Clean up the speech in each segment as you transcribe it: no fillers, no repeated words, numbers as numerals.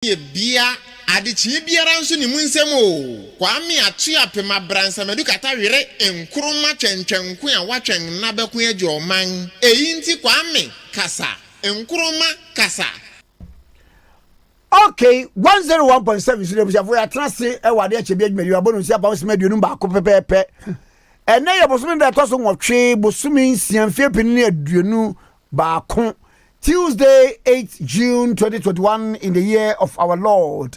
bia adichi biara nso ni munsem o Kwame atu apema bransa medu kata were Nkrumah twentwenko a watwen na beku age oman eyi nti Kwame kasa Nkrumah kasa. Okay, 101.7 studio bishafo ya transi ewade achebe adwumadi abonu sia pa nsema aduonu ba ko pepepe ene ye bosumi da to so nwotwe bosumi nsia fiepini aduonu ba ko Tuesday 8 June 2021 in the year of our Lord.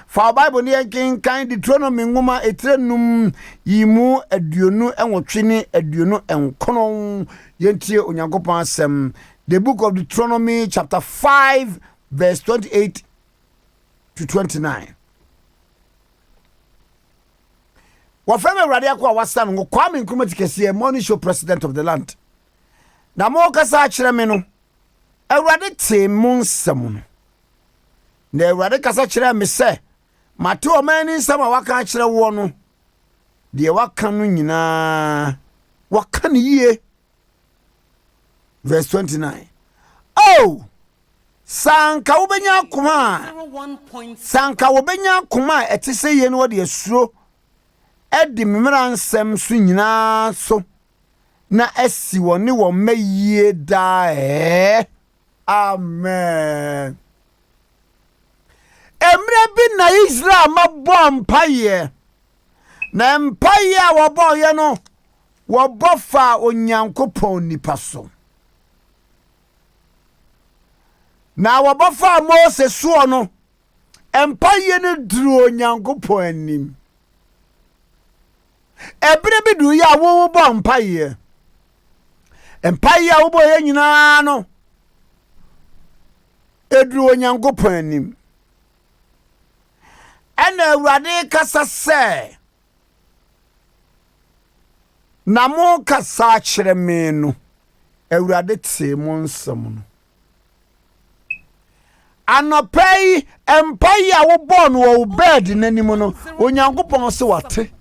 For our Bible near King kind Deuteronomy ngoma etrenum yimu aduonu enwotwe ni aduonu enkono yentie onyankopon asem. The book of Deuteronomy chapter 5 verse 28 to 29. Wafeme radia kwa wasan ngo Kwame Nkrumah Tikese money show president of the land. Na mo kasa akire me no. Awurade te monsam no. Na awurade kasa kire me se mate o mani nsam a waka akire wo no. De waka no nyina waka ne yie. Verse 29. Oh! Sanka wobenya kuma sanka wobenya kuma etise ye no wode asuro edi mmira nsem so nyina so na asi woni wo mayie da amen. Emre bi na Israel mabọ mpaye na mpaye a wobọ ye no wobọ fa onyankopon nipa so. Na wabafa Moses so no empaye ne duru onyankopon anim ebere bi du ya wo bo empaye a wo bo ye nyina no eduru onyankopon anim ena awurade kasa se na mo kasa kire me no awurade te mo nsam no anopei empire wo born wo bed nanim no onyankopon se wate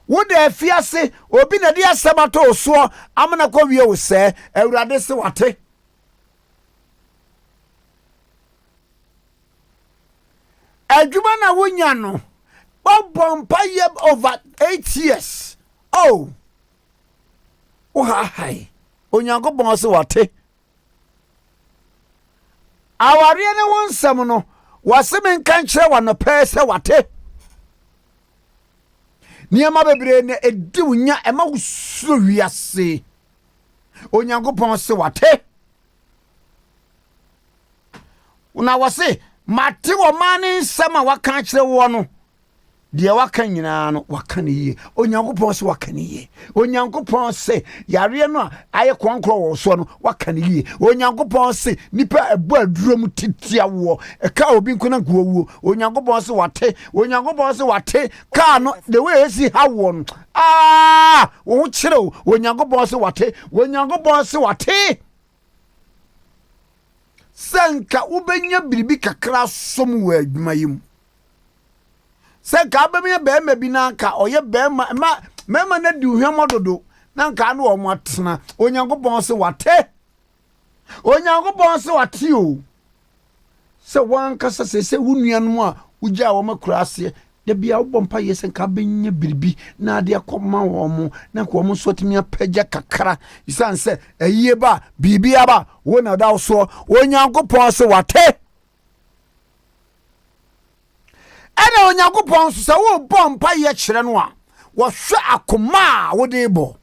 wo da fiase obi na dia samato so amana ko wie wo se awurade se wate adwuma na wonya no empire over 8 years oh hai onyankopon se wate. Awari ne wonsam no waseme nkan kire wa no pese wate niema bebre ne edi wunya ema wusuro wiase onyankopon se wate una wase mate wo mane nsama waka kire wo no de waka nyina no waka ne yie onyankopon se waka ne yie onyankopon se yare no aye kwankro wo so no waka ne yie onyankopon se nipa ebu adurom titia wo e ka obi nkuna gwuo onyankopon se wate onyankopon se wate ka no the way esi ha wo no wo kire onyankopon se wate onyankopon se wate sanka ubenya biribi kakra som wo adwuma yim se ka bemye bema bi na nka oye bema mema na di hwemo dodo na nka no o matena onyankopon se wate onyankopon se wate o se wanka se wunuanu a ugya wo makura ase de bia wo bompa yese nka benya biribi na de akoma wo mo na ko mo so timi apagya kakra isan se ayie ba bibia ba wo na da so onyankopon se wate. Ana onyankopon so se wo bompa ye kire no a wo hwe akoma wo de bo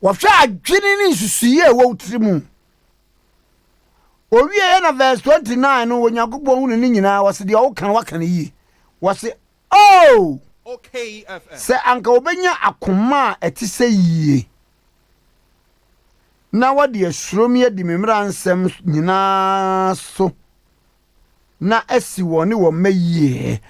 wo hwe adwene ni susuye wo trimu owie na verse 29 no onyankopon hu ni nyina wo se de wo kan waka ne yi wo se oh okay se anka obenya akoma etise yie na wo de asromi adi memra nsem nyina so na esi woni wo mayie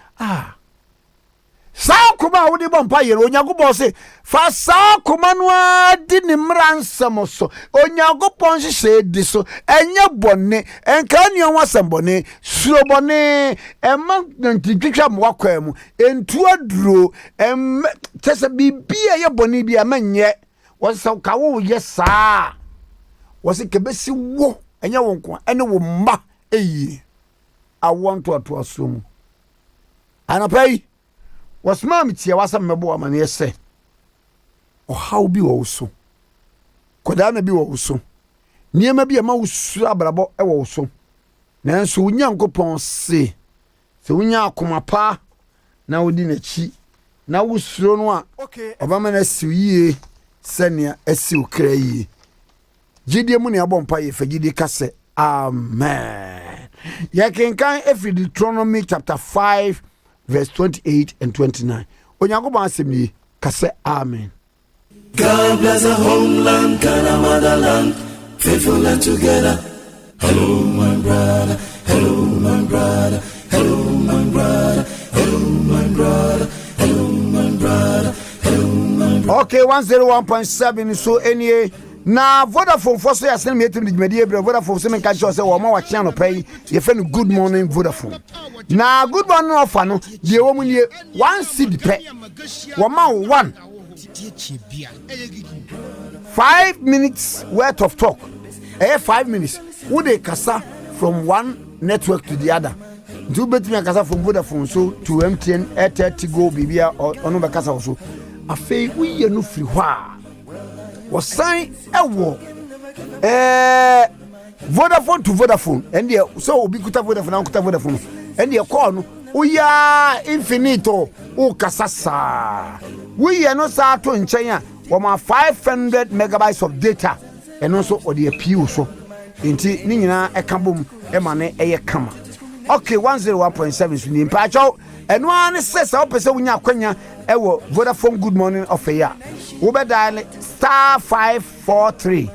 sa kuma wodi bompa yere onyankopon se fa sa kuma no adi ni mransam so onyankopon hye di so enye bone enka nion wasam bone suro bone emma ntitwitwa mo kwa mu entu aduro tese bibia ye bone bia manye wasa ka wo ye sa wasi kebesi wo enye wo nko ene wo mma eyi awon to asum anapai wasma mitia wasam mebo amane yese o how bi wo so koda na bi wo so niema bi ma wo su abrabo e wo so nanso Onyankopon se wonya akoma pa na wodi na chi na wo suro no a obama na siwie senia asiw krayi gidie mu ne abompa ye fagidi kase amen ya kenkan every Deuteronomy chapter 5 verse 28 and 29 Onyankopon asemi kase amen. God bless a homeland and a motherland, faithful and together. Hello my brother, hello my brother, hello my brother, hello my brother, hello my brother, hello my brother. Okay, 101.7 so anyway. Na Vodafone for so yasen me etim digmedi ebre Vodafone so me kan cho say wo ma wa kyan no pay ye fe no good morning Vodafone. Na good morning offer no de wo mu nie 1 cedi pe wo ma 1 5 minutes worth of talk. 5 minutes. Would they kasa from one network to the other? Do bet me kasa from Vodafone so to MTN, Airtel, Tigo, Bibia or ono be kasa so. Afei we ye no free hwa. Was sign ewo. Vodafone to Vodafone. And there so obi kuta Vodafone and kuta Vodafone. And there call no Oya infinito o kasasa. We are no sa to nchen a 500 megabytes of data and also or the appeal so inti ni nyina ekabom e ma ne eye kama. Okay 101.7 so ni mpacho eno an sesa opese wunya kwanya e wo Vodafone good morning offer ya wo be dial *543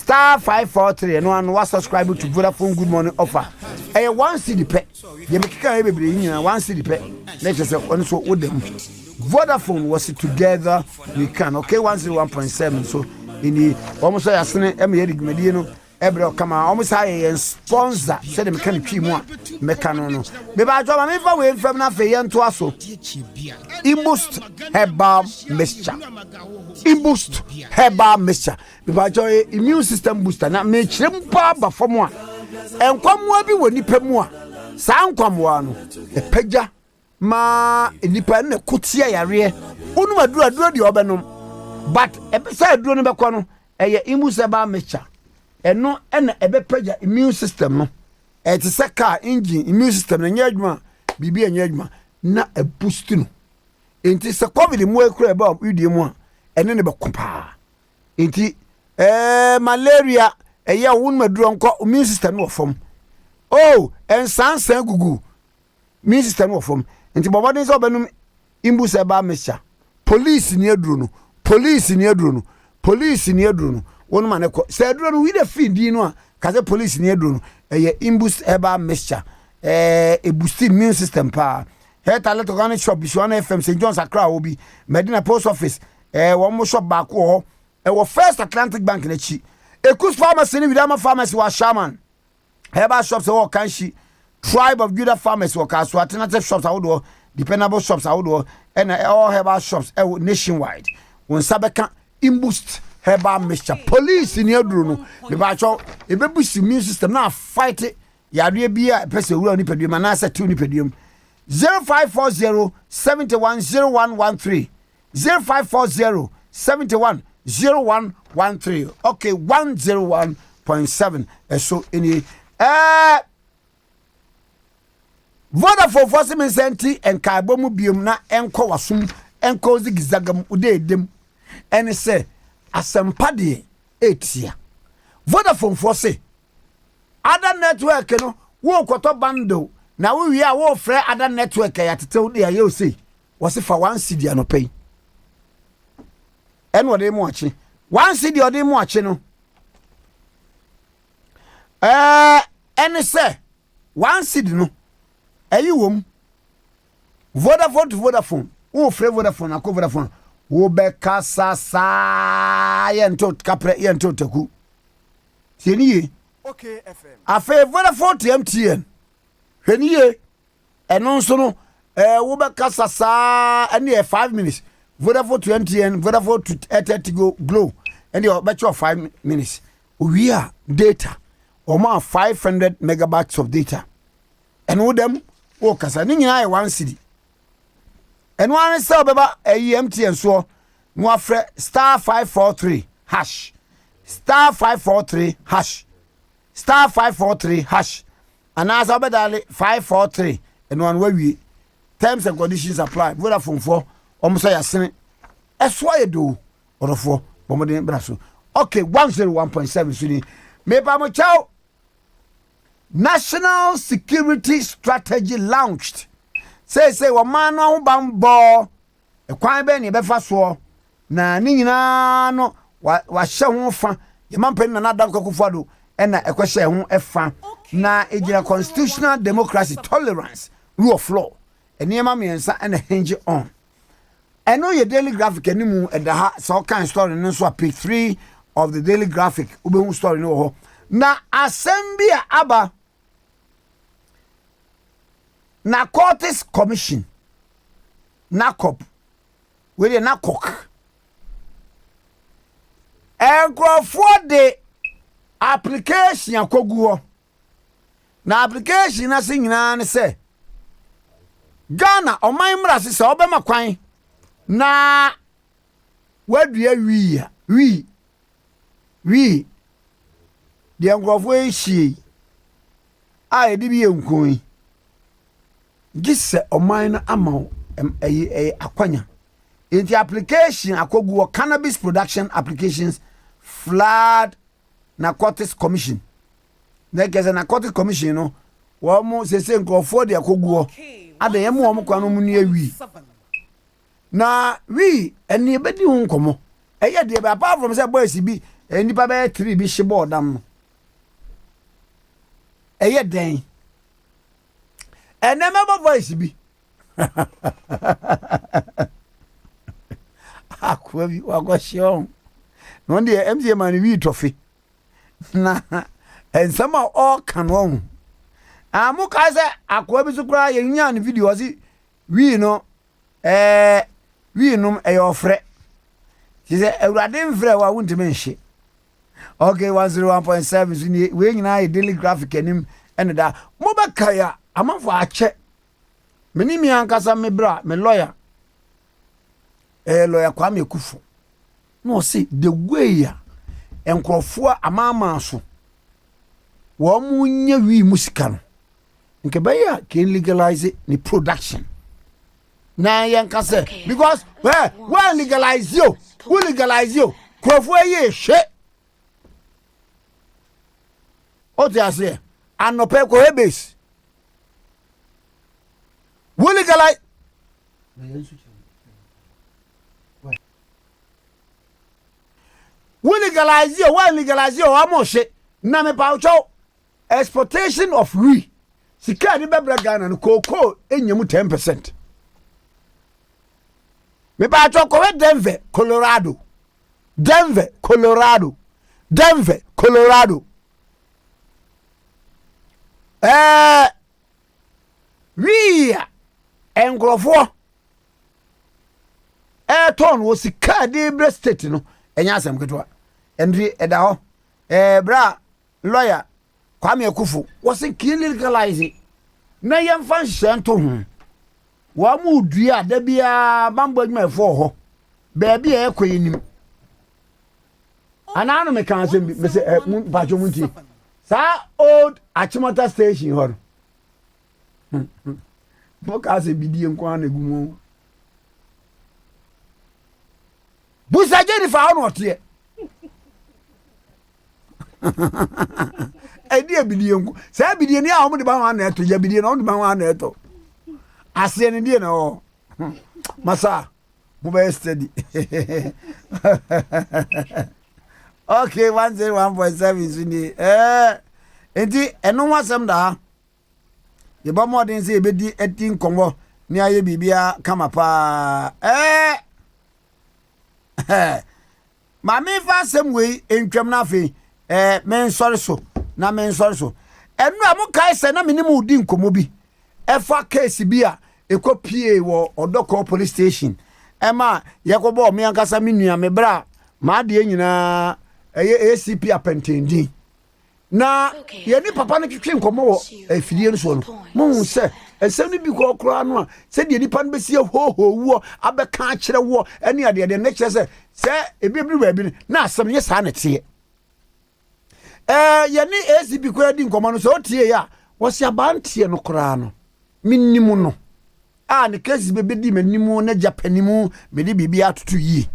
*543 eno an subscribe to Vodafone good morning offer e 1 cedi pe ye mekika e bebre nyina 1 cedi pe let us say on so wodem Vodafone was together we can. Okay 101.7 so in the almost yasene em ye digmedie no ebre kama almost high sponsor said the mechanic twi mu a mechano no me ba jo ma me fa we fam na fe ye nto aso imboost herbal mixture me ba jo immune system booster na me kirem pa ba fam a enkwamwa bi woni pemu a sa nkwamwa no epagya ma nipa na kutia yare onu maduro de obenom but ebisa aduro no bekọ no eye imuseba mecha eno ena ebepaja immune system no eti se car engine immune system na nyadwuma bibi anyadwuma na a boost no enti se covid mu ekura ba udie mu a ene ne bekopa enti malaria eye wonu maduro nko immune system no fom oh ensansan gugu immune system no fom nti bobodin so benum imbus eba mecha police ni aduro no wonu ma ne ko se aduro no we dey feed no a ka se police ni aduro no eye imbus eba mecha e boost immune system pa heta leto kan shop bishwana FM St John's Accra obi Medina Post Office one mo shop back ho wo First Atlantic Bank na chi Ekus Pharmacy ni Widama Pharmacy wa Shaman Heba shops wo kanshi Tribe of Judah Farmers work as alternative shops out dependable shops out and all herbal shops nationwide. When Sabeka imboost herbal mixture police in your drone, the bacho, a baby immune system now fight it. Yadria be a person who only pedium and answer to nipedium 0540 710113 0540 710113. Okay, 101.7. So any Vodafone for some senti and carbomu bium na enko wasum enko zigzagam ude dem and say asempade etia Vodafone for say other network no wo kwoto bando na wo wi a wo frɛ other network ya tetew de ayo say was for 1 cedi anopay en wo de mu achi 1 cedi o de mu achi no en say 1 cedi no ayi wom Vodafone to Vodafone wo frɛ Vodafone akọ Vodafone wo be kasa sa yento kapre yento taku seniye okay FM afa Vodafone to MTN hweniye eno nso no wo be kasa sa ene 5 minutes Vodafone to MTN Vodafone to Airtel Tigo Glow and you bet you 5 minutes we are data Oma 500 megabytes of data. And with them, oh, kasa ni nyina one city. And one sell beba MTN so no afre star 543 hash. Star 543 hash. Star 543 hash. And as obedale 543 and one way we terms and conditions apply. Vodafone for almost say asene. That's why you do or for bomarding brasso. Okay, 101.7 Sydney. Me pa mo chow. National Security Strategy launched. Say wo man no bambo. E kwan be ne be fa so. Na ni nyina no wa hye ho fa. Ye man pen na Adam Kokufado e na e kwhye ho e fa. Na ejira constitutional democracy, tolerance, rule of law. Enema miensa and hinge on. Eno ye daily graphic animu e da ha so kan story no so page 3 of the daily graphic ube story no ho. Na assembly aba Narcotics Commission NACOP we dey NACOC for the application akoguo na application na nyina ne say Ghana oman mra se obema kwan na wadua wi de nkrofo ehie a edibi enkon gisse oman na ama akwanya into application akoguo cannabis production applications flood Narcotics Commission na kese Narcotics Commission no wo mo sese nkrofo de akoguo ade yem wo mo kwa no mu ne awi na wi eni bedi hu nkomo eye de ba apart from say boys bi nipa be 3 bi hye dam no eye den enema voice bi akwa bi wagoshon no de MJ man wi tofi na ensama all canon amu kaze akwa bi sukura ye nya ne video osi wi no wi num ofre ti se ewrade mfre wa wuntime nhye okay 101.7 we nyina daily graphic anim ene da mo beka ya amafo ache meni mi ankasa me bra me lawyer lawyer Kwame Kufu no see the way ya enkrofo amama so wo mu nya wi musika no nke baya can legalize the production na yankasa because when legalize you krofo ye hwe o ti ase anope ko hebes we legalize when legalize you amoshe na me pa ucho exportation of we sika ni bebra Ghana no koko enyemu 10%. Me ba to ko Denver, Colorado. We engrofo ton wo sika de bre state no enya asem ketwa endri eda ho bra lawyer Kwame Kufu was legalize na yemfa nhento ho wa mu dua da bia bambo adwuma efo ho ba bia ekoyinim anano me kan asem me se bajo munti sa old Achimota station ho mo ka se bidie nko an egumo busa Jennifer ho no tie idea bidie nko sa bidie ni a ho de ba ho na eto ya bidie na ho de ba ho na eto ase ni die na o masa mo be steady okay 101.7 zuni enti eno wasem da ye ba modern say be di etin konwo ni aye bibia kama pa ma me fa sem we entwam na fe men sorry so enu amukai se na minimu di nkomo bi efa case bi a ekopie wo Odoko police station ema yekobo me ankasa menua me bra ma de nyina eye ACP apentendin na yɛne papa no twetwe nkɔmmɔ wɔ afidie no so no mohu sɛ ɛnsɛm no bi koraa no a sɛdeɛ nipa no bɛsi ahohowuo abɛka akyerɛ woɔ ɛne adeɛdeɛ ne kyerɛ sɛ ebiabiri baabi no na asɛm nyɛ saa ne teɛ yɛne ACP koraa di nkɔmmɔ no sɛ wotie yɛ a wɔse abanteɛ no koraa no mennimu no a ne cases bɛbɛdi m'animu na japanimu mede biribi atoto yie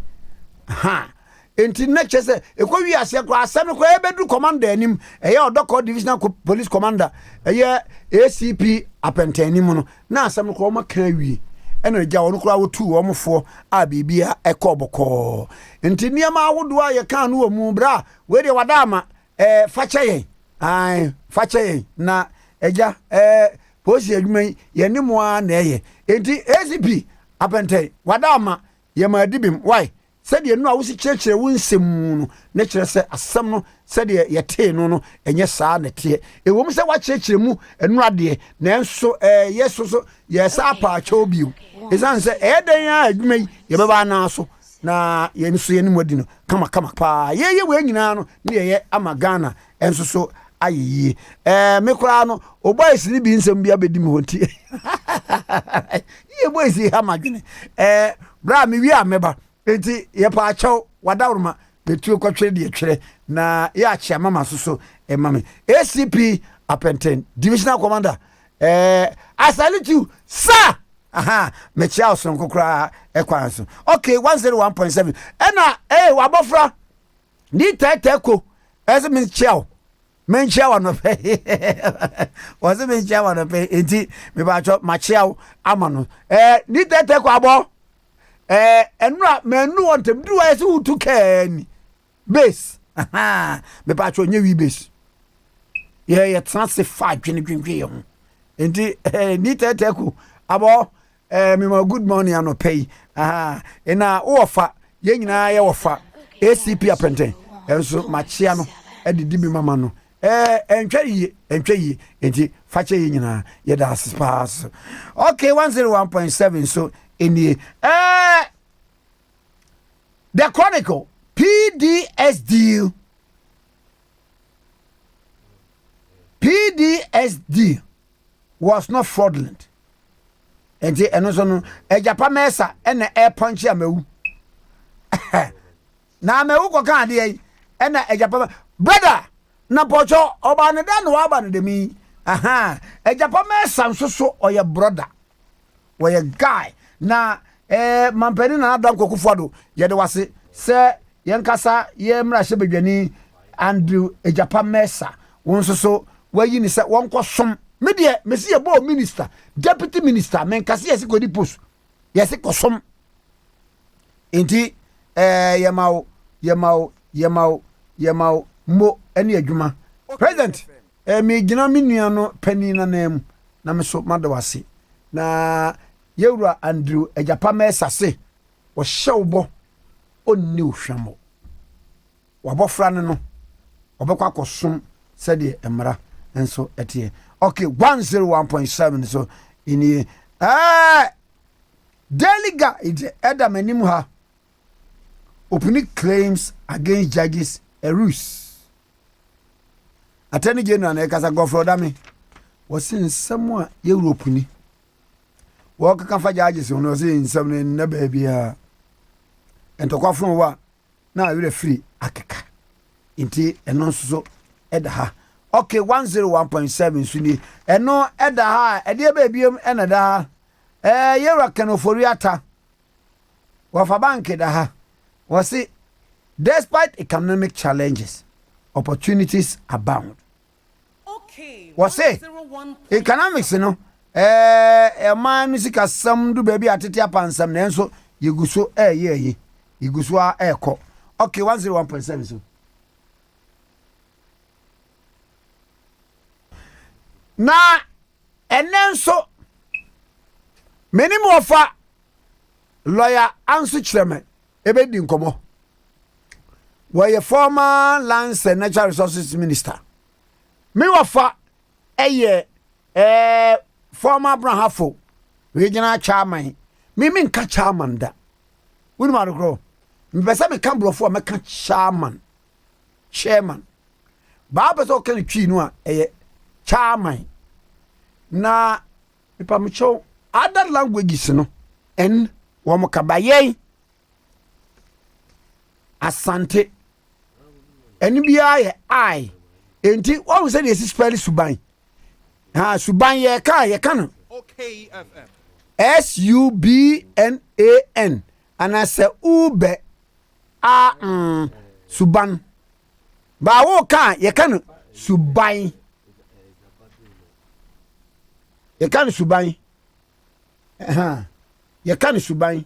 enti na kyerɛ sɛ ɛkɔ wi aseɛ koraa asɛm no koraa ɛbɛduru commander anim ɛyɛ ɔdɔkɔ divisional police commander ɛyɛ ACP apɛntanimu no na asɛm no koraa ɔma ka awie ɛna agya wɔno koraa wɔtuu wɔmfoɔ a biribia ɛkɔ bɔkɔɔ enti nneɛma ahodoɔ a yɛka no wɔ mu berɛ a weideɛ wada ama fakyɛ yɛn na agya polisi adwuma yi yɛne mu a na ɛyɛ enti ACP apɛntɛn wada ama yɛma adibim why sɛdeɛ no a wosi kyerɛkyerɛ wo nsɛm mu no ne kyerɛ sɛ asɛm no sɛdeɛ yɛtee no ɛnyɛ saa na teɛ ɛwɔ mu sɛ wakyerɛkyerɛ mu ɛno adeɛ nanso yɛ so yɛsa apaakyɛw bio ɛsiane sɛ ɛyɛ dɛn a adwuma yi yɛbɛba anaa so na yɛn so yɛn mu adi no kama paa yɛyɛ wɔ nyinaa no ne yɛyɛ ama Ghana ɛnso so ayɛ yie me koraa no oboys ni bi nsɛm bi abɛdi me hɔnti yɛ boys yi ha madwene bra me wi a meba enti yɛpa akyɛw wadawroma betuo kɔtwere de yɛtwere na yɛ akyea mama so ma me ACP apɛntɛn divisional commander I salute you sir me chia osonko kra ekwan so okay 101.7 ɛna wabɔfra ni tɛtɛko ɛsɛ me chia men chia wa no pɛ wɔsɛ men chia wa no pɛ enti me ba cho ma chia ama no ni tɛtɛko abɔ enura menu on tem du ɛsɛ utu kɛni base me ba cho nye wi base yɛ transfer dwene yɛ ho enti ni tɛtɛko abɔ me ma good morning ano pay ena ofa ye nyina ye wofa ACP apɛntɛn enso machia no edidi bi mama no entwa yi enti fache ye nyina ye da pass okay 101.7 so enie the Chronicle PDS deal was not fraudulent. Enti eno so no ejapa mesa ena punch amewu na amewu ko kan de ena ejapa brother na pocho oba ne da no aba ne de mi ejapa mesa nsoso oye brother oye guy na mampani na Addo kokufado ye de wase se yenkasa ye mra hye bedwani Andrew ejapa mesa won nsoso wayi ni se won kosom me de mesi ye bo minister deputy minister men kase yesi kodi post yesi kosom enti yemao mo ene adwuma president me gina me nua no pani na nam na me so madawase na yewura Andrew ejapa mesa se wo hyewbo onni ohwamo wabofra ne no obekwa kosom sede emra enso etie okay 101.7 so ini deliga ide Adam anim ha opening claims against judges erus attorney general na kasa gofro dame wasi nsɛm a Europe ni wo kaka fa judges no wasi nsɛm ne na ba bia entokwafo wa na awere free akeka inti eno nso ɛda ha okay 101.7 suni eno ɛda ha ɛde ba biem ɛna da yewra kanofori ata wafa bank da ha wasi despite economic challenges opportunities abound. Okay. Wasi economics no man musika sam du baby atete apansam na enso yeguso ye yeguso a ekɔ okay 101.7 so na enenso many more fa lawyer anso kyereme ebedi nkomo were former lands and natural resources minister me wafa former Brahafo regional chairman me nka chairman da woni ma do me pese me kan brofo me ka chairman ba beso kan twi no a eye chairman na ipa mcho other languages no en wo mo kabaye asante eni bia ye I enti wo say dey spell suban ha suban ye ka Okay, FM. SUBNAN and I say ube suban ba wo ka ye kan suban ye kan suban ye kan suban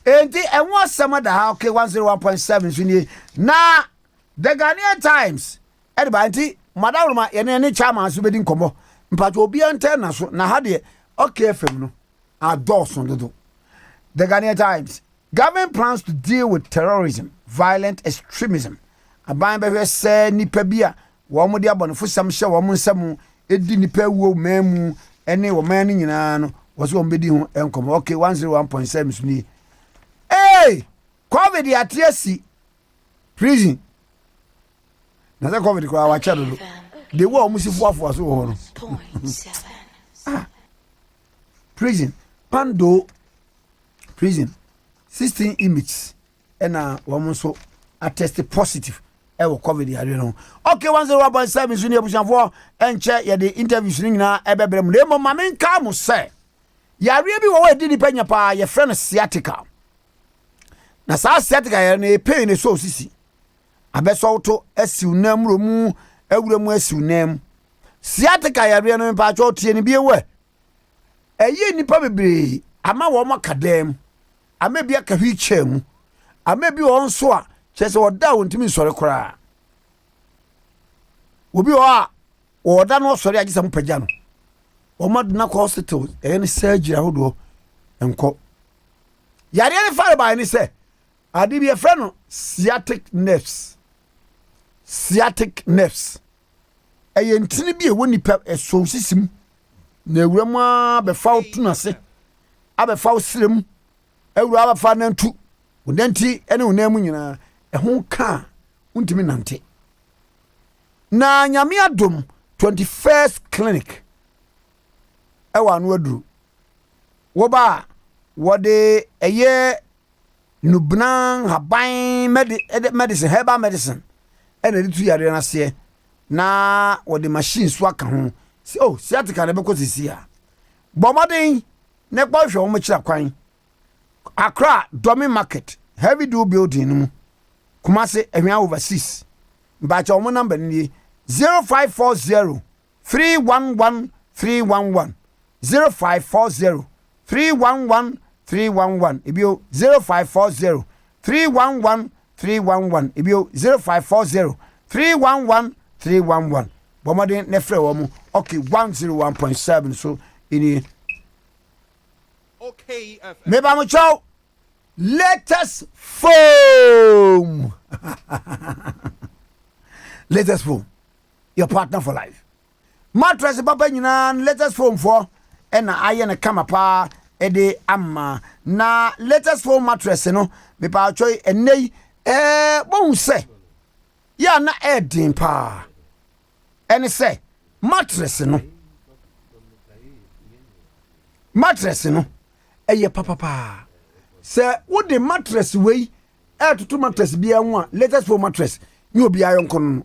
enti enwo sama da ha okay 101.7 so na the Ghanaian Times enti madam ma ye ne chairman so bedi nkomo mpacho obi ente na so na ha de okay fm no Addo so dodo. The Ghanaian Times government plans to deal with terrorism, violent extremism. Aban be say nipa bia wo mo de abonofo sam hye wo mo nsam edi nipa wo mamu ene wo man nyina no wo so bedi ho enkomo okay 101.7 so ni hey covid atiasi prison na za covid kwa wacha dodo de wo musifo afo so ho no prison pando prison 16 inmates ena wo so attested positive ewo covid yare no okay 101.7 so ni abusanfo enche ye de interviews ni nyina ebebrem le mo mamen ka mo se yare bi wo edi ni panya pa ye friend sciatica na sa sciatica ye na pain ne so sisi abeso to asiu namro mu awuramu asiu nam sciatica yare no pa cho tie ni bi ewe eye nipa bebre ama wo makadem ama bia ka hwichem ama bi won so a chese oda wontimi sore kora obi o oda no sore agisa mpagya no o maduna ko hospital ene surgery ahodo enko yare ne fare ba ni se adi bi e frɛ no sciatic nerves eye ntini bi e woni pa so sisim na ewuramu be faw tunase abe faw srem ewura abe fa nantu udanti ene unamu nyina ehun ka untimi nante na nyame adom 21st clinic ewa anu aduru wo ba wode eye nubnan haban medicine herbal medicine ene ditu yare na se na wode machine so aka ho oh sciatica na be ko sisi a bomoden ne gba hwe o mo kira kwan Accra Domi Market heavy do building mu Kumasi ehwan overseas mbacha o mo number ni 0540 311 311 0540 311 311 ibio 0540 311 311 ibio 0540 311 311 bomodin ne frɛ wo mu okay 101.7 so ini okay me ba mo chow latest foam latest foam your partner for life mattress papa nyina latest foam for ena aye ne kama pa ede amma na latest foam mattress no me pa choy enei bon se ya na edin pa ene se mattress no eye papa se wo de mattress we tutu mattress bia ho a latest foam mattress ni obi ayon kono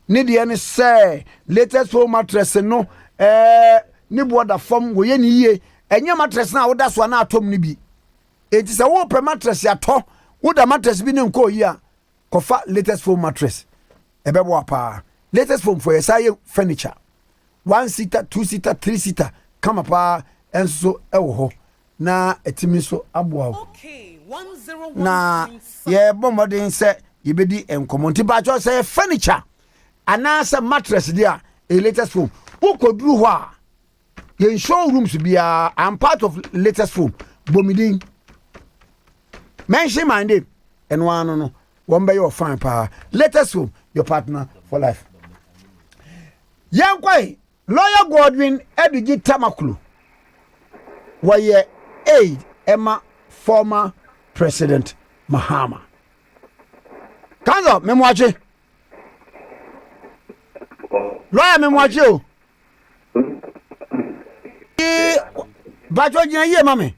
ni de ene se latest foam mattress no ni boda form wo ye ni yie enye mattress na wo da so na atom ni bi enti se wo pe mattress ya to wo da mattress bi ne nko yi a kofa latest foam mattress ebebo apa latest foam for your furniture 1 seater 2 seater 3 seater kama pa enso ewo ho na etimi so aboa Okay, 101. na ye bomodin se yebedi enkomonti ba cho se furniture anasa mattress dia a latest foam wo koduru ho a ye showrooms bia I'm part of latest foam bomidin mention my name and one no one by your fine power latest foam your partner for life yankwai lawyer Godwin Edigi Tamakulu waye aid Emma former President Mahama. Kanzo, memwache. Lawyer memwache o. Bacho jina ye mami.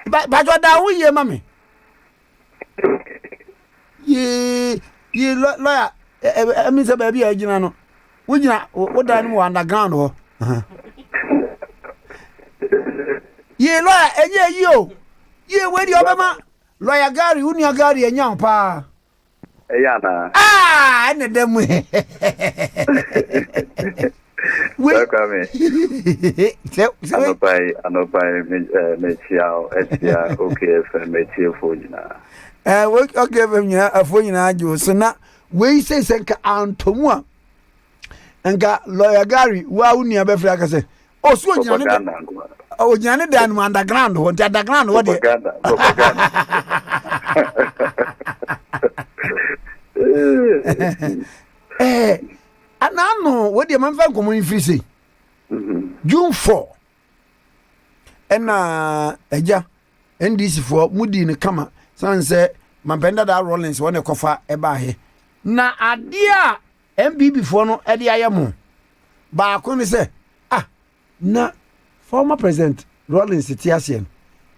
Bacho da wu ye mami. Ye lawyer emi se baby e jina no. Wo jina wo dan mu underground ho. Ye lawyer enye yi o. Ye we di obema lawyer Gary unia Gary enya pa. Eyana. Ah, ene dem. Kwame. Anopai mechiao etia OKFM mechie fojina. OKFM nya afonyina ajo so na we say senka antomu a enka lawyer Gary wa unia be fra ka say o so onyina ne o onyina ne dan underground ho underground ho de anano what the man fan komo free say June 4 ena eja NDC for mudi ne kama san say Mampenda da Rollins won e kofa e ba he na ade a MBB for no e de ayemo ba ko ne say na former president Rollins tiasien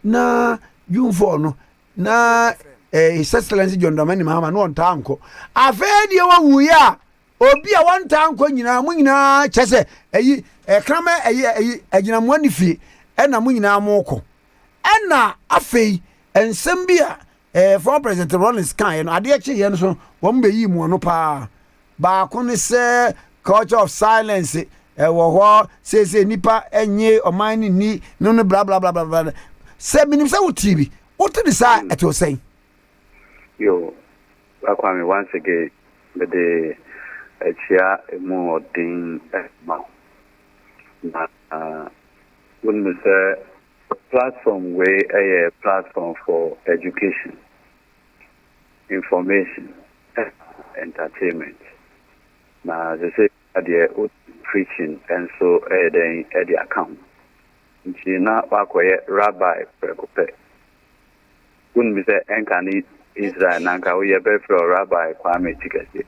na June 4 no na His Excellency John Dramani Mahama no onta anko afedi wa wuya obi a wonta anko nyina mu nyina chese eyi krama eyi agina mu anifi na mu nyina amoko na afei ensem bia former president Rollins kan no ade eche ye no so wo mbe yi mu no pa ba ko ne se culture of silence wo ho se nipa enye oman ni no bla bla bla bla se minim se wo TV what did say at was saying Yo, Kwame, once again, the chair more thing when we say platform way a platform for education, information, entertainment. Now they say the preaching and so then at the account. China Wakwe Rabbi Prekope. When we say Enkani Israel nanka we be for Rabbi Kwame Tikese.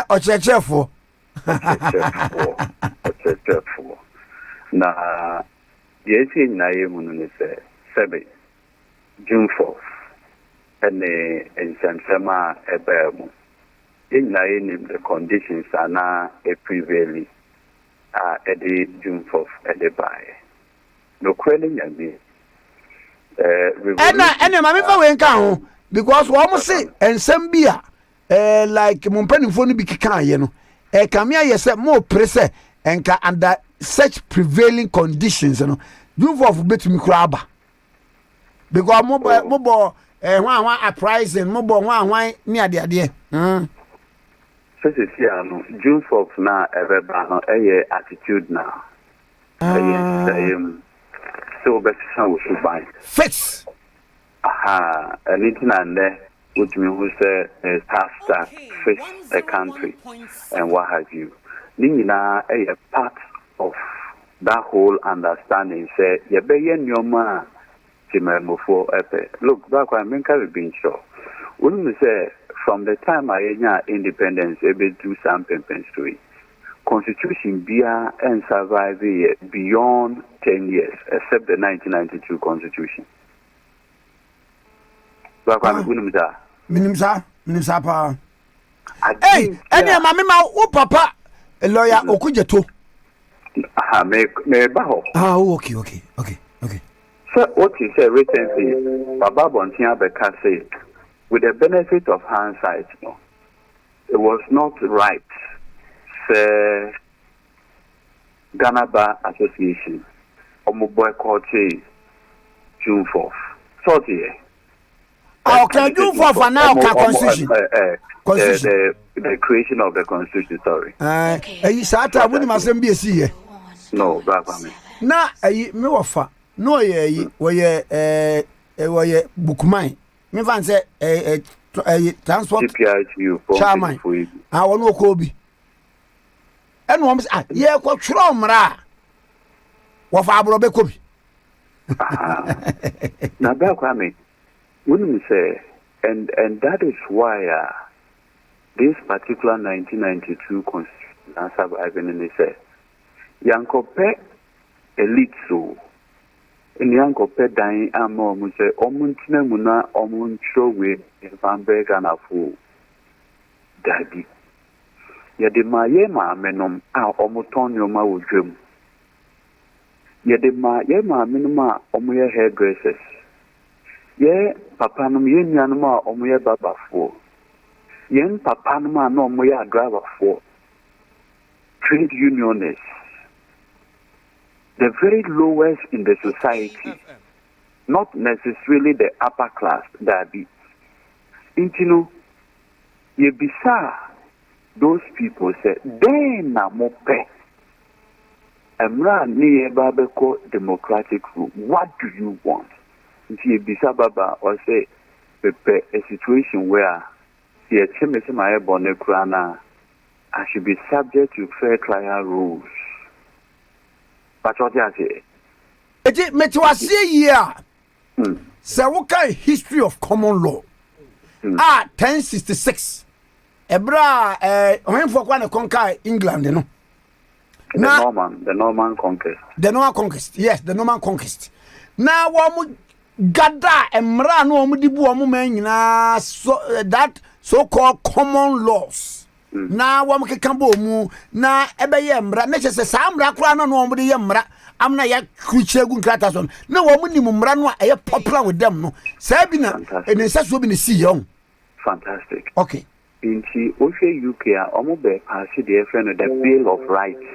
Ochechefo. Ochechefo. Na yesi na yemu no se sebe June 4th ene ensemsema ebemu. Na yenim the conditions ana e prevailing at the June 4th at the buy. No kweli nyabi. Ena mami fa we nka ho because we almost say ensem bia like mumpanimfo no bi kika ye no kamia ye say more pressure enka under such prevailing conditions no June 4th betumi kura aba because mo bo hwan uprising mo bo hwan ni ade so no June 4th na everba no attitude now so best sound should buy fix anything and there which means who say staff that fix a country and what have you nina a part of that whole understanding say you be nyoma timemofo epe look back when I have been sure when we say from the time I had independence able to something to Constitution bia and survive beyond 10 years except the 1992 Constitution. Minimsa pa. Hey, any mama o papa a lawyer okujeto. Me baho. Okay. So what you say recently, Baba Bontia Beka said, with the benefit of hindsight, it was not right. Say Ghana Bar Association, boycott June 4th. So okay, June 4th for now. Constitution. The creation of the Constitution. Sorry. You sata we must be see. No, Kwame. Na me wafa. No ye we bookman. Me fan say transport. GPITU for chairman. I want no Kobe. And one say ye ko twro mra. Wafa abro be Kobe. Now, Kwame, wouldn't we say, and that is why this particular 1992 constitution has surviving in the Yankope elite so in Yankope dying amo muse omuntina muna omuncho we in Bamberg and Afu Daddy. Yede ma ye ma menom a omuton yoma wodwem. Yede ma ye ma menom a omuye hairdressers. Ye papa nom ye nuanom a omuye babafo. Yen papa nom a no omuye driverfo. Trade unionists. The very lowest in the society, not necessarily the upper class, Daddy. Intino, ye bisa those people say, then na mope. Emra ni babeko democratic rule. What do you want? Ye bisa baba or say, pepe a situation where ye chemese ma ebone krana, I should be subject to fair trial rules. But what you say? It me to say here. So what kind of history of common law? 1066. Ebra when for one conquer England, you know. The Norman conquest. The Norman conquest. Yes, the Norman conquest. Now one gada emra no omudibu omumen na so that so-called common laws. Na wam kekambo mu na ebeye mra na chese sa mra kra na no omde ye mra amna ya kruchegu nkrata so na wam ni mra no eye popular with them no sa bi na enensa so bi ne si young. Fantastic. Okay. Inti Oshe UK omo be pass the friend the Bill of Rights.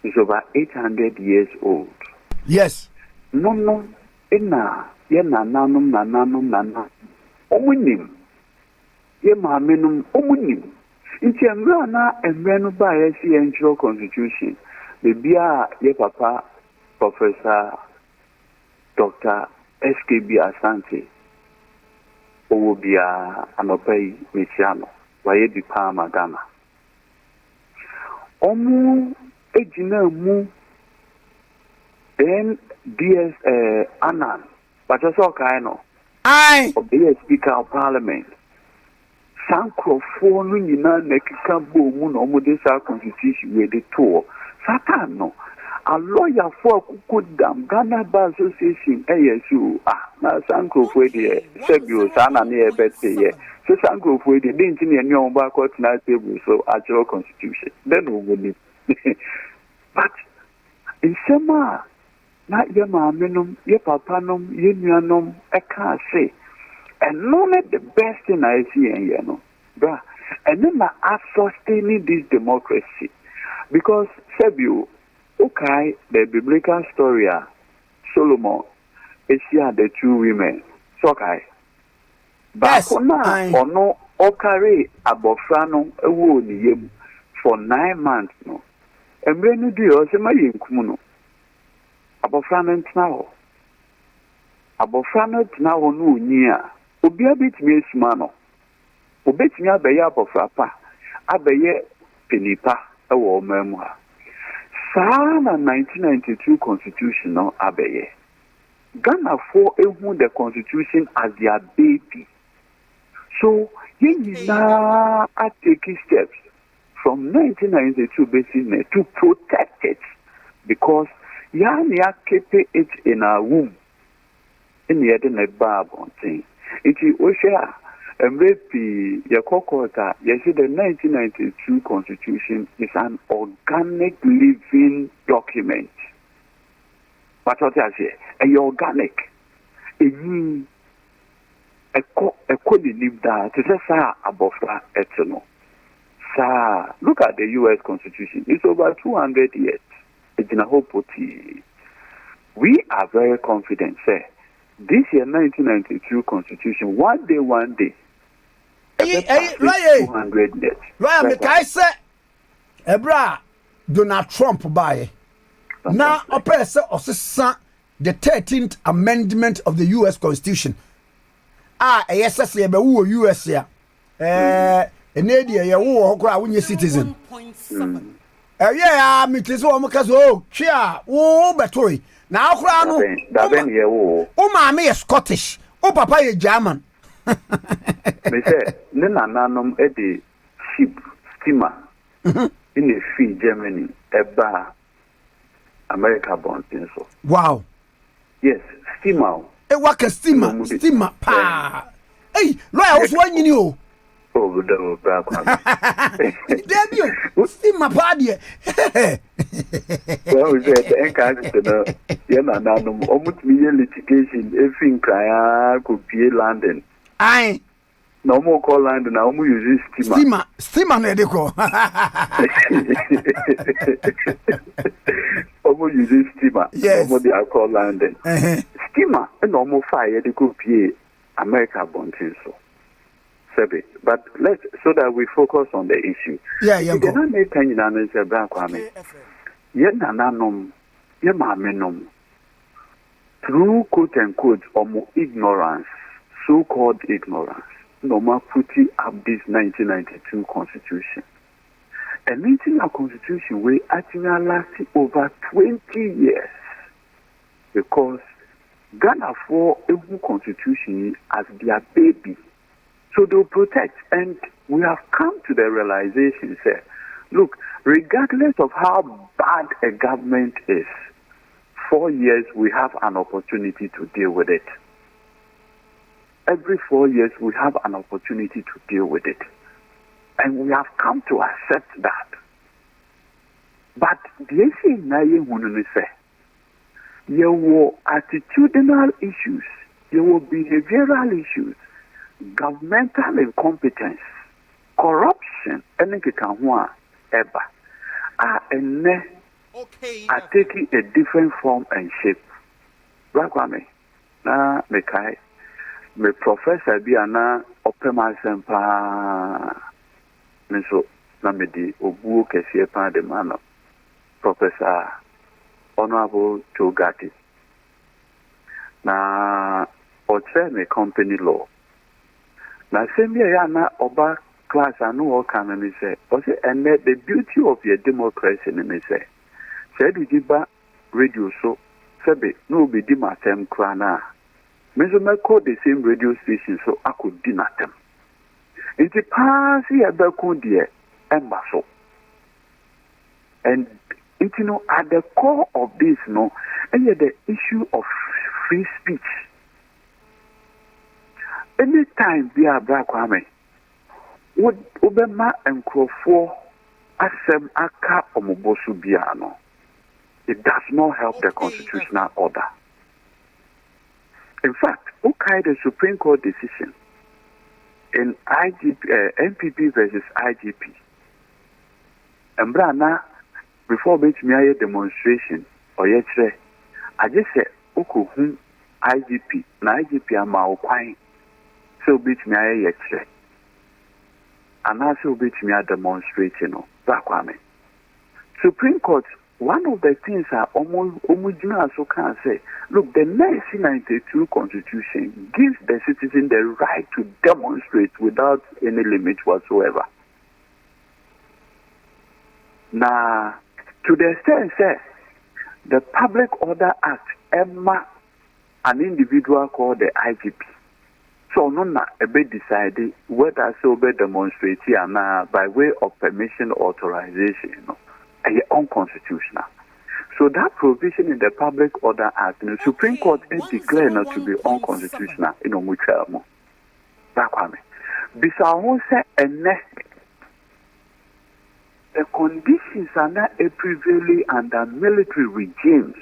It's over 800 years old. Yes. No ina ye nananum omunim ye mamenum omunim. Inti emra na emre no ba ye si entro constitution the bia ye papa Professor Dr. SKB Asante owo bia anopai mechiano waye di pa magana omu ejina mu then DS Anan but also kaino I the Speaker of Parliament Sankrofo no nyina nekika bo mu no mo de sa constitution we de to satan no a lawyer for kukudam Ghana Bar Association ASU na Sankrofo de sebio sana na ebete ye so Sankrofo de didn't ni enyo ba court na table so actual constitution then we will but in sema na ye ma menum ye papa nom ye nuanom e ka say and not the best thing I see in here, no, bruh. And then I sustaining this democracy because Sebio, okay, the biblical story, Solomon, is here the two women, so okay. But now, no, okay, abofrano, a wood for 9 months, no, and when you do, also my incumuno, abofrano now, abofrano now, no, near. Obia bitimi esuma no obetimi abeye abofrapa abeye penipa ewo mamu ha saa na 1992 constitution no abeye Ghana for ehu the constitution as their baby so yina are taking steps from 1992 basically to protect it because yani keep it in our womb in the other Bible thing. Iti Osha Mrepi Yakokota, you see the 1992 Constitution is an organic living document. But what I say, a organic. A could live that. It's a sa above that eternal. Sa look at the US Constitution. It's over 200 years. It's in a whole poti. We are very confident, sir. This year, 1992 Constitution, one day, 200 years. Right, I say, Ebra, Donald Trump by now, a person of the 13th Amendment of the US Constitution. Yes, I say, but who USA? An idea, you are citizen. Yeah, me tell you, I'm cause oh, chia, oh, betoy. Now, crown, that ben ye wo. Oh, mammy is Scottish. Oh, papa is German. Me say, nena nanom edi ship steamer in the free Germany, eba America born so. Wow. Yes, steamer. Work a steamer, pa. Hey, lawyer was one you. Oh, the back. Damn you, steamer party. Well, we said, Yana Nanum, almost million litigation, everything could be London. Aye. No more call London, now we use Steamer, medical. Almost use steamer. Yes. What they are called London. Steamer, a normal fire, they could be America born so. But let's so that we focus on the issue. Yeah. You cannot make any answer back, Kwame. Yet nananom, ye mamenom. Through quote unquote ignorance, so-called ignorance, Noma putting up this 1992 constitution. And meeting a constitution where actually lasted over 20 years. Because Ghana for a constitution as their baby. So they'll protect. And we have come to the realization, say, look, regardless of how bad a government is, 4 years we have an opportunity to deal with it. Every 4 years we have an opportunity to deal with it. And we have come to accept that. But the issue now you say, there were attitudinal issues, there were behavioral issues, governmental incompetence, corruption, anything ever are taking a different form and shape. Kwame, na mekai, me professor bi ana opema sempa, me so na me di obuo kese pa de mano, Professor Honorable Togati. Na otre me company law. Na same ya na oba class anu o kan me say, o say and the beauty of your democracy me say. Said we ba radio so sebe no be di matem kra na. Me so me call the same radio station so I could di natem. It pass ya be kun die emba so. And you know, at the core of this, no, and yet the issue of free speech. Anytime we are black Kwame, would Obama and Nkrumah asem aka omobosu biano, it does not help the constitutional order. In fact, okay, the Supreme Court decision in MPP versus IGP, and Brana. Before which me a demonstration or yet say, I just said, Oku IGP, na IGP ama okwan, so which me a yet say, and also which me a demonstration or Kwame. Supreme Court, one of the things are almost so can say, look, the 1992 Constitution gives the citizen the right to demonstrate without any limit whatsoever. Now, to the extent say the Public Order Act emma an individual called the IGP. So no na be decided whether so be demonstrate by way of permission or authorization, you know, unconstitutional. So that provision in the Public Order Act, the Supreme Court is declared not to be unconstitutional in Omuchamo. Kwame. Bisa who say the conditions are not prevailing under military regimes.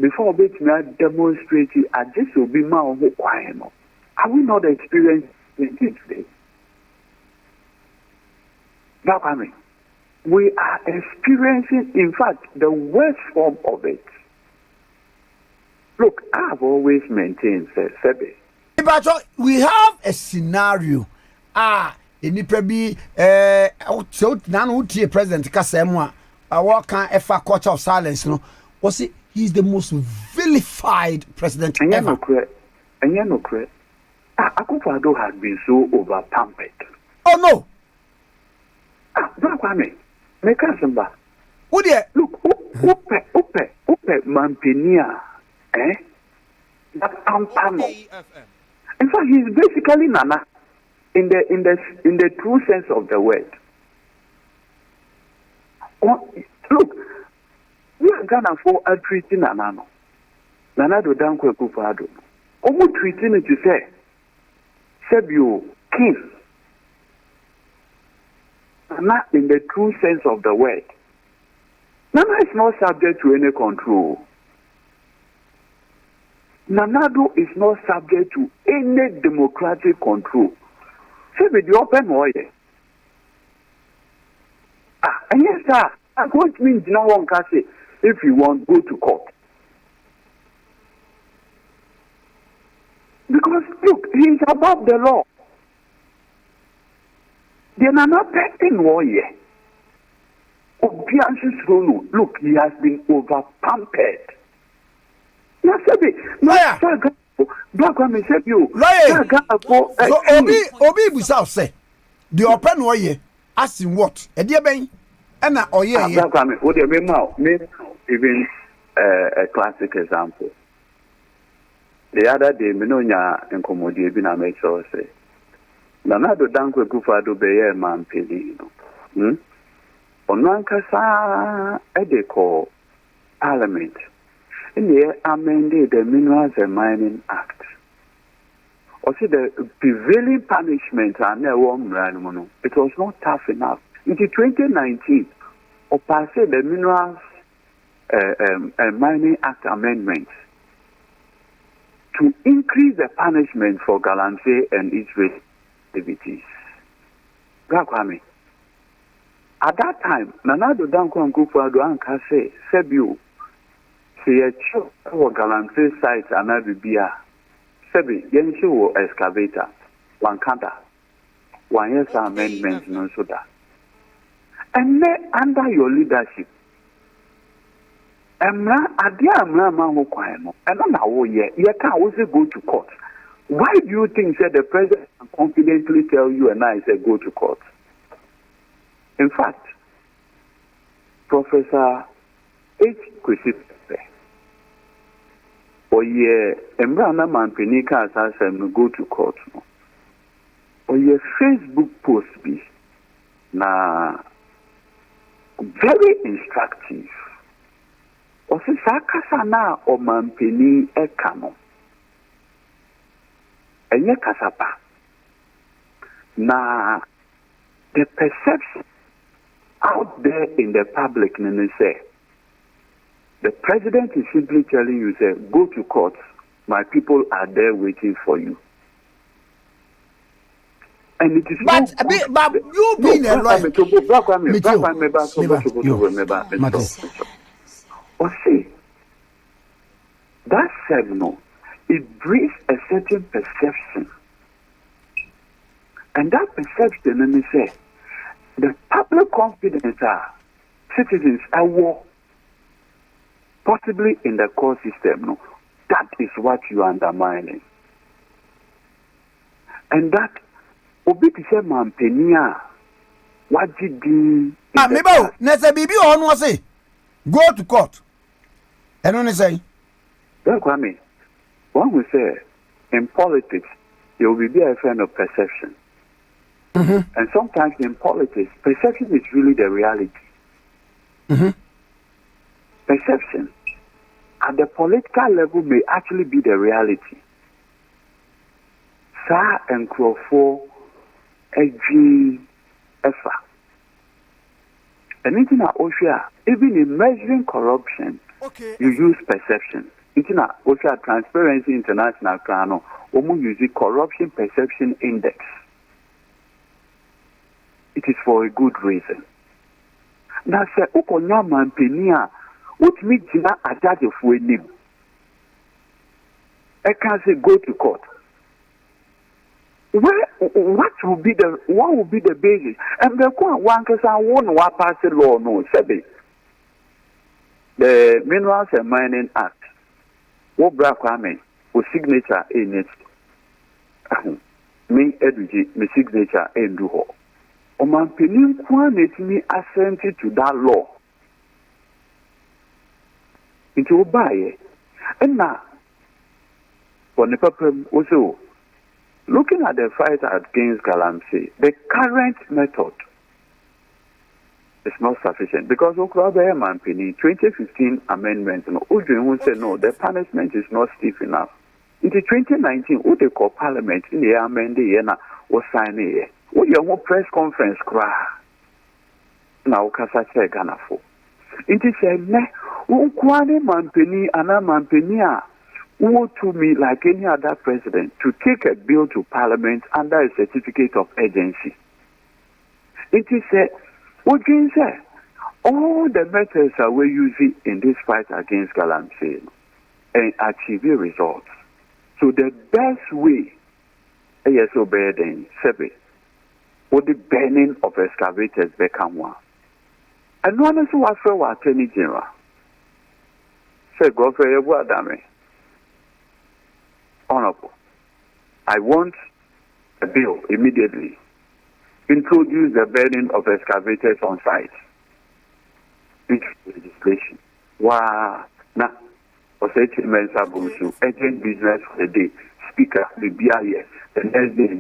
Before which we are demonstrating, I just will be my own requirement. Are we not experiencing it today? Now, I mean, we are experiencing, in fact, the worst form of it. Look, I have always maintained, Sebe. We have a scenario. Enipa bi so nan utie president Kasemwa our can efa culture of silence no was it he's the most vilified president ever. And you know correct. Akufo-Addo has been so over pampered. Oh no. Kwame, make us remember. Would you Look, upe, Mampenia, eh? That Ampano. In fact, he's basically Nana in the true sense of the word. Look, we are Ghana for a treaty Nana. Nana do Dankwe Kufado. Omu treating it to say, Sebio, king. Nana in the true sense of the word. Nana is not subject to any control. Nanado is not subject to any democratic control. Sebio, the open way. And yes, sir, I'm going to mean no one can say, if you want, go to court. Because, look, he's above the law. They are not person warrior. Look, he has been over-pampered. Lawyer. So, Obi Busau say, the open warrior, asking what? A dear bang? And oh, yeah. Even a classic example. The other day, Minonya and Komodi bin I make sure say, Nanado Dankwe Gufado Beye man Pelino. Onankasa Edeko Parliament. In the amended the Minerals and Mining Act. Or see the prevailing punishment and it was not tough enough. Into 2019, or passed the Minerals and Mining Act amendments to increase the punishment for gallantry and its activities. Kwame, at that time, Nanado Danko and Kufuado Anka say, Sebio, say a chop or gallantry site and Abia. Sebi, Yenshu excavator, one kanda, 1 year amendment, no soda. And then under your leadership, Amra Mahu Kwano, and on our year, you can also go to court. Why do you think that the president can confidently tell you and I say go to court? In fact, Professor H. Kwesipe, or ye Embrana Manpenika as I go to court. Or ye Facebook post be na very instructive. Ose sakasa na o mampeni ekano. Enye kasapa. Na the perception out there in the public say the president is simply telling you, say, go to court. My people are there waiting for you. And it is but you being a lawyer. Or see, that said, no, it breeds a certain perception. And that perception, let me say, the public confidence are citizens are war, possibly in the court system. No, that is what you are undermining. And that, obi ti say mampenia, what did you do? Mebo, nese bibi on was say, go to court. And only say, well, Kwame, one will say, in politics, there will be a friend of perception. And sometimes in politics, perception is really the reality. Perception at the political level may actually be the reality. Sa and Nkrumah, Akye, Efa. And in Osha, even in measuring corruption, you use perception. In Osha Transparency International, we use the Corruption Perception Index. It is for a good reason. Now, say, Okonya Mampenia, what means not a judge of winning? I can say go to court. What will be the basis? And the one person won't pass the law, no, Sebi. The Minerals and Mining Act, what Kwame, with signature in it. Me, Eduji, my signature in Duho. Omampeni Kwanetimi assented to that law. It will buy. And now, for the purpose also, looking at the fight against galamsey, the current method is not sufficient because Oklahoma Mampini 2015 amendment, Udrin said no, the punishment is not stiff enough. In the 2019, who they call Parliament in the amendment was signing here. Who you press conference cry now? Kasa check Ghana for. It is a me who Kwame Mampini and Mampini who to me like any other president to take a bill to Parliament under a certificate of urgency. It is a what can say? All the methods that we're using in this fight against galamsey and achieving results. So the best way is obeying Sebe. What the burning of excavators become one. And one is what for Attorney General. Say, go for your word, Honorable, I want a bill immediately. Introduce the burning of excavators on site. Legislation. Wow. Now, for such a agent business for the day. Speaker, the BIA. The next day,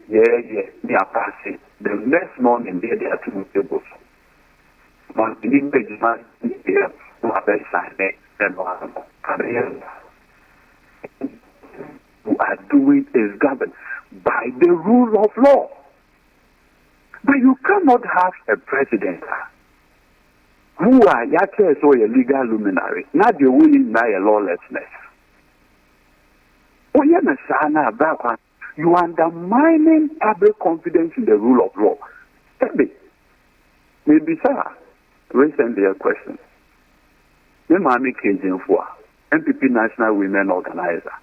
yeah. They are passing. The next morning, they are two tables. One image man here, who are best signing, and who are doing is governed by the rule of law. But you cannot have a president who are Akye so a legal luminary, not the winning by a lawlessness. You are undermining public confidence in the rule of law. Maybe, sir, recently a question. The Mami Kejinfua, MPP National Women Organizer,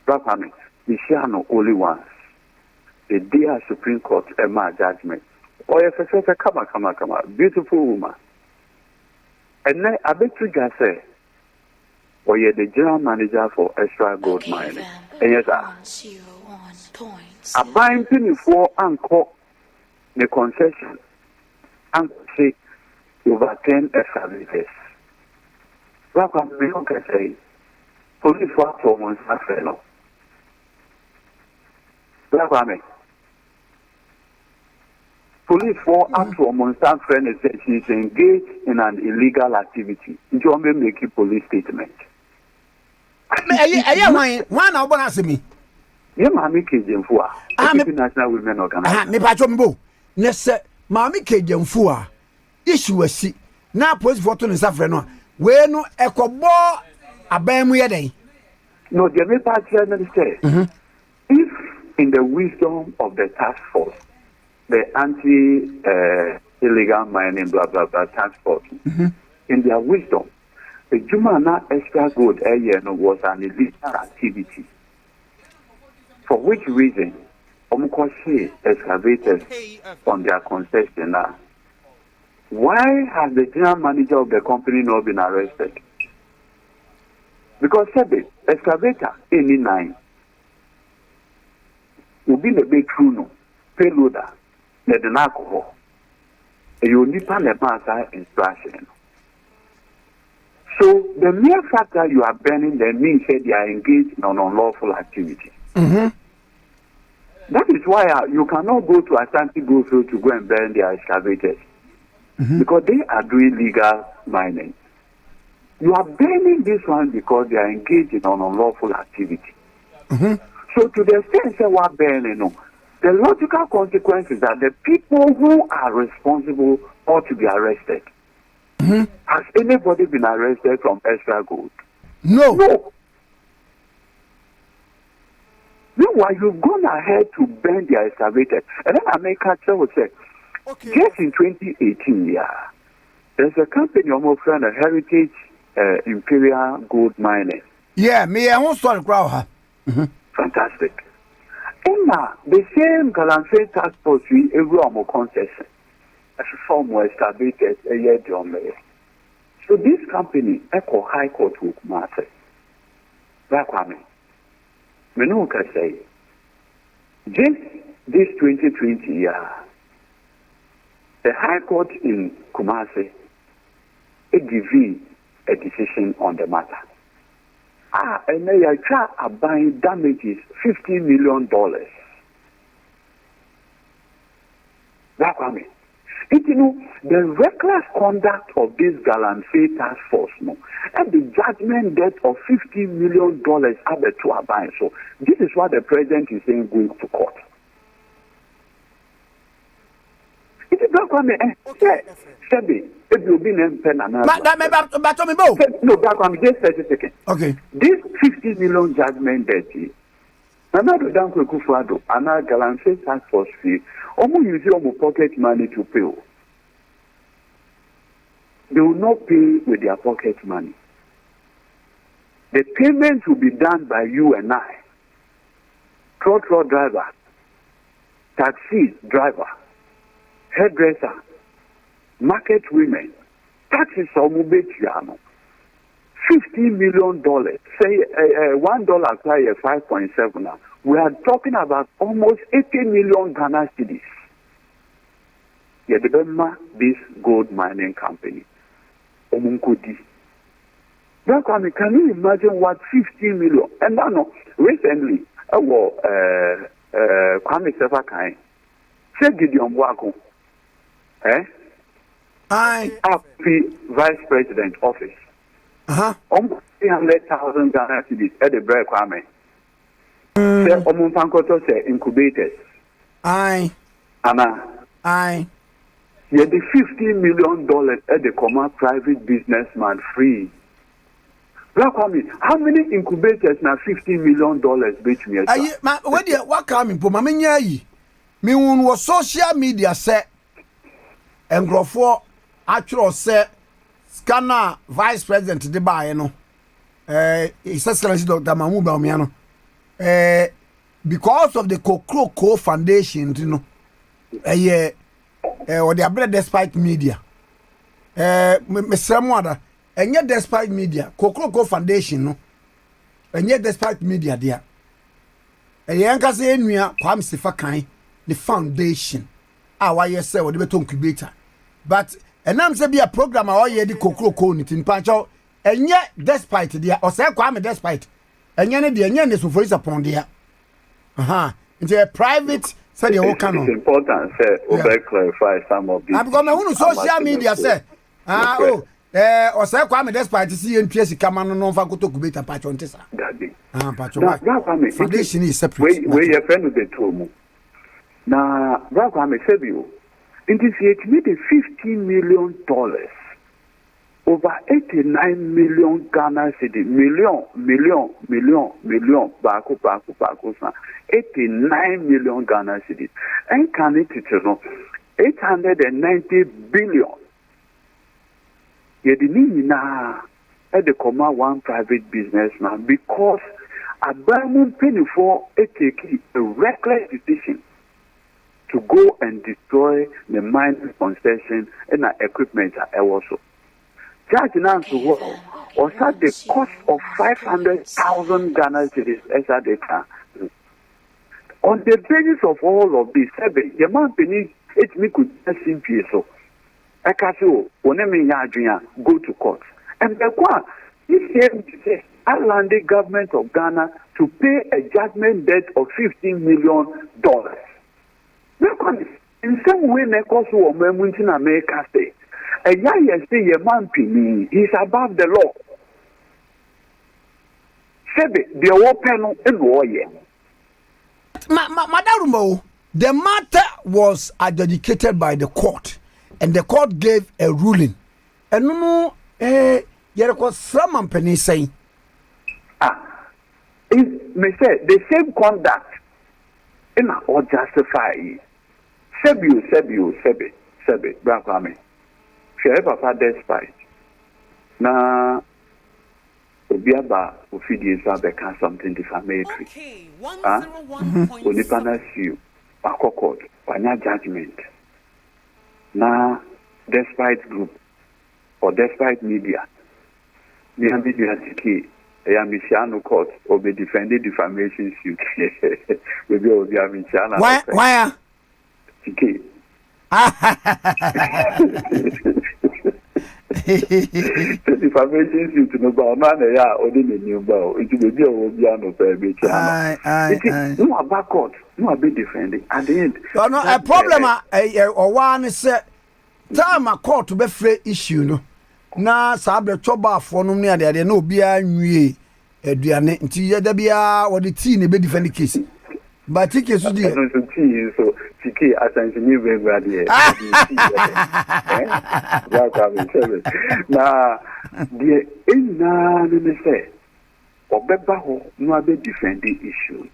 Kwame, the Shiano only once. The day of Supreme Court, Emma judgment. Oh, yes, come, beautiful woman. And then I bet you guys say, or you're the general manager for extra gold mining. And yes, I buy penny for uncle the concession and say over 10 excavators. Welcome, we can say, police work for one fellow. Welcome. Police for up to a monster friend is that she is engaged in an illegal activity. You may make a police statement. One hour ask me. Yeah, Mammy Kejinfua, National Women Organization. Me Pachombo. Yes, Mammy Kejinfua. Issue a seat. Now, police photo in Safreno. Where no echo ball a bam day. No, the other party say if in the wisdom of the task force, the anti-illegal mining, blah, blah, blah, task force, in their wisdom, the Jumana extra gold area was an illegal activity. For which reason, Omukoshe excavators on their concession now. Why has the general manager of the company not been arrested? Because Sebe, excavator, any 9, will be the big crew, payloader, the alcohol. You need to pass instruction. So the mere fact that you are burning them means that they are engaged in an unlawful activity. That is why you cannot go to Ashanti Gold Field to go and burn their excavators. Because they are doing legal mining. You are burning this one because they are engaged in an unlawful activity. So to the extent that we are burning, the logical consequence is that the people who are responsible ought to be arrested. Has anybody been arrested from extra gold? No. Meanwhile, you've gone ahead to burn their excavators. And then America will say, just in 2018, there's a company almost friend, a Heritage Imperial Gold Mining. Yeah, me, I won't start a crowd. Fantastic. And now, the same Galamsey task force, we every concession. As a form of excavators, a year John Mayer. So this company, Echo High Court will matter. That's Kwame. We know can say, just this 2020 year, the High Court in Kumasi gave a decision on the matter. And they are buying damages $15 million. That's what I mean. You know, the reckless conduct of this Galamsey task force, no, and the judgment debt of $15 million at the two are buying. So this is what the president is saying going to court. It is not Kwame. Sebi, if you been in pen and no, Kwame, just 30 seconds. Okay. This $50 million judgment debt, another Danko Kufuado, another Galamsey task force fee. Omo use your pocket money to pay. They will not pay with their pocket money. The payment will be done by you and I. Trotro driver, taxi driver, hairdresser, market women, taxes $50 million. Say $1 by 5.7. We are talking about almost 80 million Ghana cedis. Yedebema, this gold mining company. Omunkodi. Kwame, can you imagine what 15 million? And now, recently, Kwame Sefakai said Gideon Wako, Vice President office. Almost 300,000 Ghana cedis at the break, Kwame. Say Omunfankoto say incubators. Anna. Yeah, the $15 million at the common private businessman free. Kwame, how many incubators now $15 million bet me? What coming? Mamma, me was social media set and grow for actual set scanner vice president de buy no. His Excellency Dr. Mahmoud Baumiano. Because of the Kokro Foundation, you know, or the Abia despite media, Mr. Mwada, and yet despite media, Kokro Foundation, no, and yet despite media, dear. And Yanka say, we are Kwame Sefakai, the foundation. Why you say, what the beton incubator. But, and I'm saying, be a program, or ye the Kokro it in Pancho, and yet despite the, or say Kwame despite. And the is for upon there. It's a private said the whole canon. It's important, sir. Over clarify some of these. I'm going to social media, sir. Or say, Kwame, despite to see in PS, come on, no faculty to beat a patch on Tessa. Foundation is separate. Where your friend with the two. Now, Kwame said you. It is made $15 million. Over 89 million Ghana cedi, million, Bako, 89 million Ghana cedi. And can it, 890 billion. Yedini na at the comma one private businessman because a Birmingham penny for a reckless decision to go and destroy the mining concession and the equipment also. Judge Nancy was at the cost of 500,000 Ghana cedis as at the time. On the basis of all of this, the man beneath it me could simply so. I can say, go to court. And the one, he came to say, I allowed the government of Ghana to pay a judgment debt of $15 million. In some way, in America say, a young say a man he's above the law. Sebe, the open and warrior. Madam, the matter was adjudicated by the court, and the court gave a ruling. And no, there was some penny saying, may say the same conduct in or justify. Sebe, Kwame. Papa despite na Obiaba Ofidi Zabeka something defamatory. Onipana sue Akokod, Panya judgment. Na despite group or despite media, near media Tikese, Michiano court or be defended defamation suit. Maybe Obiaba Michiano. Why? Tikese. The defamation suit no ba man ya odi the new bow. It will be a no baby. No about court. No a bit defending. At the end. No, a problem or one is time a court to be free issue no. Na sabre choba for no near there no bia nwie aduane nti ya da bia wo the tea ne be defend the case. But Tikese so dey. So Tikese attention you very bad here. Na the na me say obeba ho no abe defend the issue.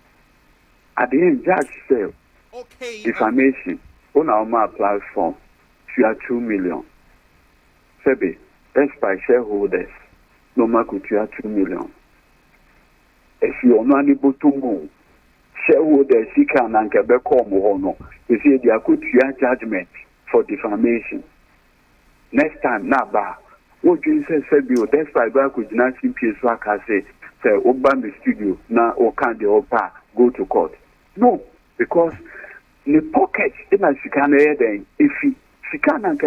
At the end judge say defamation on our platform you are 2 million. Sebe that's by shareholders no matter you are 2 million. If you are not able to move shareholders he can and be come no. You see they could hear judgment for defamation. Next time na ba what you say that's by back with nothing piece work say open the studio na o can the opa go to court. No, because the pocket in a scan then if he can and be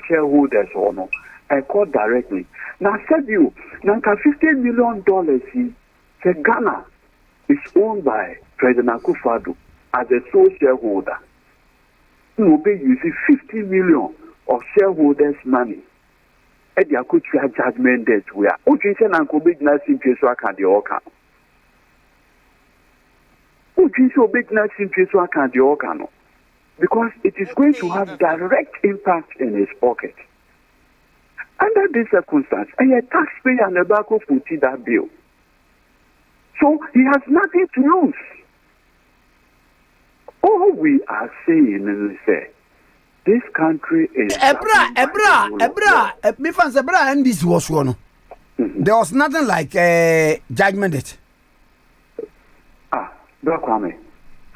shareholders or no I call directly. Now said you nanka $50 million say Ghana is owned by President Akufo-Addo as a sole shareholder. No be using 50 million of shareholders' money. And they could have judgment that we are. What you say nanko be na simple so can the oka. What you say be na simple so can the oka no. Because it is going to have direct impact in his pocket. Under this circumstance, a taxpayer never could put that bill. So he has nothing to lose. All we are saying is that this country is me fans and this was one. There was nothing like judgment date. Bro Kwame,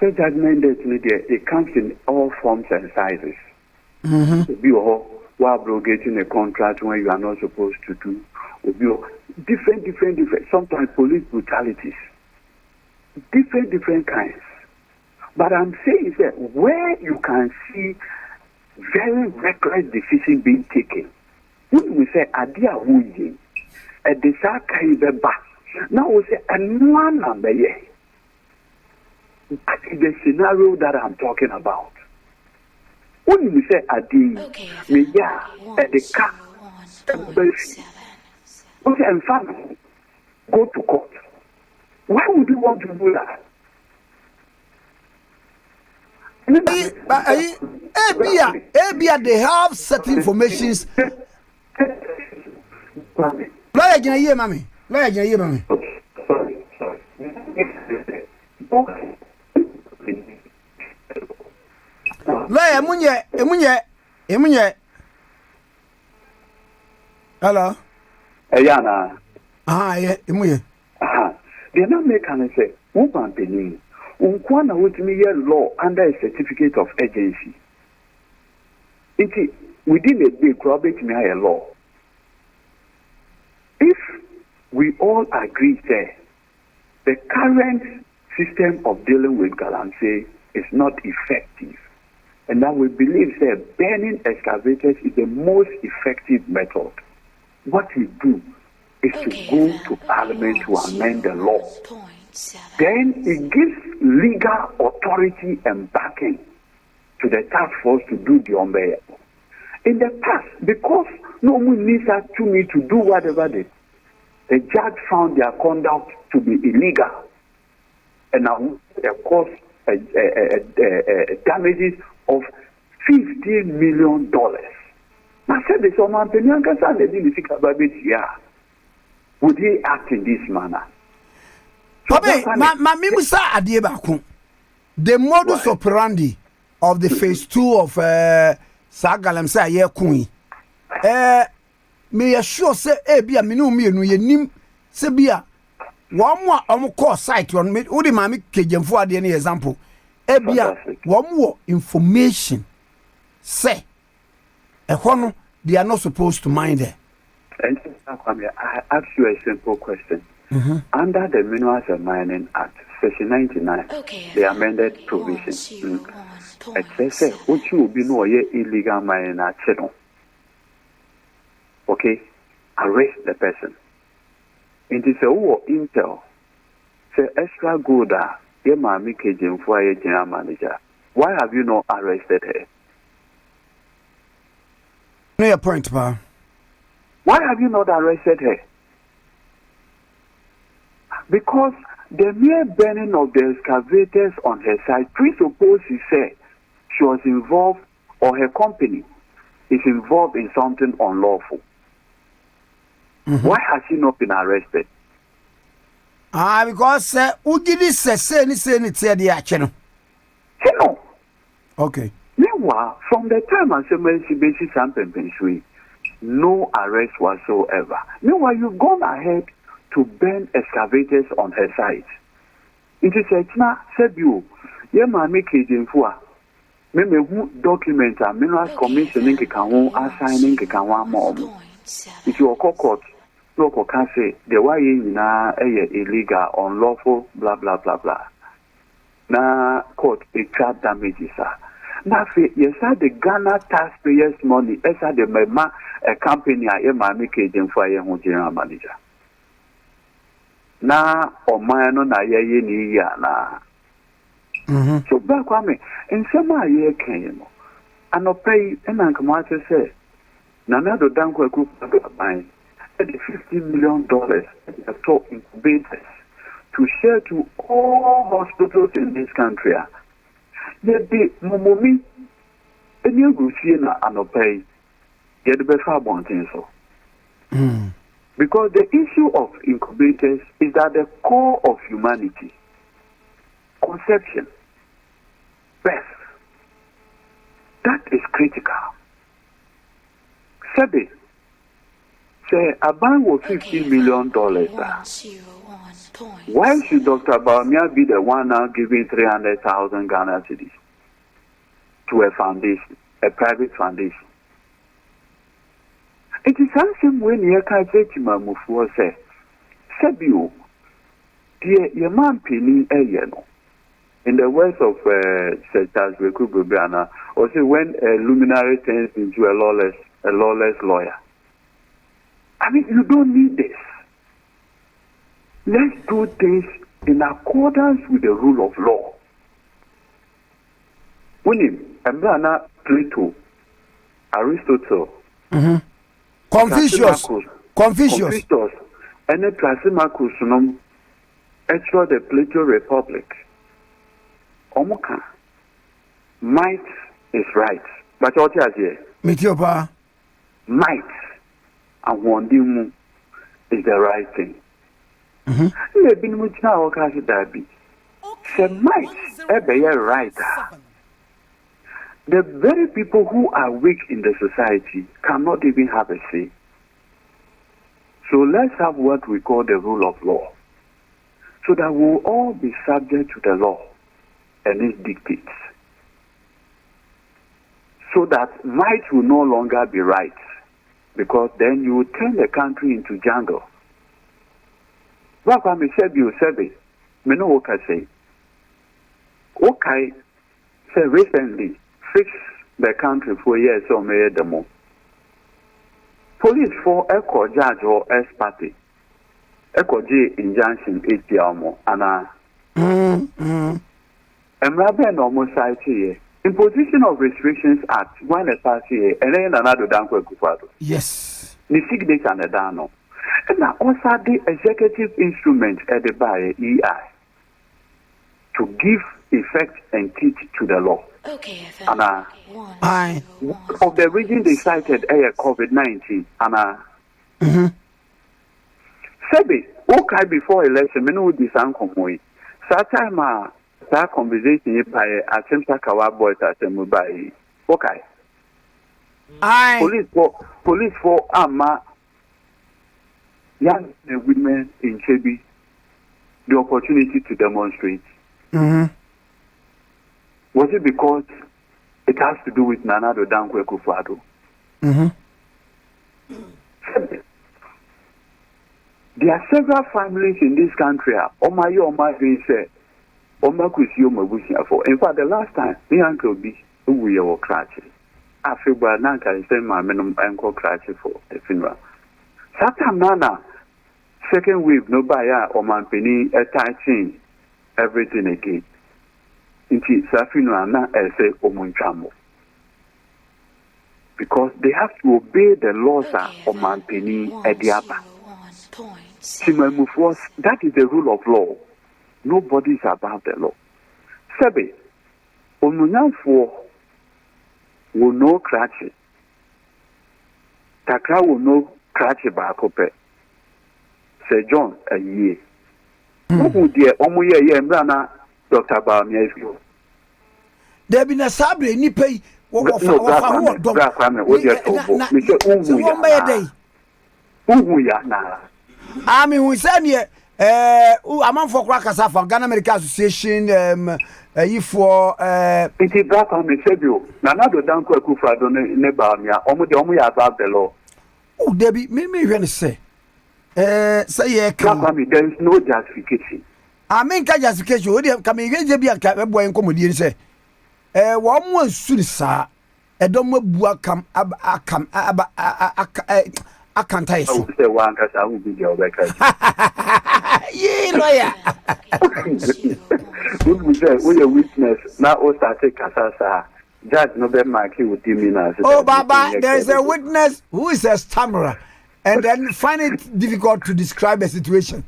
say judgment date it comes in all forms and sizes. While abrogating a contract when you are not supposed to do. Different. Sometimes police brutalities. Different kinds. But I'm saying that where you can see very reckless decision being taken, when we say Adia Wuyi, a desaka ibeba, now we say one number here. That is the scenario that I'm talking about. When we say Adi, Meya, the car, and family go to court. Why would you want to do that? Abia, they have certain informations. Lawyer, can you hear me? Lawyer, Emunye. Hello. Ayana. Yeah, Emunye. They now make an say, Woman Benin, Unkwana would me law under a certificate of agency. Within a day, corroborate me a law. If we all agree there, the current system of dealing with galamsey is not effective, and that we believe that burning excavators is the most effective method. What we do is to go to Parliament to amend the law. Then it gives legal authority and backing to the task force to do the umbrella. In the past, because no one needs to me to do whatever the judge found their conduct to be illegal, and now it cost damages of $50 million. I said, the Soman Penyanka said, would he act in this manner? The modus operandi of the phase 2 of Sagalamsa ye Kui. Me assure say Abia Minu nim Sebia. One more course site on me, Udi Mami Kajem for any example. Abia, one more information. Say, a hono, they are not supposed to mind it. And I ask you a simple question. Under the Minerals and Mining Act, Section 99, the amended provision, say what you be no illegal mine na cheno. Okay, arrest the person. It is a war intel. Say extra good ye mami kejin for a general manager. Why have you not arrested her? No your point, pa. Why have you not arrested her? Because the mere burning of the excavators on her side presupposes she was involved or her company is involved in something unlawful. Why has she not been arrested? Because Ujidi say the action. No. Okay. Meanwhile, from the time I said basis and no arrest whatsoever. Meanwhile, you've gone ahead to burn excavators on her side. It is a china said you, ye ma make it for me who document a minerals commissioning assigning mom. If you are court, local can say the way na illegal, unlawful, blah blah blah blah. Na court a child damages her. Now, yes, the Ghana taxpayers' money, as the Mema a company I am making for a general manager. Now, or my no na ye na. So back Kwame, in some year came, and no pay and Nkrumah say, Nanado Danko group buying $50 million at top incubators to share to all hospitals in this country. Yet the Momomi, and you go see and no pay, get the better wanting so. Because the issue of incubators is at the core of humanity. Conception, birth, that is critical. Sebi, say a bank was $50 million. Why should Dr. Baumia be the one now giving 300,000 Ghana cedis to a foundation, a private foundation? It is something when you can say to my mufu say, Sebio, dear, your man penny a in the words of Charles Bekububiana, or say when a luminary turns into a lawless lawyer. I mean, you don't need this. Let's do this in accordance with the rule of law. When him, Embrana, Plato, Aristotle, Confucius, and the Trasimacus, extra the Plato Republic. Omoka, might is right. But what is here? Mitiopa. Might and wandimu is the right thing. Maybe much now okazi dabi. Say might ebe ye right. The very people who are weak in the society cannot even have a say. So let's have what we call the rule of law, so that we'll all be subject to the law and its dictates, so that might will no longer be right, because then you will turn the country into jungle. Kwame said you said it. Me know what I say. Okay, say recently fix the country for years or made the more. Police for echo judge or ex party. Echo J injunction 8 more and Emrabe normal society imposition of restrictions act when a party and then another danko kufado. Yes. The signature and the dano. And now also the executive instrument at the by EI to give effect and teach to the law. Okay, and of the region they cited COVID-19 and Sebi, okay before election, many would be some convoy. That time that conversation by attempt Kawa boys at the mobile. Okay. Police for Ama young women in Chebi the opportunity to demonstrate. Was it because it has to do with Nanado Dankwe Kufado? There are several families in this country. Omayo Omari said, Omakusi Omabusia for. In fact, the last time, me uncle be who we were crutches. I feel by Nanka is saying my minimum uncle crutches for the funeral. Satan Nana, second wave, no buyer or man penny attaching everything again. Inti Safino na say Omunchamo. Because they have to obey the laws of Mampini Ediaba. That is the rule of law. Nobody is above the law. Sebe, Omunyanfo will know cratchy. Takra will know cratchy bakope. Sir John, a year. Who dear Omuya Yembrana, Dr. Barmiesco. There be a sabre ni pay. No, Kwame, what you told me, I mean, we said here, I'm on for Crackers for Ghana American Association, if for It's black Kwame said you, Nanado Danko Kufa don't never me, almost above the law. Oh, Debbie, me when say, say, Kwame, there is no justification. I mean, justification, would you come against Debbie and Boy and comedy say. One was soon, sir. A dome bua come I can't tell you. Say one because I will be your record. Yea, lawyer. Good we say, we a witness. Now, all started Casasa. Judge Nobel Marquis with Dimina. Oh, Baba, there is a witness who is a stammerer and then find it difficult to describe a situation.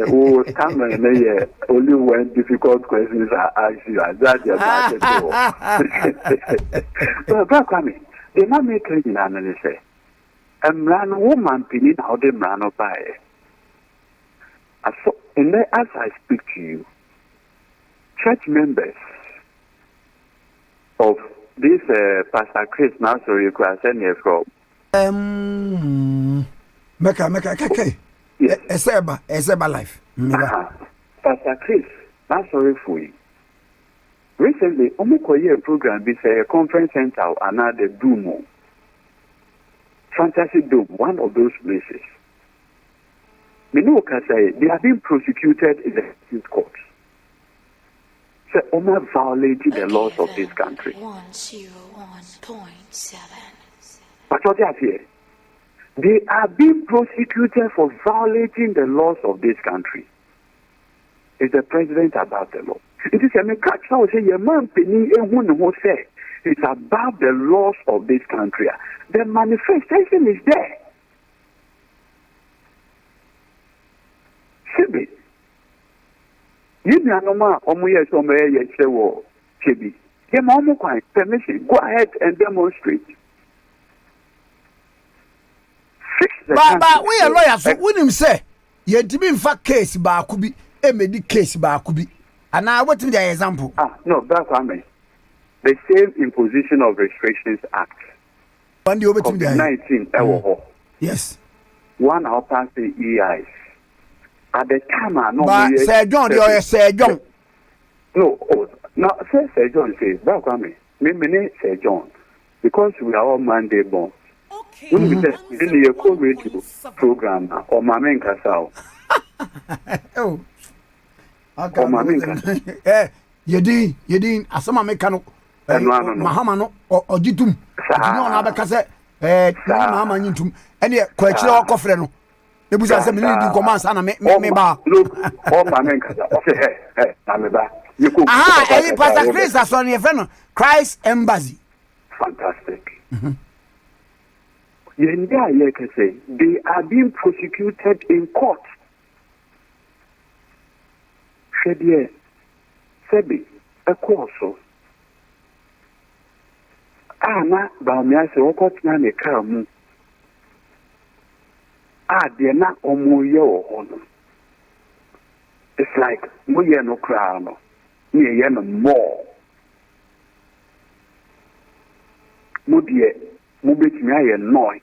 Oh, stammerer, only when difficult questions are asked you. That's your market. So, Kwame, they not make it in analysis. And ran woman pinning how they ran up by it. As I speak to you, church members of this Pastor Chris now, so you can send you from. Meka. Yes. Eseba life. Pastor Chris, I'm sorry for you. Recently, Omukoye program is a conference center another Dumo. Fantasy Dome, one of those places. Minoka say they have been prosecuted in the youth court. So Oma violated the laws of this country. 101.7. But what they are here? They are being prosecuted for violating the laws of this country. Is the president above the law? It is a catch now say your man penny who say it's above the laws of this country. The manifestation is there. Chibi. You know, Omuye Someye Yechewo, Chibi. Give me permission. Go ahead and demonstrate. But we are lawyers, so when him say, you didn't in fact case ba kubi, a medic case ba kubi. And now what is the example? No, that's what I mean. The same Imposition of Restrictions Act. COVID-19, yes. One hour past the EIs. At the time, I know. But Sir John, you Sir John. No, now Sir John says, that's what I mean. Me, Sir John. Because we are all Monday born. When we say in the co-radio program or Mame Kasao. Oh, or Mame Kasao. Yedin, Asama Mekano, Mahamano, or Jitum. You know, Nabakase, Mahama Yintum, and yet, quite sure, Coffreno. It was as a minute commands and me bar. Oh, Mame Kasao. Hey, Nameba. Any Pastor Chris, that's on your friend, Christ Embassy. Fantastic. They are being prosecuted in court. Sebi, a course. Na Bamia se okotna ne kamu. De na omoye ohono. It's like moye no crown. Ye no more. Mudie mubetimi aye noise.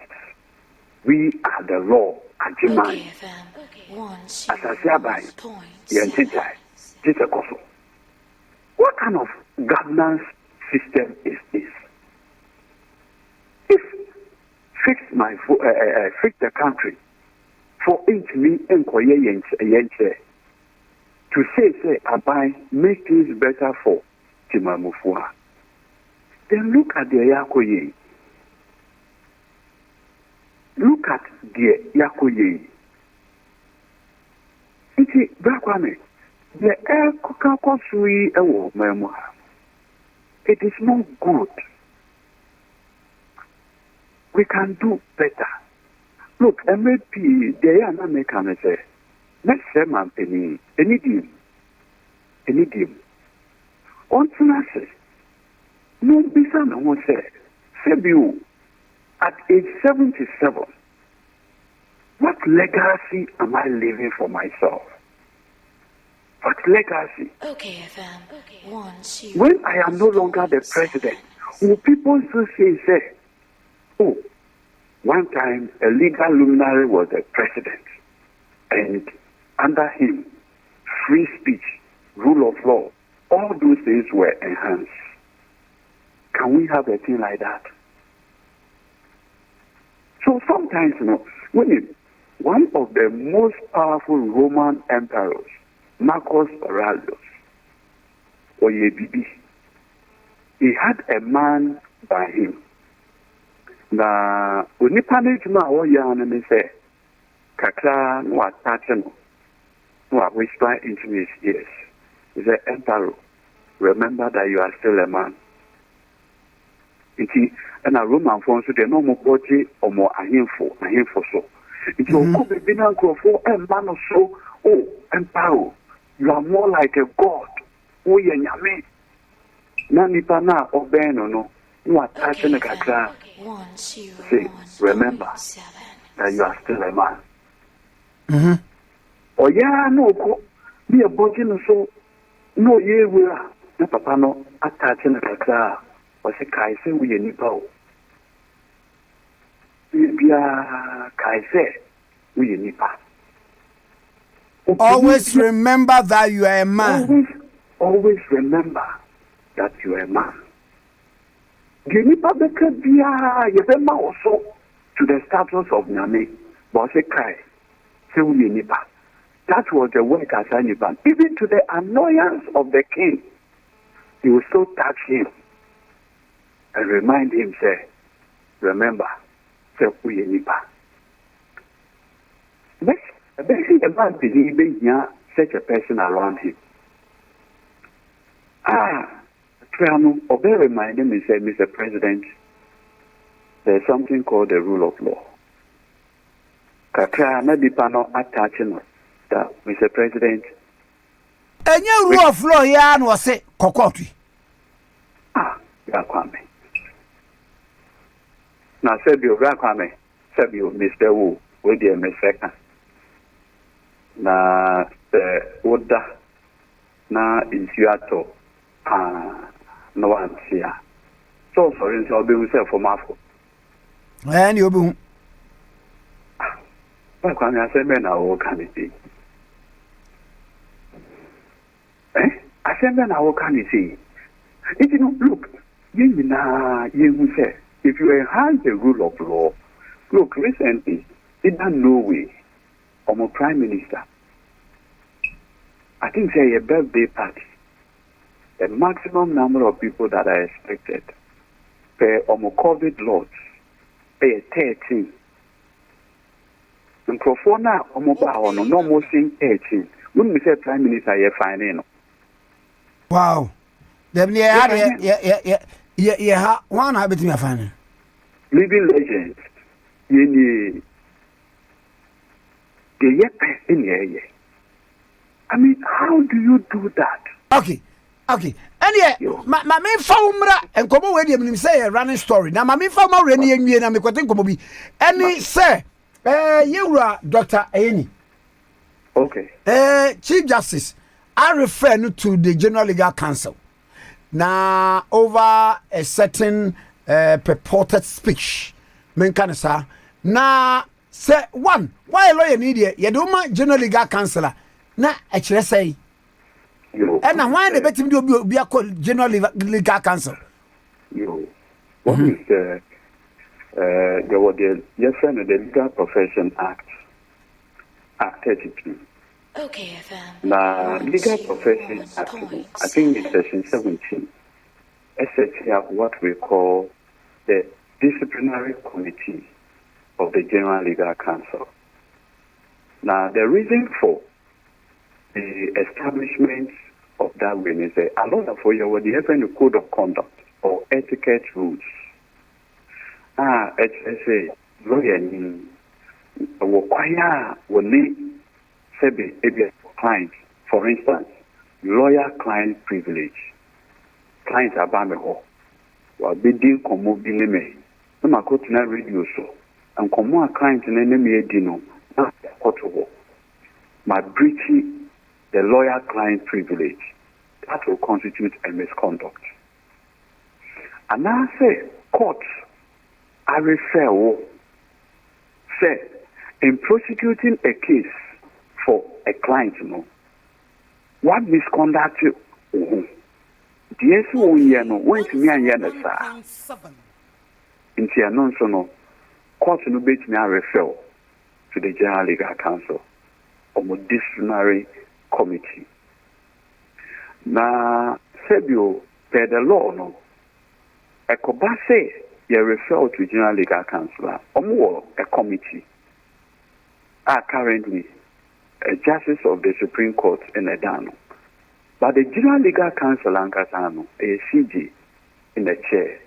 We are the law. Ajimai. Asasiabai. Yenchitai. Jisakoso. What kind of governance system is this? If fix the country for inch me enkoye yenche to to say, Abai, make things better for Timamufua. Then look at the Yakoye. Look at the Yakoye. Iti Kwame, the air kokakosui ewo memoir. It is not good. We can do better. Look, MAP, they are not making it say, let's say, man, any deal. On to no business, no one say, Sebiu, at age 77, what legacy am I leaving for myself? What legacy? Okay, FM. Okay. 1, 2. When I am no longer the president, will people still say, oh, one time a legal luminary was the president, and under him, free speech, rule of law, all those things were enhanced. Can we have a thing like that? So sometimes, when one of the most powerful Roman emperors, Marcus Aurelius, or Yebibi, he had a man by him. Na onipa na ejuma a wɔyɛ ano ne sɛ kakra no atache no whisper into his ears. He said, Emperor, remember that you are still a man. Nti ɛna Roman fo nso deɛ na ɔmo bɔgye ɔmo ahemfo so. Nti ɔkɔ beebi na nkurɔfo ɛmma no so, oh, Emperor, you are more like a god. Woyɛ nyame. Na nipa na ɔbɛn no atache no kakra. Say, remember that you are still a man. Oh yeah, no, be a body no so no ye will no papa no attaching a kakra or say Kaise we any pow. Be a Kaise we any pa. Always remember that you are a man. Always remember that you are a man. Genipa beka bia yebema also to the status of Nyame, but say kai, say we nipa. That was the work as nipa. Even to the annoyance of the king, he will still touch him and remind him, say, remember, say we nipa. Let's basically a man believing such a person around him. Obey reminded me, said, Mr. President, there's something called the rule of law. Kakra na dipano attaching that, Mr. President. And your rule of law, yan was say, Kokoti. Kwame. Now, said you, Kwame, said you, Mr. Wu, with the second. Na the Oda, na Insuato, no one here. So sorry, I'll be myself for Marco. And you boom. But when I say men are all can it be? I said men are all can it see? If you don't look, you say, if you enhance the rule of law, look, recently, in Norway, I'm a prime minister. I think say a birthday party. The maximum number of people that are expected per COVID lots pay 13. And for now, no more saying 13. When we say Prime Minister, you're fine. Wow. Yeah, one habit me a fan. Living legends. The in the I mean, how do you do that? Okay. And yeah, my main formula and come away him say a running story. Now, my main formula Renny and me and I'm going be any say, you are Dr. Any. Okay. Chief Justice, I refer to the General Legal Council. Now, over a certain purported speech, men can say, now, say one, why lawyer need you don't mind General Legal Council? Now, actually say. And now, why the better be a General Legal Council? What is the Legal Profession Act 32? Okay, FM. Now, legal profession act, I think in section 17, SSC have what we call the disciplinary committee of the General Legal Council. Now, the reason for the establishment of that way is that a lot of you have a code of conduct or etiquette rules. HSA, lawyer, client, for instance, lawyer-client privilege. Clients are banned. While bidding commo bilime, no makotina radio so, and commo a client in enemy dino, not portable. My breaching the lawyer-client privilege, that will constitute a misconduct. And now I say, courts are refer, say, in prosecuting a case for a client, what misconduct you? The SO no went to me and Yanasa. In Tianon, no, court no bait me refer to the General Legal Council or disciplinary committee. Now, Sebio, per the law, no, a cobase, you refer to General Legal Council or more a committee. Are currently a justice of the Supreme Court in Addo. But the General Legal Council Ankasano, a CG in the chair.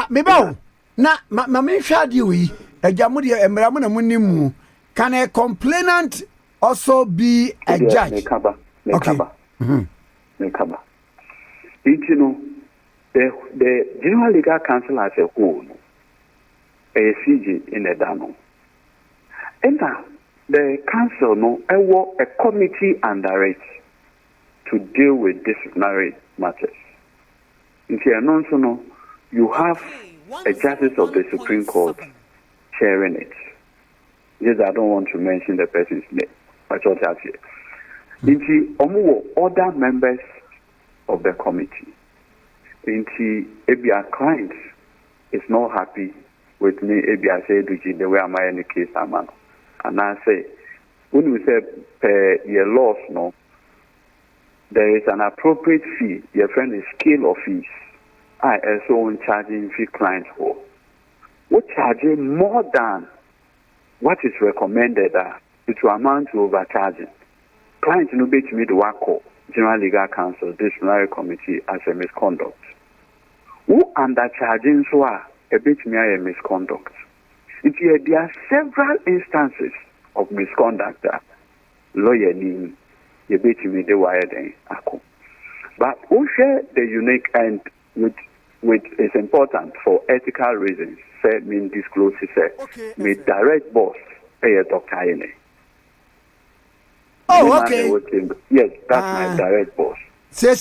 Mebo, na me shadi wi, a jamudi emramuna munimu. Can a complainant also be a judge? Mekaba. Okay. Mekaba. You know, the General Legal Council as a whole, a CG in Addo. And now, the council a committee under it to deal with disciplinary matters. In Tianon, you have a justice of the Supreme Court chairing it. Yes, I don't want to mention the person's name, but what I say. In other members of the committee, in Abia client is not happy with me. Abia say, the way am I in the case, man. And I say, when we say per your laws, no, there is an appropriate fee. Your friend is scale of fees. I also charging fee clients for. What charging more than what is recommended? It will amount to overcharging. Clients no bet me the work General Legal Council Disciplinary Committee as a misconduct. Who undercharging so a bit me a misconduct. There are several instances of misconduct that lawyer need you bet me the wire then. But who share the unique and which is important for ethical reasons, say mean disclose say me direct boss a doctor. Oh, okay. Yes, that's my direct boss. Say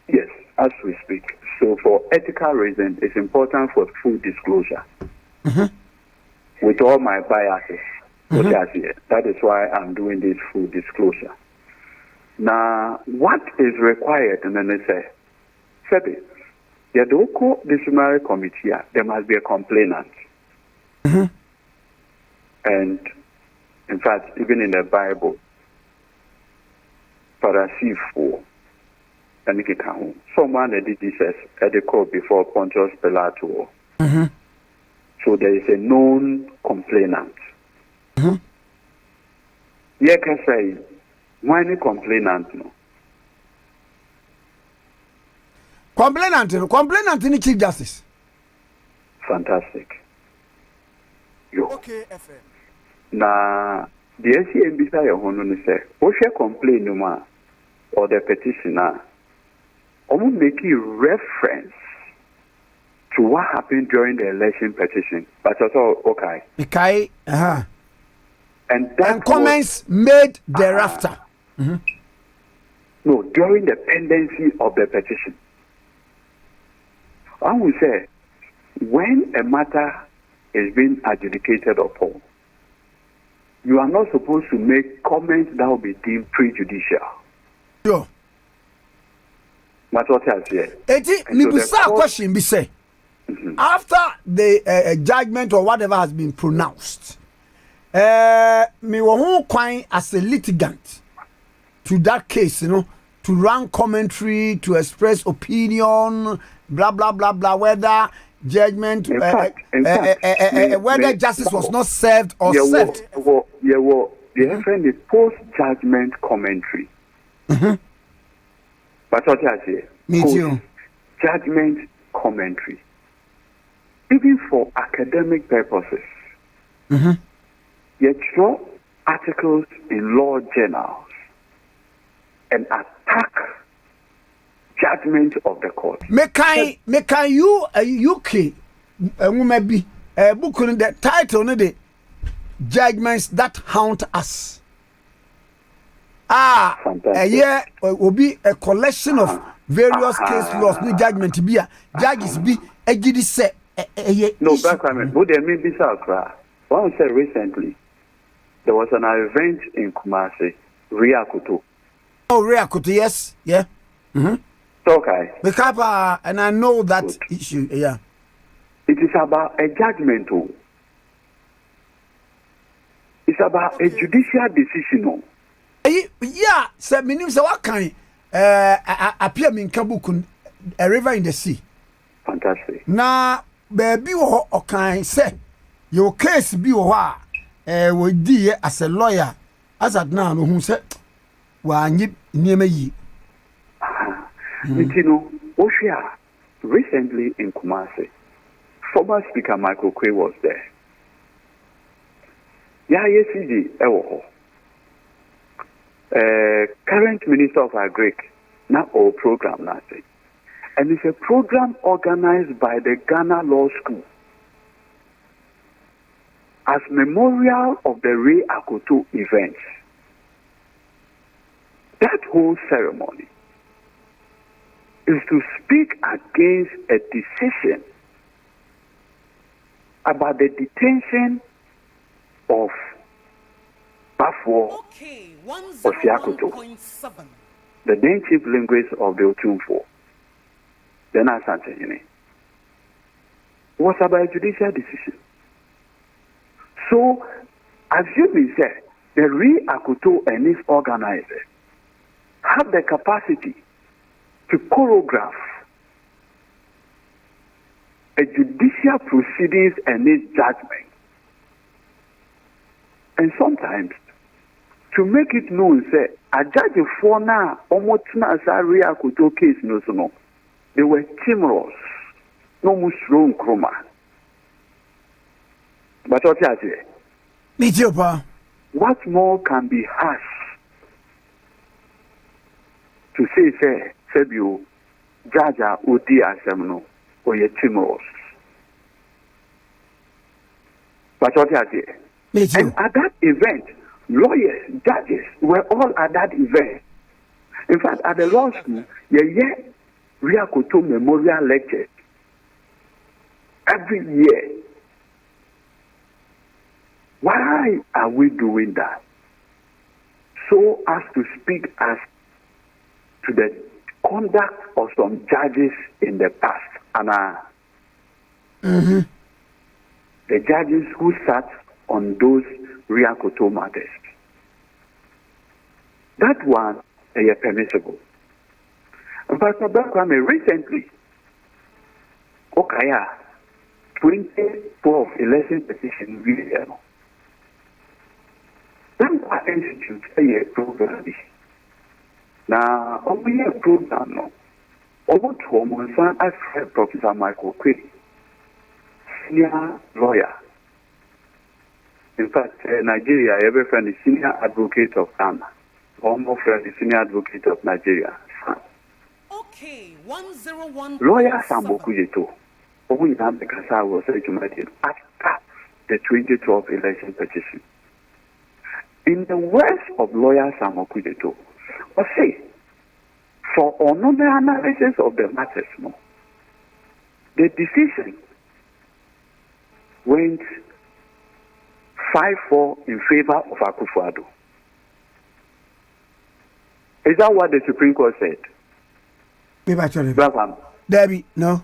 yes, as we speak. So for ethical reasons, it's important for full disclosure. With all my biases, that is why I'm doing this full disclosure. Now, what is required, and then they say, the local disciplinary committee, there must be a complainant. And in fact, even in the Bible, Pharisee 4, and someone that did Jesus at the court before Pontius Pilate. So there is a known complainant. You can say, why any complainant? No? Complainant in Chief Justice. Fantastic. Okay, FM. Now, the SCM beside your honor say, what shall complain no more or the petitioner? I'm making reference to what happened during the election petition. But also, okay. Okay, And comments made thereafter. No, during the pendency of the petition. I would say, when a matter is being adjudicated upon, you are not supposed to make comments that will be deemed prejudicial. Sure. That's what I said. Question be say, after the judgment or whatever has been pronounced, Me wo ho kwan as a litigant to that case, to run commentary, to express opinion, blah blah blah blah, whether judgment, In fact, whether justice was not served or served. The friend is post-judgment commentary. But what I say? Me too. Judgment commentary. Even for academic purposes. You draw articles in law journals and attack judgment of the court. Make you UK woman be book on the title the judgments that haunt us. Will be a collection of various case laws, no judgment be judges be a giddy set. No, Kwame, would there mean this out? One said recently there was an event in Kumasi, Riakutu. Oh, Riakutu, yes, yeah. Okay. And I know that issue, yeah. It is about a judgment. It's about a judicial decision. Yeah, so meaning so what kind appear in Kabukun, a river in the sea. Fantastic. Now, baby, or kind say your case be what would dear as a lawyer, as at now, who said, one yip near me. Oshia, recently in Kumasi, former Speaker Michael Akye was there. Current Minister of Agric, now all program nothing. And it's a program organized by the Ghana Law School as memorial of the Ray Akoto events. That whole ceremony is to speak against a decision about the detention of Bafo Osiakoto, the then chief linguist of the Otumfo. Then I started it was about a judicial decision. So, as you said, the Ray Akoto and its organizers have the capacity to choreograph a judicial proceedings and its judgment. And sometimes, to make it known, say, a judge for now, almost not a Ray Akoto case, no, they were timorous, no more strong Nkrumah. But what I say? Me too, Pa. What more can be harsh to say, Fabio, Jaja, Odi Asemno, or your timorous? But what I say? Me too. And at that event, lawyers, judges were all at that event. In fact, at the law school, Riakoto Memorial Lecture every year. Why are we doing that? So as to speak as to the conduct of some judges in the past. And the judges who sat on those Riakoto matters. That one is permissible. But Kwame, recently, Okaya, 2012 election petition, that institute a program. Now, over a program, no. Over 2 months, I said Professor Michael Akye, senior lawyer. In fact, Nigeria, every friend is senior advocate of Ghana. Almost friend is senior advocate of Nigeria. Okay, 101. Lawyer Sambokujeto, who in Abia was recommended after the 2012 election petition. In the words of lawyer Sambokujeto, or say, for another analysis of the matters, no, the decision went 5-4 in favor of Akufo-Addo. Is that what the Supreme Court said? Debbie, no.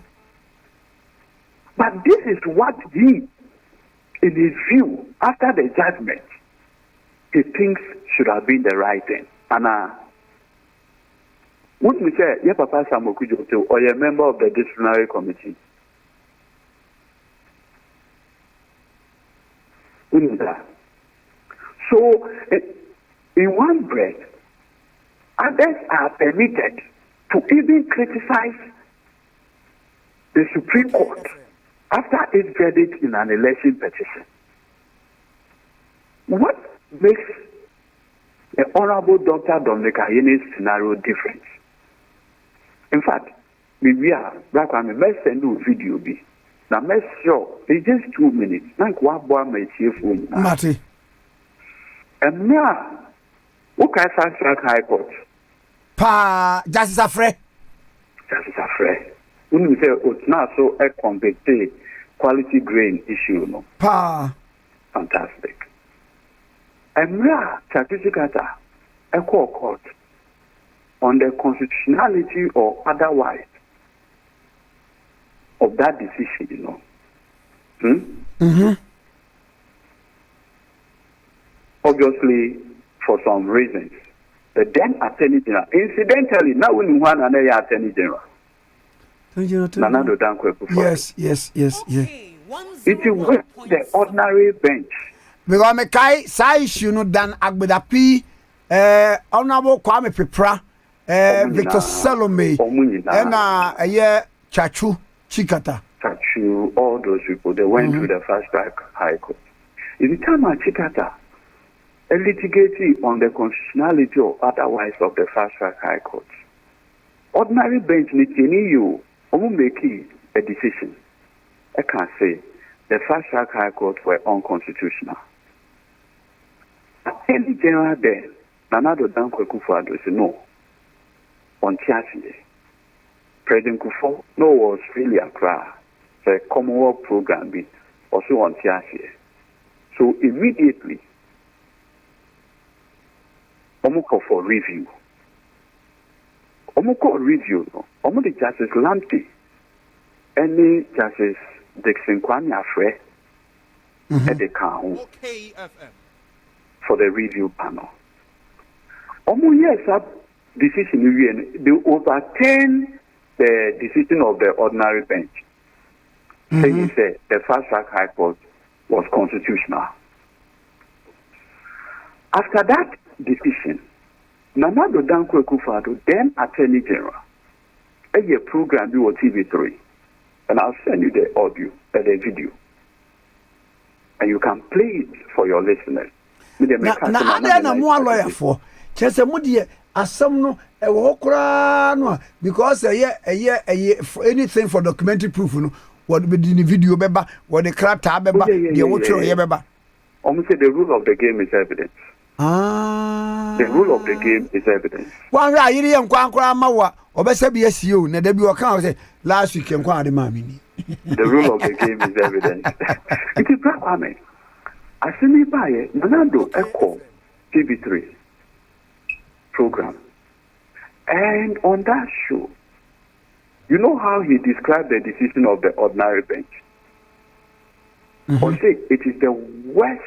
But this is what he in his view, after the judgment, he thinks should have been the right thing. And wouldn't we say, yeah, Papa Samokujo, or a member of the disciplinary committee? Wouldn't that? So, in one breath, others are permitted to even criticize the Supreme Court after its verdict in an election petition. What makes the Honorable Dr. Dominic Ayene's scenario different? In fact, we are back on the best send you video be. Now, make sure it's just 2 minutes. Like what boy may see for you. Marty. And now, what can I say? High Court. Pa, Justice Afre. Justice Afre. When we say it's not so a compete quality grain issue, no. Pa. Fantastic. And now, certificata, a court on the constitutionality or otherwise of that decision, you know. Obviously, for some reasons, the then Attorney General, incidentally, now we know one another Attorney General. Nanado Dankwe Kufuor. Yes. It is with the ordinary bench. Because me kai sa issue no dan agbedapi honorable Kwame Pepra Victor Salome na Chachu Chikata. Chachu, all those people, they went to the fast track high court. In the time of Chikata, a litigating on the constitutionality or otherwise of the fast track high court. Ordinary bench nitini you make a decision. I can say the fast track high court were unconstitutional. Attorney General then, Nanado Dankwe Kufuor said no. On Tiasi, President Kufuor no was really Accra, the Commonwealth program be also on Tiasi. So immediately, Omuko for review. Omuko review, Omu the Justice Lamptey, any Justice Dixon Kwame Afre, at the count for the review panel. Omu yes up decision they overturn the decision of the ordinary bench. Saying said the fast track high court was constitutional. After that decision, Nanado Dankwe Kufuor, then Attorney General, a program you TV3, and I'll send you the audio and the video, and you can play it for your listeners. Na ada na mo lawyer for chese mo de asem no e wo kura no because anything for documentary proof no what be the video beba what the character beba the wo tro ye beba. Almost say the rule of the game is evidence. The rule of the game is evidence. One way ayiri en kwankura mawa obese bi asio na da bi o kan say last week en kwa ade ma mi ni. The rule of the game is evidence. It is Kwame. Asemi baye Nanado Echo TV3 program. And on that show, you know how he described the decision of the ordinary bench? Or say it is the worst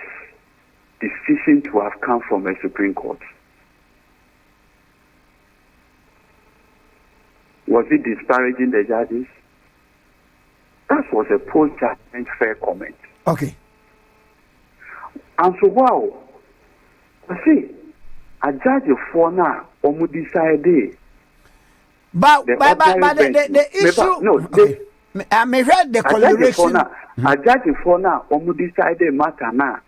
decision to have come from a Supreme Court. Was it disparaging the judges? That was a post-judgment fair comment. Okay. And so, wow, I see, a judge for now, omu decide. But the issue, I may read the coloration. A judge for now, omu decide matter now.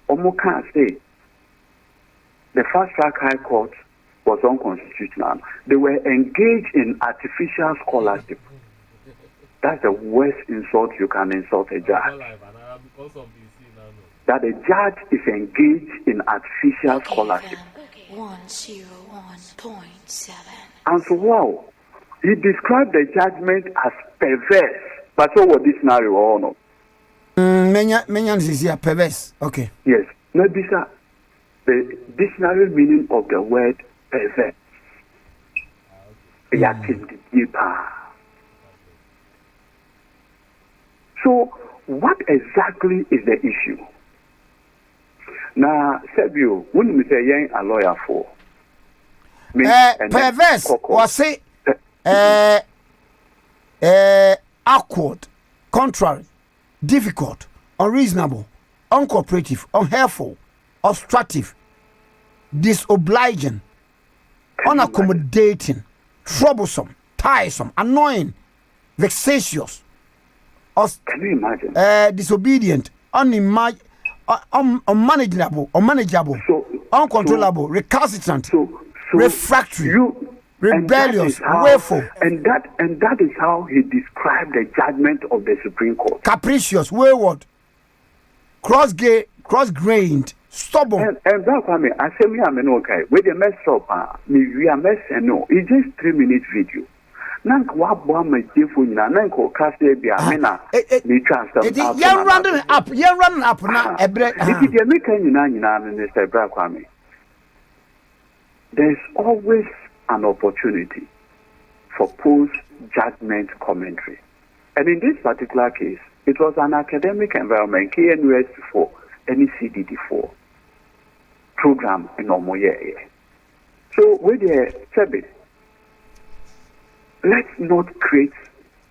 Omu can't say the fast track high court was unconstitutional. They were engaged in artificial scholarship. That's the worst insult you can insult a judge. That a judge is engaged in artificial scholarship. 101.7. And so, wow, he described the judgment as perverse. But so was this scenario or no? Many is here perverse. Okay. Yes. No, these are the dictionary meaning of the word perverse. So, what exactly is the issue? Now, Sebio, when we say young a lawyer for perverse or say awkward, contrary, difficult, unreasonable, uncooperative, unhelpful, obstructive, disobliging, unaccommodating, troublesome, tiresome, annoying, vexatious, can you imagine? Disobedient, unmanageable, uncontrollable, recalcitrant, refractory, rebellious, willful, and that is how he described the judgment of the Supreme Court. Capricious, wayward, cross-grained, stubborn. And that's why I say me I'm okay. With the mess up, we are mess and no. It's just 3-minute video. Nank wa bwa me jefo nyina nank kase bia me na me transfer. You're running up na ebre. If you make nyina Mr. Kwame. There's always an opportunity for post-judgment commentary. And in this particular case, it was an academic environment, KNUS4, NECDD4 program in Omoye. So, with the Sebit, let's not create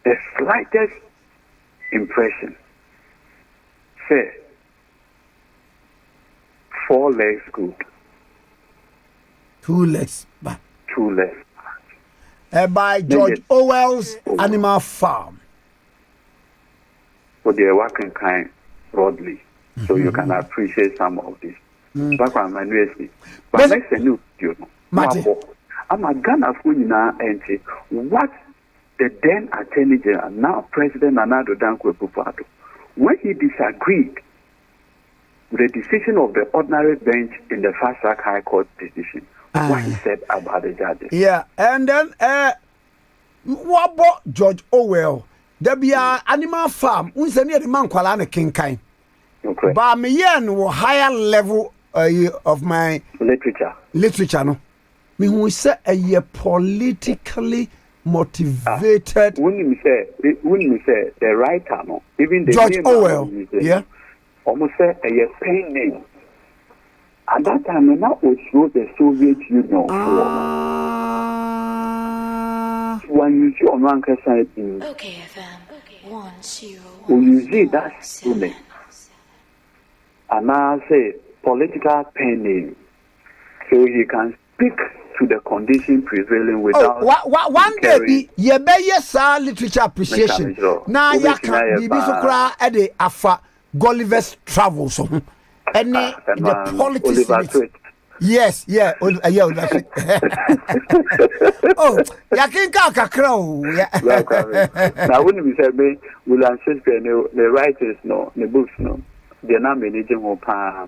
the slightest impression. Say, 4 legs good. 2 legs bad. 2 legs bad. By George Orwell's Animal Farm. For the working kind broadly, so you can appreciate some of this. But next a new video. I'm a Ghana for and say what the then Attorney General, now President Addo Dankwa, when he disagreed with the decision of the ordinary bench in the fast track High Court decision, what he said about the judges. Yeah, and then what about George Orwell? There be a Animal Farm. We say near the man kwala King Kind. Okay. But me yen higher level of my literature no. Me who say a politically motivated. When you say the writer no, even the George Orwell, yeah, almost say a pen name. At that time, when that was through the Soviet Union when you see on one side in Okay, FM 10. when you see that student, and now say political pen name, so he can speak to the condition prevailing without. One day be ye be yes literature appreciation. Now ya can be so cry at the afa Gulliver's Travels and the politics. Yes, yeah, yeah, that's it. Oh, ya can kakra. Now when we say me William Shakespeare the writers no, the books no, they're not managing who pa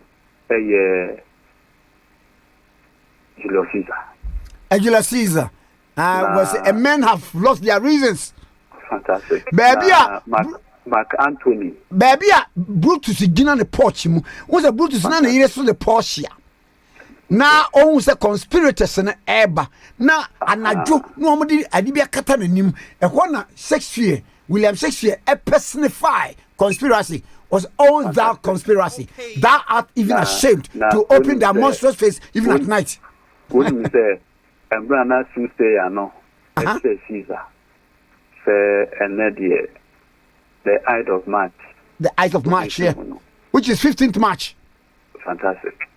Julius Caesar. Julius Caesar. Was a men have lost their reasons. Fantastic. Baby, Mark Antony. Baby, Brutus is on the porch. Was a Brutus na na yeso the Porsche. Na ohun se conspirators na eba. Na anajo no omodi adibia kata nanim. Ehwo na Shakespeare, William Shakespeare personify conspiracy. Was all that conspiracy. Thou art even ashamed to open their monstrous face even at night. When you say Embrana Tuesday, I know. Say Caesar. Say the Eye of March. The Eye of March, yeah. Which is 15th March. Fantastic.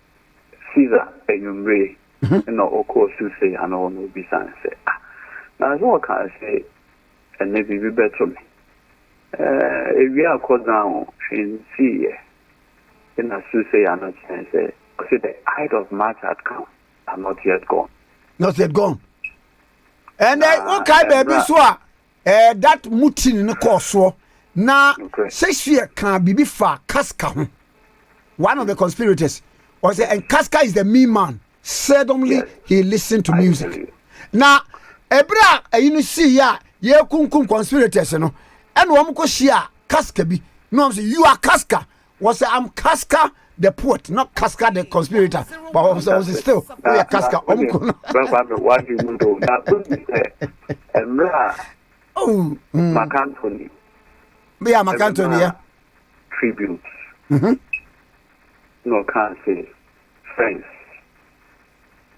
Caesar, Enyumre, of course, Tuesday, I know, no be say. Now, what can I say? And maybe be better me. If we are called down in sea, in a Tuesday, I know, say, the Eye of March had come. I'm not yet gone. Not yet gone. And okay, baby, so that mutin in the course so now Shakespeare can be far Casca. One of the conspirators was and Casca is the me man. Seldomly he listened to music. Now, Ebra, you see ya, ye kum conspirators, you know, and Wamko Shia, Casca be. No, you are Casca. Was I'm Casca the poet, not Casca the conspirator, but also still Casca. What do you do? Oh, Mark Antony. Yeah, Mark Antony, yeah. tributes. No, can't say friends,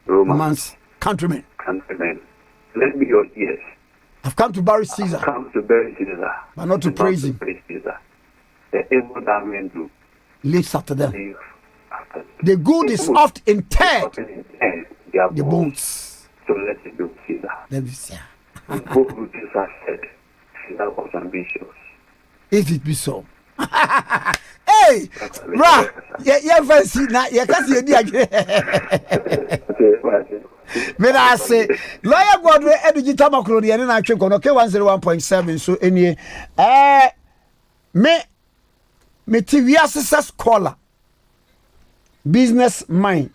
romance, countrymen. Let me your ears. I've come to bury Caesar. I've come to bury Caesar. But not to praise him. Praise Caesar. The evil that men do. Lives after them. The good is oft interred. The bones. So let it be Caesar. Let me see. Both Jesus said Caesar was ambitious. If it be so. Hey, Ra, yeah, fancy now. You can't see me I say, lawyer Godway, Edgy Tamakro, and I check on okay 101.7. So, any, me TV assessor scholar, business mind,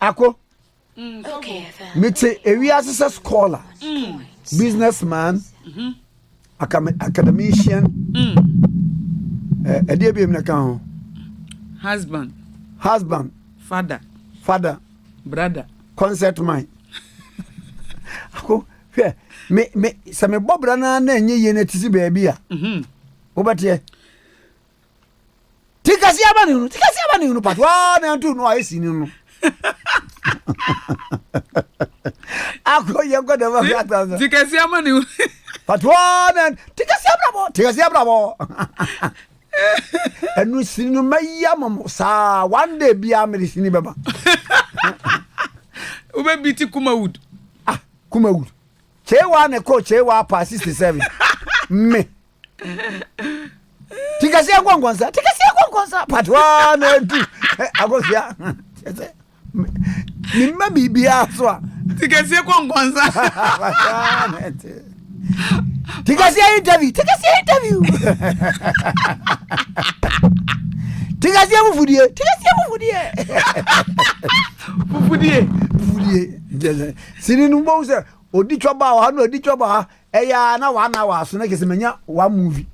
Ako. Okay, Me TV assessor scholar, businessman, academician. Husband, father, brother, concert mind. Ako, me some bobra na nye yene tisi baby a. Obatie. Tikese abani no part 1 and 2 no ayesi ni no. Ako ye go dey work at. Tikese abani part 1 and Tikese bravo. Enu sinu maya mamo sa one day bia me sini beba. Ube biti Kumawood. Kumawood. Chewa ne ko chewa pa 67. Me. Tikese agwangonza part 1 and 2. Agosia. Ni mabibia so. Tikese agwangonza. Tikese interview. Tikese mufudie. Sini numbo se odi twoba wa na odi twoba eya na wa na wa so na kese menya wa movie.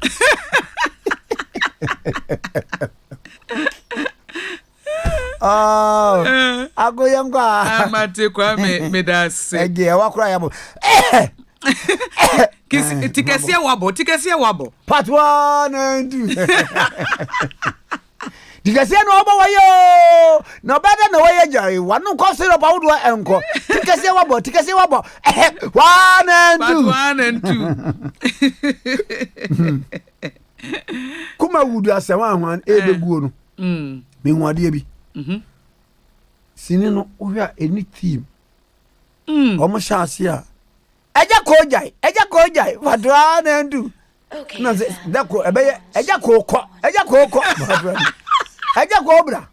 Agoyangwa amate Kwame medase ege wakura yabo Tikese wabo part 1 and 2. Tikese no obo wayo no bada na waye jare wanu ko sero pa wudo enko Tikese wabo 1 and 2 kuma wudu asema hwan ebeguo no me nwade bi sini no ohwa any team omo shaase a eja ko jai what 1 and 2 okay. No say that ko ebe eja ko eja ko bra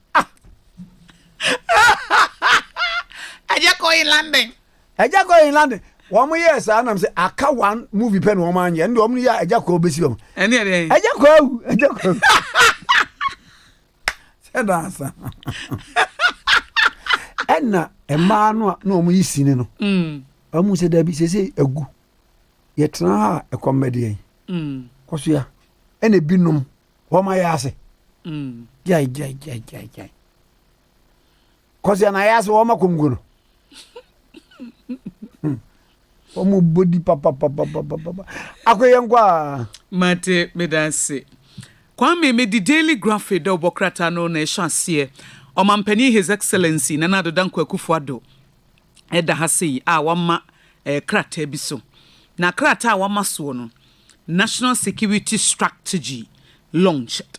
Eja ko in London One yes, I'm say aka one movie pen woman and the ya eja ko besi bam ene ene eja ko said answer enna ema no na omo yisini no amu se da bi se egu ye tena ha e comedy koso ya ene binum wo ma ya ase jai koso ya na ya ase wo ma kongu no omo body papa akoyenkwa mate medase Kwame me di daily graphic do bokrata no na ehwase omampani his excellency na Addo Akufo-Addo eda hase a wama krata bi so na krata a wama so no national security strategy launched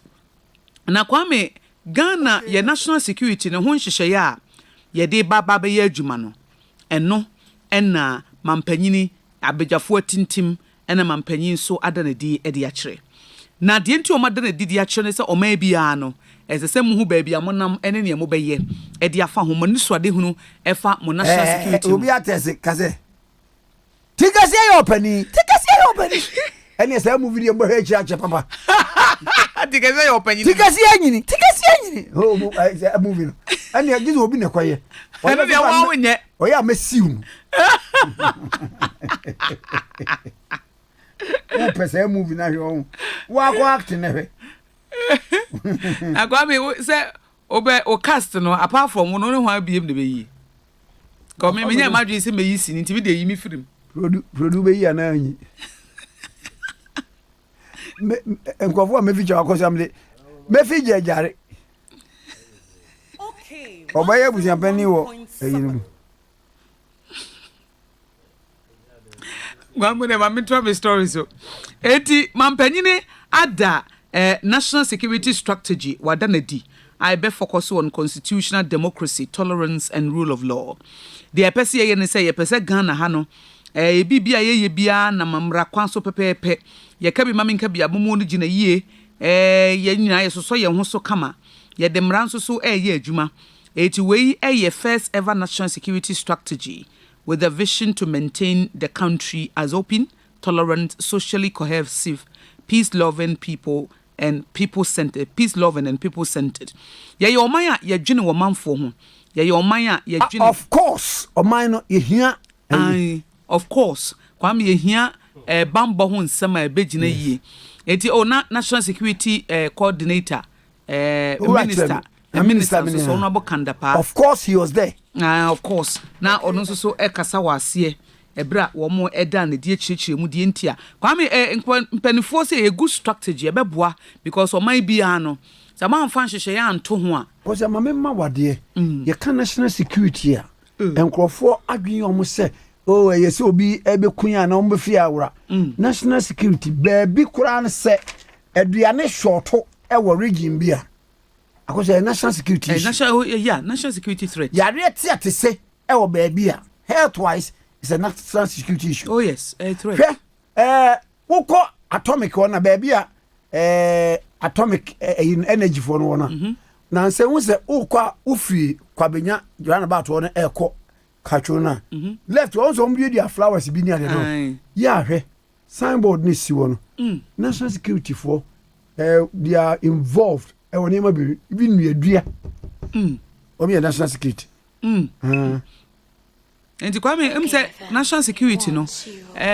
na Kwame Ghana ye national security ne ho nhyehyɛ ya ye de baba be ya adwuma no eno ena mampanyini abegyafo tintim ena mampanyin so adanadi e de akyere na de nti o madanadi de akyere ne se o ma bia no ezese mu hu ba bia monam ene ne mo beye e de afa ho mo ne so ade hunu efa mo national security obi atese kase Tikese yo pani ene se mu video mo hechi ache papa Tikese yo pani Tikese anyini o mo movie no ene gizo obi ne kwaye ene de wa wonye o ya mesiu o pese movie na hwe wa ko act ne hwe Kwame say obe o cast no apart from no ne ho abiem de be yi ko me nya madwe se me yi sini nti me de yi mi film produ be yi ana anyi me enkwafo me feature akosa mle Mefi jare. Okay. Obaya busiapani wo. Eyinu. Gwamune mami tell story so. Eti mampanyine ada national security strategy wadanedi. I be focus on constitutional democracy, tolerance and rule of law. The epesi ye ne say ye pese Ghana ha no bibia ye bia na mamra kwan so pepepe. Ye ka bi mami nka bia momo no gina yie ye nyina ye so ye ho so kama. Ye demran so ye adwuma. Eti we ye first ever national security strategy with a vision to maintain the country as open, tolerant, socially cohesive, peace-loving people and people-centered. Peace-loving and people-centered. Yeah, your maya, you're doing a man for him. Yeah, your maya, you're doing. Of course, or mine, you hear. Of course, Kwame, you hear Bamba Hun Sama Bejina ye. Eti national security coordinator, minister. A minister so honorable Kandapa. Of course, he was there. Of course. Now, ono so ekasa wasie. Ebra wo mo eda na die chirechire mu die ntia. Kwame mpanifo say a good strategy ebeboa because o man bia no. Sama mfa nhwehwe ya anto ho a. Because amamema wade ye kan national security a. Enkrofo adwen omo se oh yes obi ebekunya na omo fi awura. National security baby kura na se aduane shorto e wo region bia. Akose national security national security threat. Yare te say e wo baby a health wise is a national security issue. Oh yes, a threat. Woko atomic one baby a atomic energy for no one. Na say won say woko ufri kwabenya joan about one eko kachona. Left one so mbi dia flowers bi ni ade no. Ya hwe signboard ni si wono. National security for they are involved e woni ma bi nuadua. Omi national security. Enti Kwame say national security no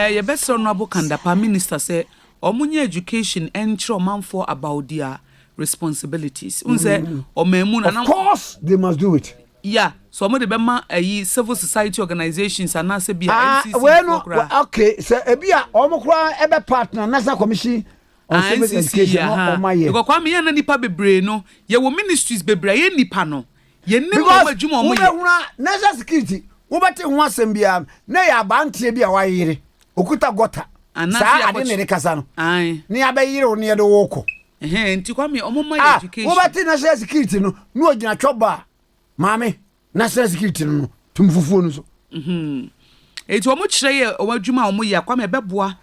ye best honorable Kandapa minister say omunye education entro manfo about their responsibilities. Say omemu na of course they must do it. Yeah, so mo de be ma civil society organizations and say bia NCC well, okay, so ebia omokra ebe partner national commission on civil education on my year. Because Kwame ya na nipa bebre no ye wo ministries bebre ye nipa no ye ne mo adwuma omo ye national security wobate ho asem bia na ya bantie bia wa yire okuta gota sa ade ne rekasa no ne abayire wo ne de woko enti Kwame omo ma education wobate national security no no ogina twoba mame national security no tumfufuo no so enti omo kire ye omo adwuma omo ye Kwame beboa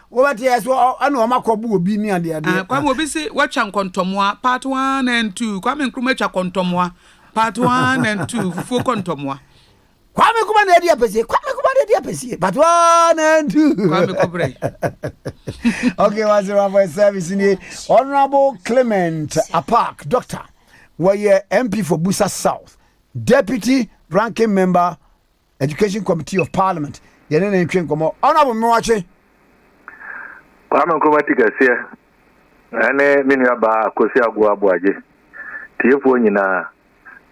wobate yeso ana omo akobu obi ni ade Kwame obi se watwa nkontomoa part 1 and 2 Kwame Nkrumah twa kontomoa part 1 and 2 fufuo kontomoa Kwame kuma na dia pesi but 1 and 2 Kwame kobre. Okay, what's the for service in Honorable Clement Apak doctor were MP for Busa South, deputy ranking member Education Committee of Parliament. Yene ntwen komo Honorable Mwache Kwame Tikese ane minu aba kosi agwo aboaje tiefo nyina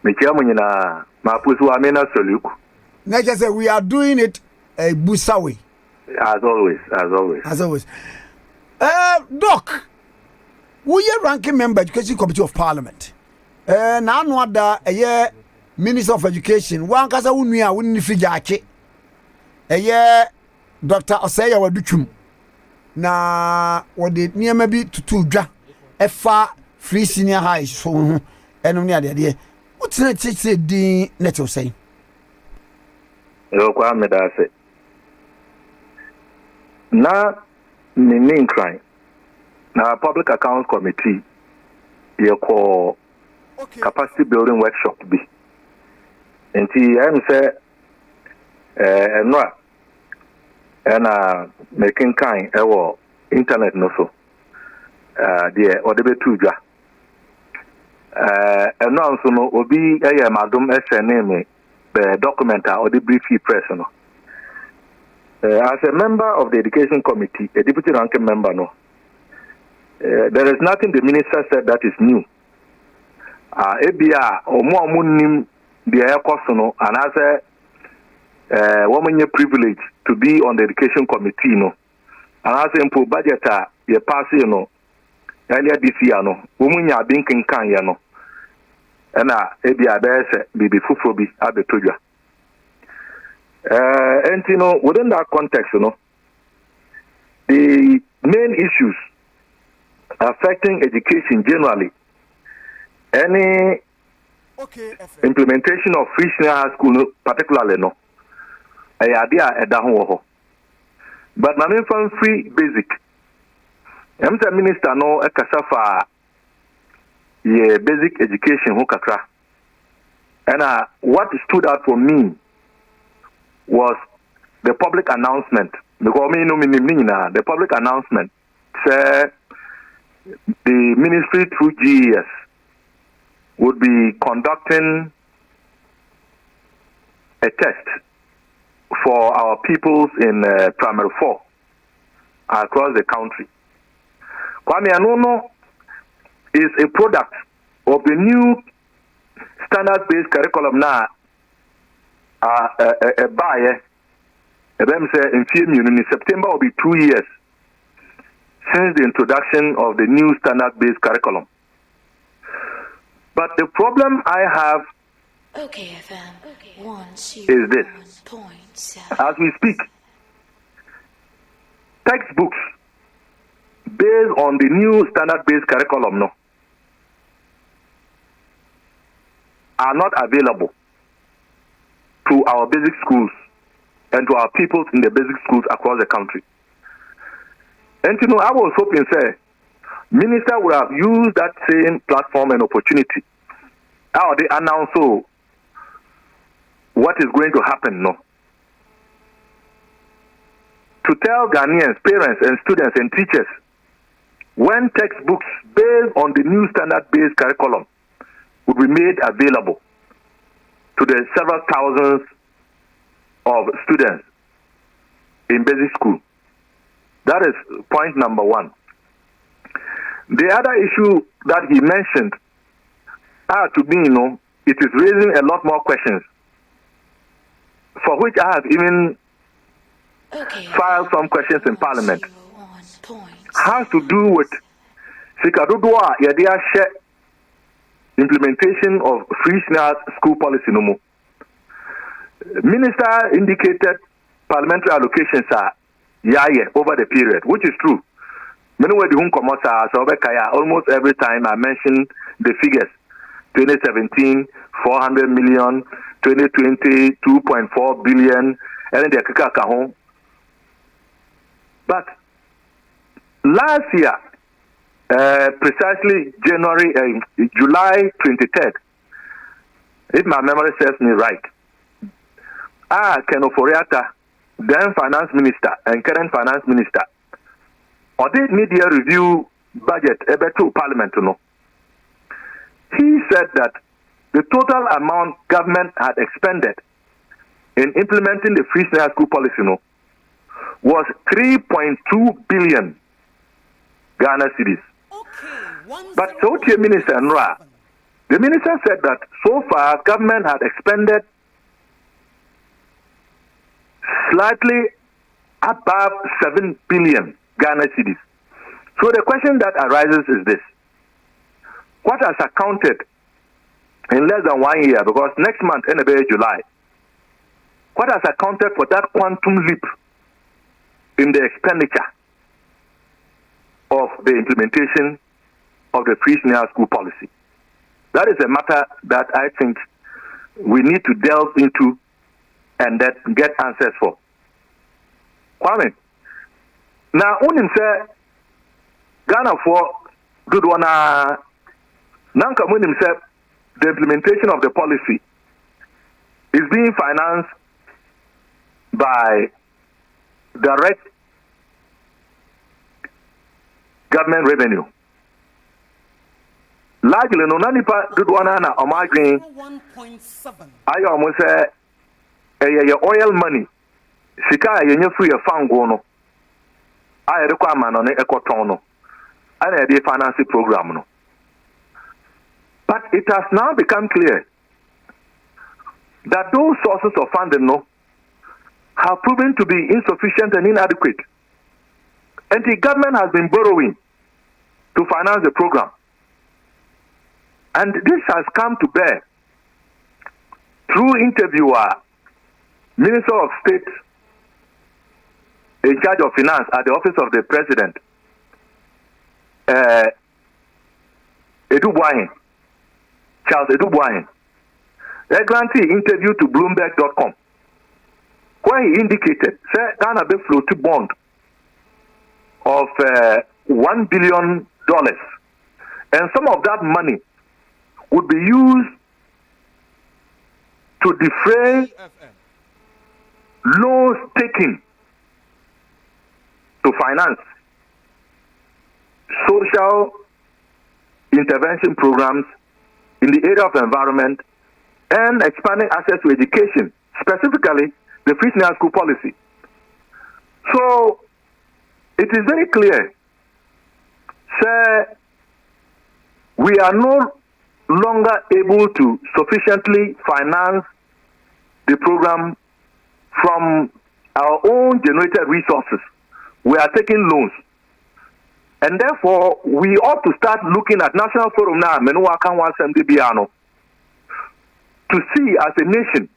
mechiamu nyina mapusu amena soluku. Like I said, we are doing it Busa way. As always. Doc, we are ranking member Education Committee of Parliament. Now no other Minister of Education. One kasa unuya wuni fija Akye. Dr. Osaya Waduchum. Na wade niyama bi tutudwa efa free senior high so eno ni ade. What's na tete din neto say? Yo Kwame dase. Na Nkrumah na Public Accounts Committee ye ko capacity building workshop bi. Enti am say enwa ena making kind ewo internet no so de odebe tudwa enwa nso no obi eye madum sene me the document or the brief press no. As a member of the Education Committee, a deputy ranking member, no, there is nothing the minister said that is new. Abia or more munim the air no, and as a woman privilege to be on the Education Committee, no, and as a budget, you pass, you know, earlier this year no womunya binkin kan ye no na ebi abese bibi fufuro bi abetodwa and you know within that context the main issues affecting education generally any implementation of free senior school particularly no idea but na me from free basic the minister no kasafa ye basic education ho kakra and what stood out for me was the public announcement because me no the public announcement said the ministry through GES would be conducting a test for our peoples in primary 4 across the country. Kwame Anono is a product of the new standard-based curriculum now. A buyer, in September will be 2 years since the introduction of the new standard-based curriculum. But the problem I have is this. As we speak, textbooks based on the new standard-based curriculum are not available to our basic schools and to our people in the basic schools across the country. And I was hoping, Minister would have used that same platform and opportunity. How they announce what is going to happen, to tell Ghanaians, parents and students and teachers when textbooks based on the new standard-based curriculum would be made available to the several thousands of students in basic school. That is point number one. The other issue that he mentioned, to me, it is raising a lot more questions, for which I have even filed some questions in Parliament. Has to do with Sikadudwa Yadia implementation of free senior school policy. Minister indicated parliamentary allocations are over the period, which is true. Almost every time I mention the figures. 2017, 400 million, 2020, 2.4 billion, and the But last year, precisely July 23rd, if my memory serves me right, Ken Oforiatta, then finance minister and current finance minister, or did media review budget to parliament to know. He said that the total amount government had expended in implementing the free senior school policy was 3.2 billion Ghana cedis. But so the minister the minister said that so far government had expended slightly above 7 billion Ghana cedis. So the question that arises is this: what has accounted in less than 1 year, because next month, in July, what has accounted for that quantum leap in the expenditure of the implementation of the free senior school policy? That is a matter that I think we need to delve into and then get answers for. Kwame, now, unim say Ghana for good one. Nanka unim say the implementation of the policy is being financed by direct government revenue. Largely, no nanipa good one na omagrin. I almost say oil money. Sika yenye free a fango no. I require on ecotono. And a financing program no. But it has now become clear that those sources of funding have proven to be insufficient and inadequate. And the government has been borrowing to finance the program. And this has come to bear through interviewer, Minister of State in charge of finance at the office of the President, Charles Edubuahin. A grantee interview to Bloomberg.com, where he indicated that Ghana be float to bond of $1 billion, and some of that money would be used to defray loans taken to finance social intervention programs in the area of environment and expanding access to education, specifically the free senior school policy. So it is very clear, sir, we are no longer able to sufficiently finance the program from our own generated resources. We are taking loans. And therefore, we ought to start looking at National Forum now, to see as a nation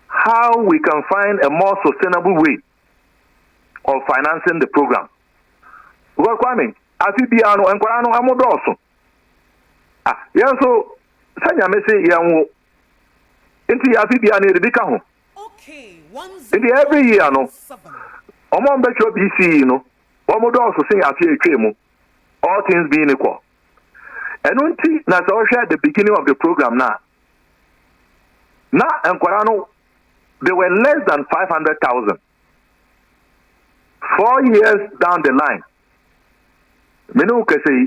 how we can find a more sustainable way of financing the program. Well, Kwame, Afibiano and Korano Amodoso. So, Sanya Messi Yamu into Afibiani Rebecca. Okay, every year, no. Omon Becho BC, you know. Omodoso saying Afia, all things being equal. And until Nasosha at the beginning of the program now. Now, and Korano, they were less than 500,000. 4 years down the line,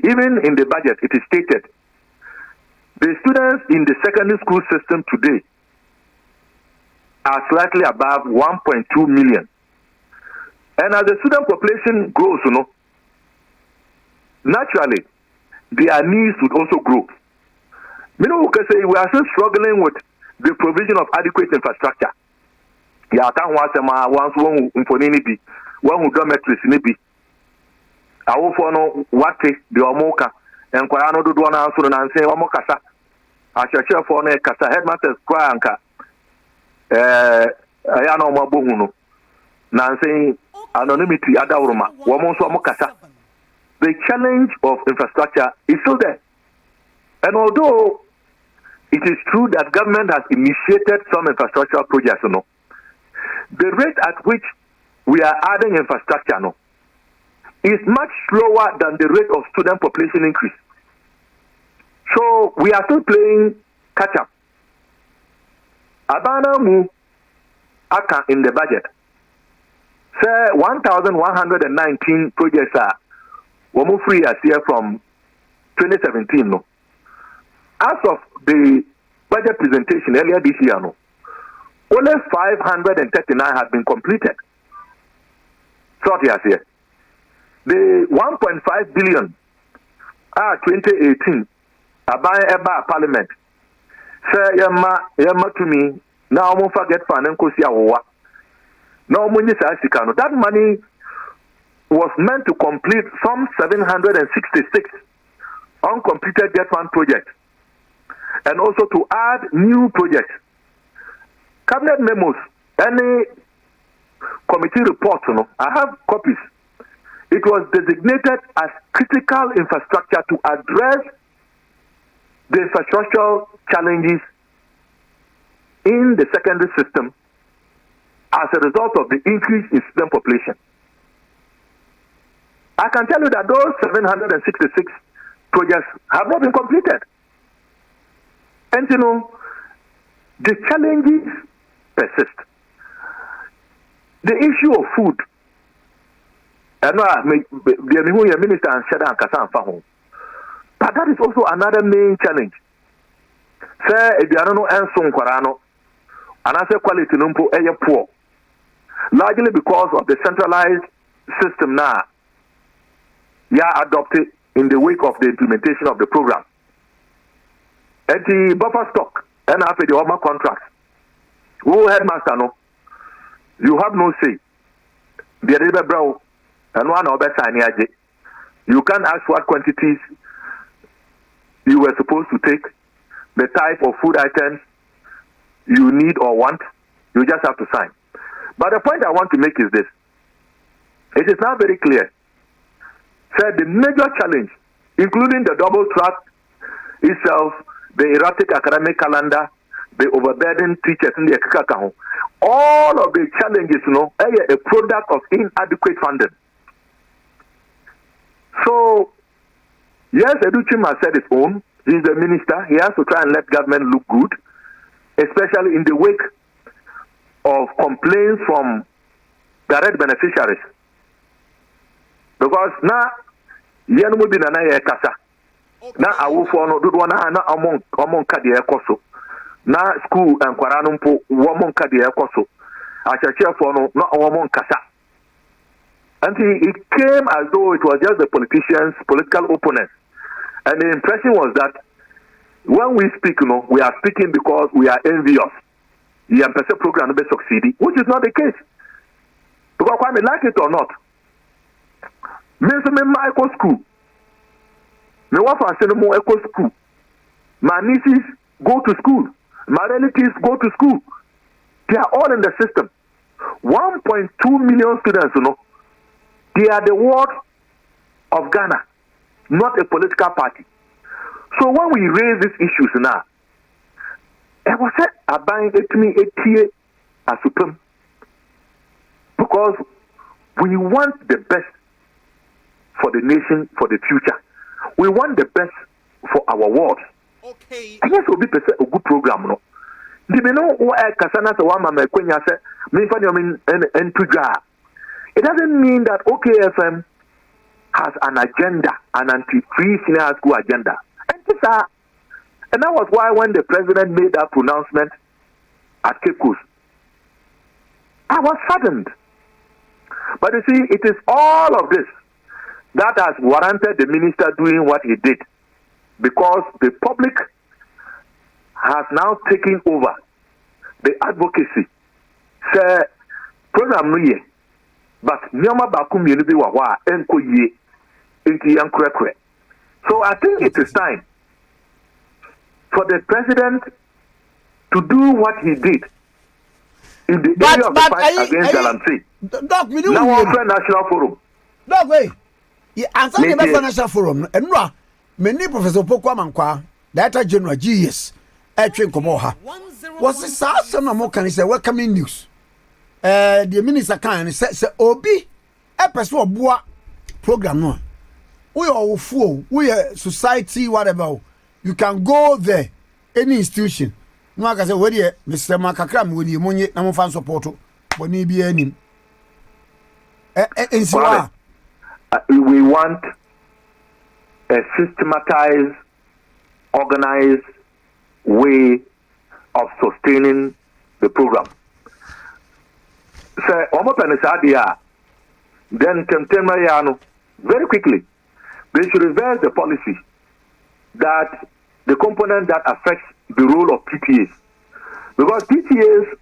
even in the budget, it is stated the students in the secondary school system today are slightly above 1.2 million. And as the student population grows, naturally, their needs would also grow. We are still struggling with the provision of adequate infrastructure. One who dormitories nibi. Awo for no wate the omoka and Korano do one answer and say omokasa. I shall share for ne kasa headmasters kwanka. Ayano mabuhunu. Nancy anonymity adawruma. Womonso omokasa. The challenge of infrastructure is still there. And although it is true that government has initiated some infrastructural projects, the rate at which we are adding infrastructure is much slower than the rate of student population increase. So we are still playing catch up. Abana mu aka in the budget. Say 1,119 projects are free as here from 2017. As of the budget presentation earlier this year, only 539 have been completed. Here. The 1.5 billion 2018 Abia Parliament say yama to me now I'm forget financial war. Now that money was meant to complete some 766 uncompleted Get Fund projects and also to add new projects. Cabinet memos, any committee report, I have copies. It was designated as critical infrastructure to address the infrastructural challenges in the secondary system as a result of the increase in student population. I can tell you that those 766 projects have not been completed. And the challenges persist. The issue of food, and the minister and Shedan Kasan Fahon. But that is also another main challenge. Say, if you don't know Enson Korano, and I say quality number poor, largely because of the centralized system now, adopted in the wake of the implementation of the program. And the buffer stock, and after the Oma contracts, who headmaster no. You have no say. The river brow and one of sign You can't ask what quantities you were supposed to take, the type of food items you need or want. You just have to sign. But the point I want to make is this. It is now very clear. Said the major challenge, including the double track itself, the erratic academic calendar, the overburdened teachers in the Kakakaho, all of the challenges, are a product of inadequate funding. So, yes, Educhim has said his own. He's the minister. He has to try and let government look good, especially in the wake of complaints from direct beneficiaries. Because now, Yanu bin na kasa. Na awufo no dodo na amon ka de ekoso. Na school and kwaranumpo womon ka de ekoso. Achachefo no na womon kasa. And it came as though it was just the politicians, political opponents. And the impression was that when we speak, we are speaking because we are envious. The MPC program will be succeeding, which is not the case. Because Kwame, like it or not, me eco school. Me want for a eco school. My nieces go to school. My relatives go to school. They are all in the system. 1.2 million students, they are the ward of Ghana, not a political party. So when we raise these issues now, I was said buying a supreme because we want the best for the nation, for the future. We want the best for our wards. Okay. I guess it will be a good program, no. Do you know what Kasana Sawama Kwenya said? It doesn't mean that OKFM has an agenda, an anti-free senior school agenda. And that was why when the president made that pronouncement at Cape Coast, I was saddened. But you see, it is all of this that has warranted the minister doing what he did, because the public has now taken over the advocacy. Say, program no ye, but nyama bakum ye nubi wawa enko ye inki yankrekre. So I think it is time for the president to do what he did in the area of the fight against galamsey. Doc, we do now on National Forum. Doc, wait. Yeah, answer the National Forum. And many Professor Pokwa Director General GS, Edwin Komoha. Was this some more can say welcoming news? The minister can say Obi, a person boa program no. We are fool, we are society, whatever. You can go there, any institution. No, I can say, where Mr. Makakram, when you money, I'm fan support, but need be any. We want a systematized, organized way of sustaining the program. So, then very quickly, they should reverse the policy that the component that affects the role of PTAs. Because PTAs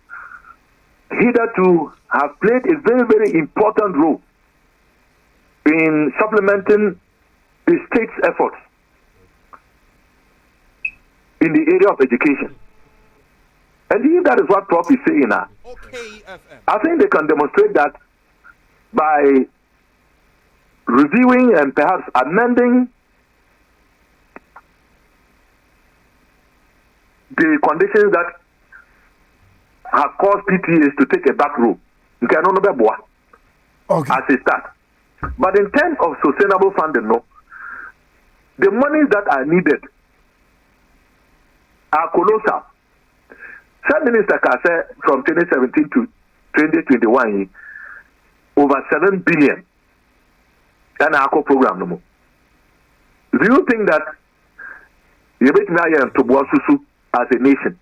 hitherto have played a very, very important role in supplementing the state's efforts in the area of education. And if that is what Prof is saying now, I think they can demonstrate that by reviewing and perhaps amending the conditions that have caused PTAs to take a back row. Okay. As a start. But in terms of sustainable funding, the monies that are needed are colossal. Some Minister Kase from 2017 to 2021, over 7 billion. And our program no more. Do you think that you bet me to Boasusu as a nation?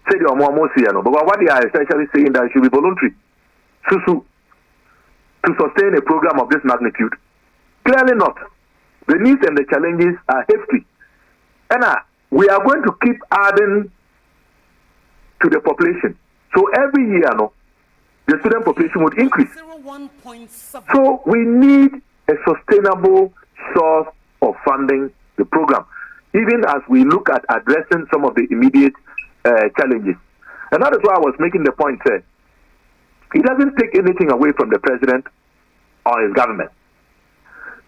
Say the Omo but what they are essentially saying that it should be voluntary. Susu to sustain a program of this magnitude? Clearly not. The needs and the challenges are hefty. And we are going to keep adding to the population. So every year, the student population would increase. So we need a sustainable source of funding the program, even as we look at addressing some of the immediate challenges. And that is why I was making the point, sir. It doesn't take anything away from the president or his government.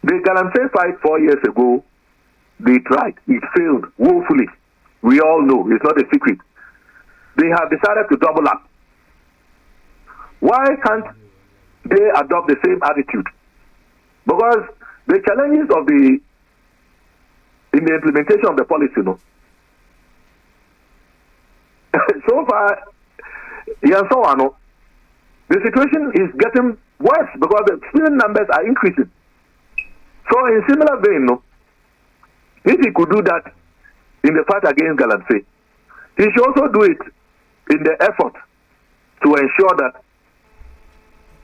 The Galamsey fight 4 years ago, they tried. It failed woefully. We all know. It's not a secret. They have decided to double up. Why can't they adopt the same attitude? Because the challenges of in the implementation of the policy, so far, the situation is getting worse because the student numbers are increasing. So in similar vein, if he could do that in the fight against Galamsey, he should also do it in the effort to ensure that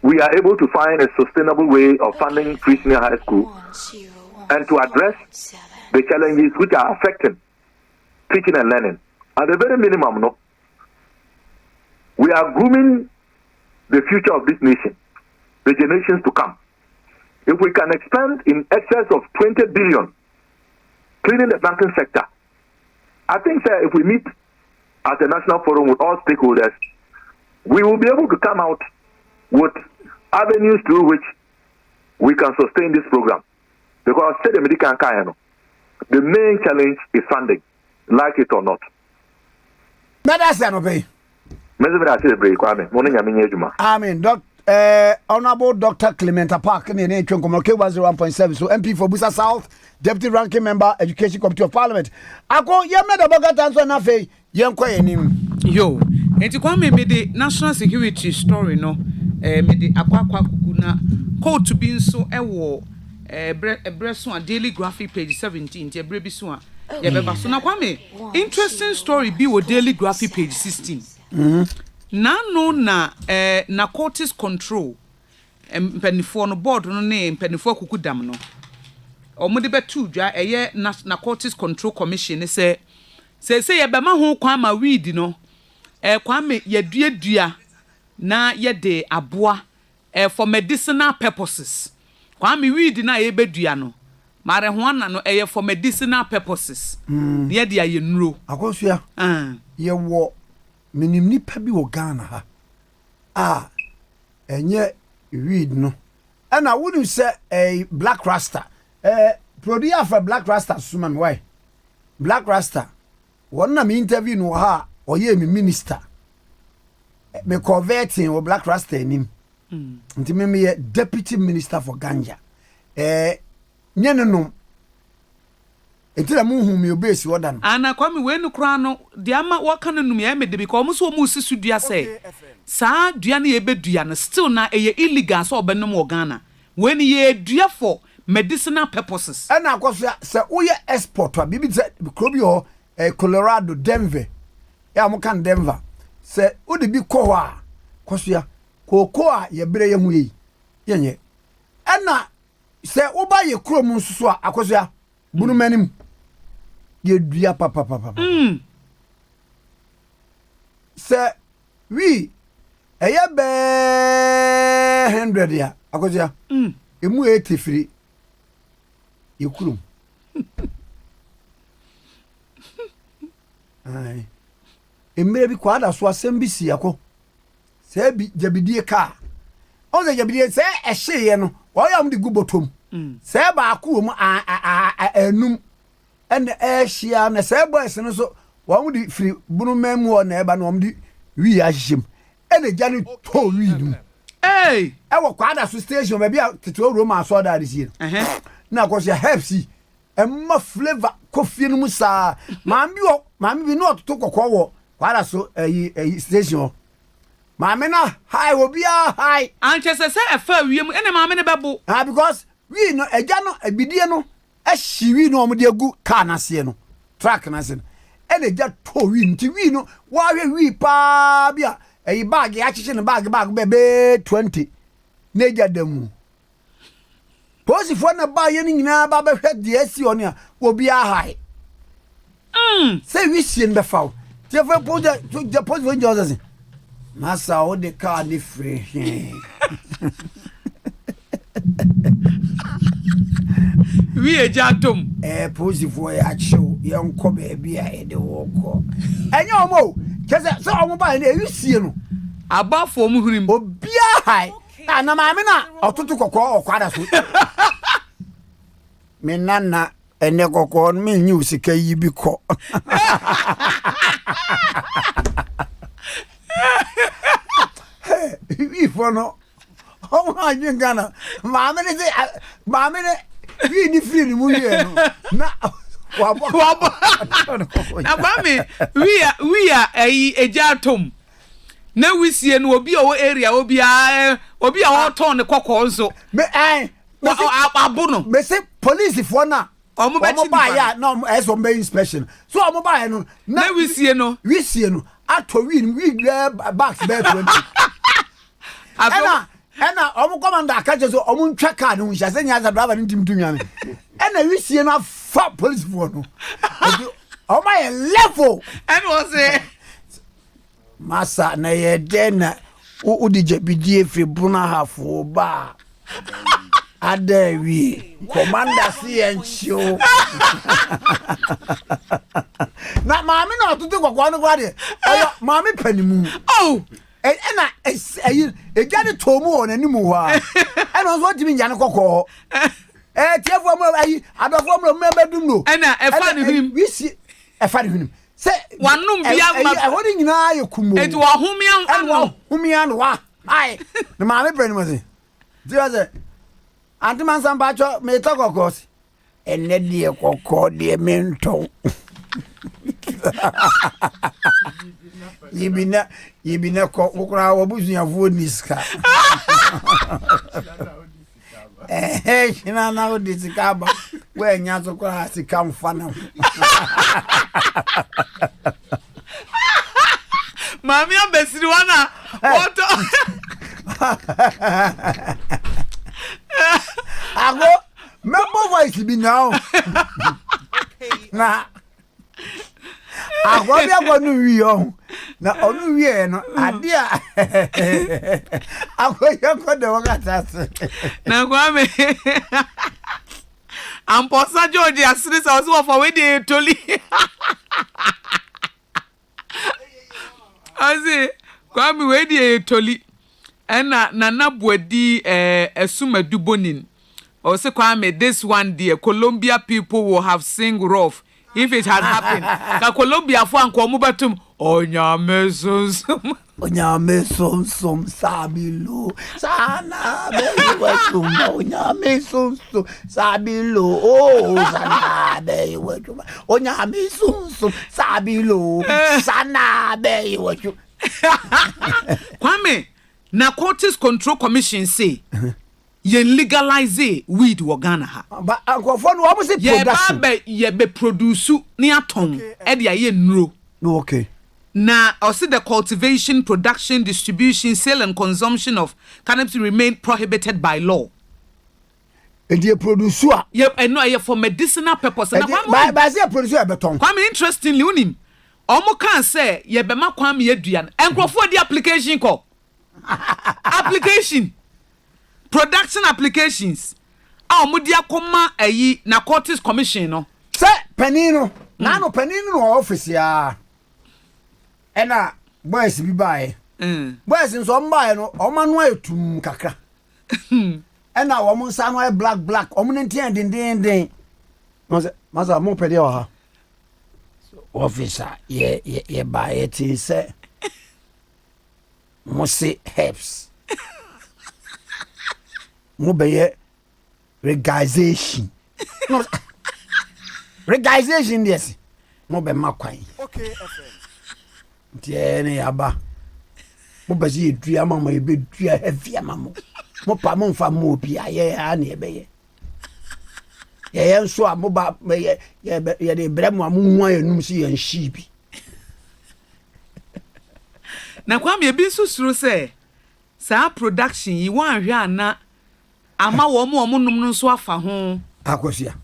we are able to find a sustainable way of funding free senior high school and to address the challenges which are affecting teaching and learning. At the very minimum, we are grooming the future of this nation, the generations to come. If we can expand in excess of 20 billion, cleaning the banking sector, I think, sir, if we meet at a national forum with all stakeholders, we will be able to come out with avenues through which we can sustain this program. Because the main challenge is funding, like it or not. I mean, Honorable Dr. Clementa Park, in the K101.7, so MP for Busa South, Deputy Ranking Member, Education Committee of Parliament. I go, Yamada Bogatan, and Nafe, Yanko. Yo, and to Kwame made the national security story, no, made the Aqua Kuguna, called to be so a war, a breast daily graphic page 17, a baby swan. So now, Kwame, interesting story be with daily graphic page 16. Na narcotics control mpanifo no board no ne mpanifo kukudam no omode betu dwa eye narcotics control commission say ye bema ho kwan ma weed no kwan me yedua na yede aboa for medicinal purposes kwan me weed na ye bedua no marijuana no eye for medicinal purposes yede aye nuro akosua ye wo minim nipa bi wo Ghana ha enye weed no and I wouldn't say a black rasta producer for black rasta suma me why black rasta one na me interview no ha oye me minister me converting o black rasta enim nti me deputy minister for ganja nyenenum etira muhu me obesi wodan ana Kwame we no kra no de ama waka no num ya me de because omo so mu sisu dua say saa dua na ye bedua no still na eye illegal so obenum wo Ghana when ye dua for medicinal purposes ana akoso se uye export bibi se krobi ho Colorado Denver ya mo kan Denver se udi bi ko a koso ya koko a ye bere ye hu yi yenye ana se uba ye krom nsusu a akoso ya bunu manim ye dua papa se we eye be 100 ya akoso ya emu 80 free ye krom ai emre bi kwada so asem bi si akọ se bi jabidie ka o ze jabidie se ehye no wo ya mdi gubotom se ba akọ mu anum en ehia na se boys no so wo mdi free bunu memu o na eba na mdi wi ahyem ene jani to wi dum eh e wo kwada so station ba bia teto Roma so da resi na akọ se hepsi emma flavor coffee no musa maami bi no to kokko wo kwala so station maami na hi obi a hi anche se efa wiem ene maami ne bebo because we no eja no abidie no ahyiwi no omde agu car na se no truck na se no ene ja to wi nti wi no wa hwe wi pa bia bag ya chiche ne bag bebe 20 na ja damu Posi for na ba ye nyina ba behwe de asi oni a obi a hai. Say we see in the foul. Je veux pour de posi for Joseph. Massa o de car ni free. we ejatom police for ya show yon ko baby a de wo ko enye omo kese so omo ba na ewisie no abafo mu hunim obia hai na maame na otutu kokko okwada so me nana ene kokko me nyi usika yi bi ko ifo no o ma nyingana maame ne we ni free ni mu ye no na wabo na mami we are ejatom na wisie no obi o area obi a wo ton ne kokko nso me abo no me say police for na omo ba ya no as on inspection so omo ba ya no na wisie no ato we back there 20 ena omo commander akaje so omo ntwa car no hia se nya za driver ntim tunwane ena wisie no fa police for no omo ye level and was it masa na ye den u di jabidie free buna hafo ba adewi commander CNCO na maami na otutu kokwa no kwade oyo maami panimu oh ena ejade tomu on animu ha ena so timi njane kokko tiefo mo ayi adofo mo mebedum no ena efa ni hunim wisi efa ni hunim se wanum bia ma ehodi nyina yekumo eti wa humia anu humia no wa ai na maami panimu se diaze Antiman Sambacho me talk of course. And Neddy Coco de Mento. Ye be na cock or boozing of wood niska. Eh, she now this cab where Yaso has to come fun. Mammy, I'm best what? Ago member voice be now. Na ago bia go nu wi o. Na onu wi no ade a. Ago ye ko de wakata se. Na Kwame. Amposa George asiri sa oso for we dey toli. Azi Kwame we dey toli. Ena nana buadi esumadu bonin. Ose Kwame, this one dear Colombia people will have sing rough if it had happened. Ka Colombia for anko mu batum onyame sum sabilo sana be watum onyame sum sabilo oh sana be watum onyame sum sabilo sana be watum. Kwame, Narcotics Control Commission say ye legalize weed wo Ghana ha. But anko for no almost production. Ye be produce ni aton e de aye nro. No okay. Na also the cultivation, production, distribution, sale and consumption of cannabis remain prohibited by law. And you produce yep, and no for medicinal purpose. And by say produce beton. Kwame interestingly unim. Omo kan say ye be ma Kwame aduan. Enkrofo di application ko. Application. Production applications. Omo di akoma ayi Narcotics Commission no. Say penino. Na no penino no office ya. Ena boys bi bae. Boys nso mbae no omanu etum kakra. Ena wo mo nsa no black omo ntia den. No say masa mo pede o ha. Officer ye bae ti say mo say helps. Mo be regalization. No regalization this. Mo be makwan. Okay, FM. Tiene yaba. Mo basi dua mama ye be dua heavy mama. Mo pa mo mfa mo bi aye ha na ye be ye. Ye nso a mo ba ye de brem a mo hu ayenum si ye nshi bi. Na Kwame bi susuro say sa production yi wan hwe ana ama wo mo num no so afa ho. Akosia.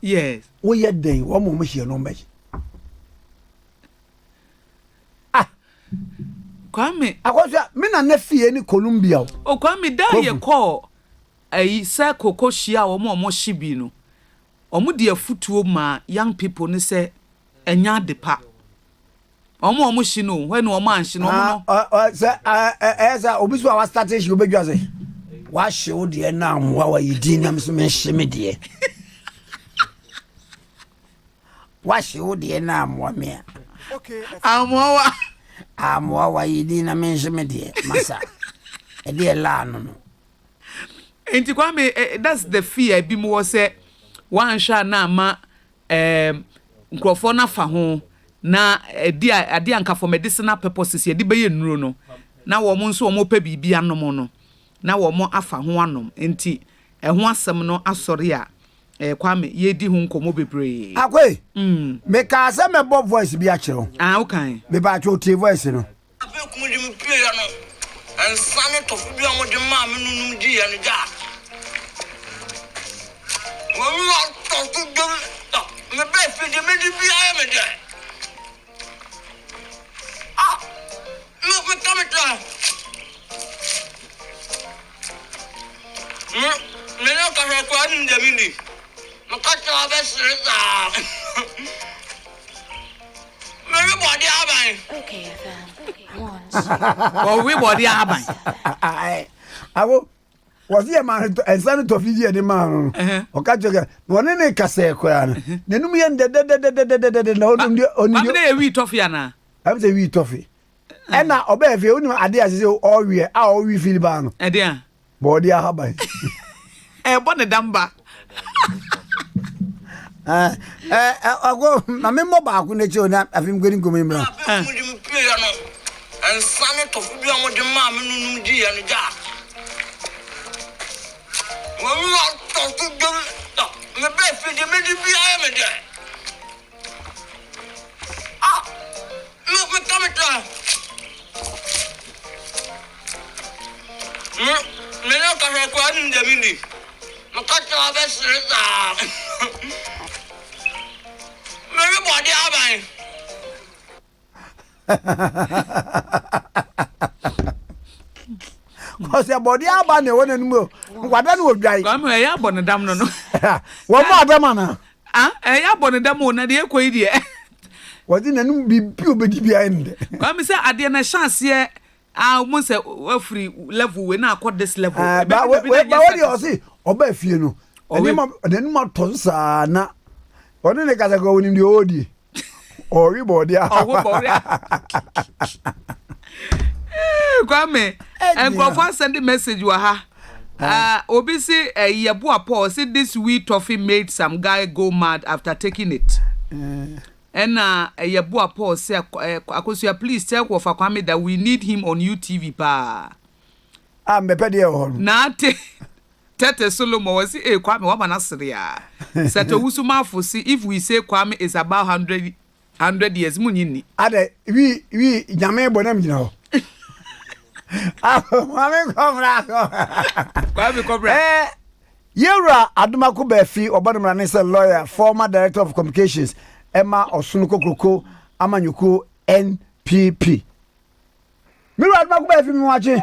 Yes. Wo ye den wo mo hie no mbe. Kwame akosia me na fie ni Colombia o Kwame da ye call ayi say kokoshia omo shibi no omo de afutuo ma young people ne say enya depa omo shi no when omo anshi no omo no say esa obisu our strategy obedwa say wa hye wo de na amwa wa yidi na mso me hye me de wa hye wo de na amwa me okay amwa wa yidi na me hye me de masa e de la no no enti Kwame that's the fear bi mo say wan hwa na ama nkrofo na fa ho na ade anka for medicinal purposes ye de be ye nuro no na wo mo nso wo pe bibia nom no na wo mo afa ho anom enti ho asem no asori a Kwame ye di ho nkomo bebre Akye me ka se me bo voice bi a kire okay me ba cho tie voice no abekum di me pie ya no ensane to fu bi a mo de ma me nunum di ya no ja wo mo to fu de me be fi de me di bi a me de no me come to me no ka ha kwa ni de mi ni me ka ta ba sire ta me ri body aban Okay, fam. well we body aban awo was the man ensane to fi de man o ka joga woni ne kase kwa na nenum ye de na oni na we toffee na am say we toffee ena oba efe oni ade asese o wie a o wi filiba no ade a body aban bo ne damba ago na me mo ba ku ne che ona afim gweri ngomi mra abekum di me pie ya no ensane to fu bi a mo de ma me nunum di ya no ja wo mo to fu de me be fi de me di bi a me de no me come to me no ka ha kwa ni de mi ni me ka ta ba sire ta me ri body aban ko se body aban ne wona numu ngwada no odwai Kwame ya bone dam no wo mo adama na ya bone dam na de ekoi de wodi nanum bibi obedi bia ende Kwame say ade na chance ye mo say afri level we na accord this level ba wodi o si oba fie no enima to sa na woni ne kasa go woni ndi odi ori body Kwame Nkrumah send the message wa ha obi say yeboa Paul say this wheat toffee made some guy go mad after taking it and yeboa Paul say Akosua please tell Kwame that we need him on UTV pa me pede e ho na Tete Solomon was say Kwame wa manasere ya Sato Wusuma for see if we say Kwame is about 100 years munyini ade wi nyame bonam gina ho Kwame Kobra Yera Adumako Befi Obadumra Nisa lawyer former director of communications Emma Osunuko Kroko Amanyuko NPP Miru Adumako Befi mwache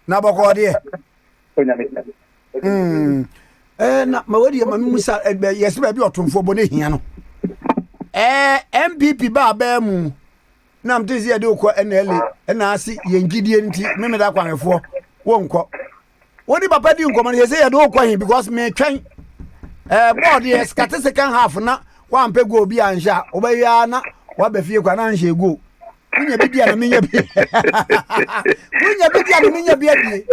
na boko de na mawadi ya mami musa yes ba bi otumfo bone hia no MPP ba mu na mtezi ya de ukọ NLA na asi yengidie nti memeda kwanefo wonko wodi papa di nkomo ne se ya de ukọ hin because me twen board yes skate second half na wa mpe go obi anja obaya na wa be fie kwa na anja go kunya bidia na menya bi kunya bidia na menya bi abi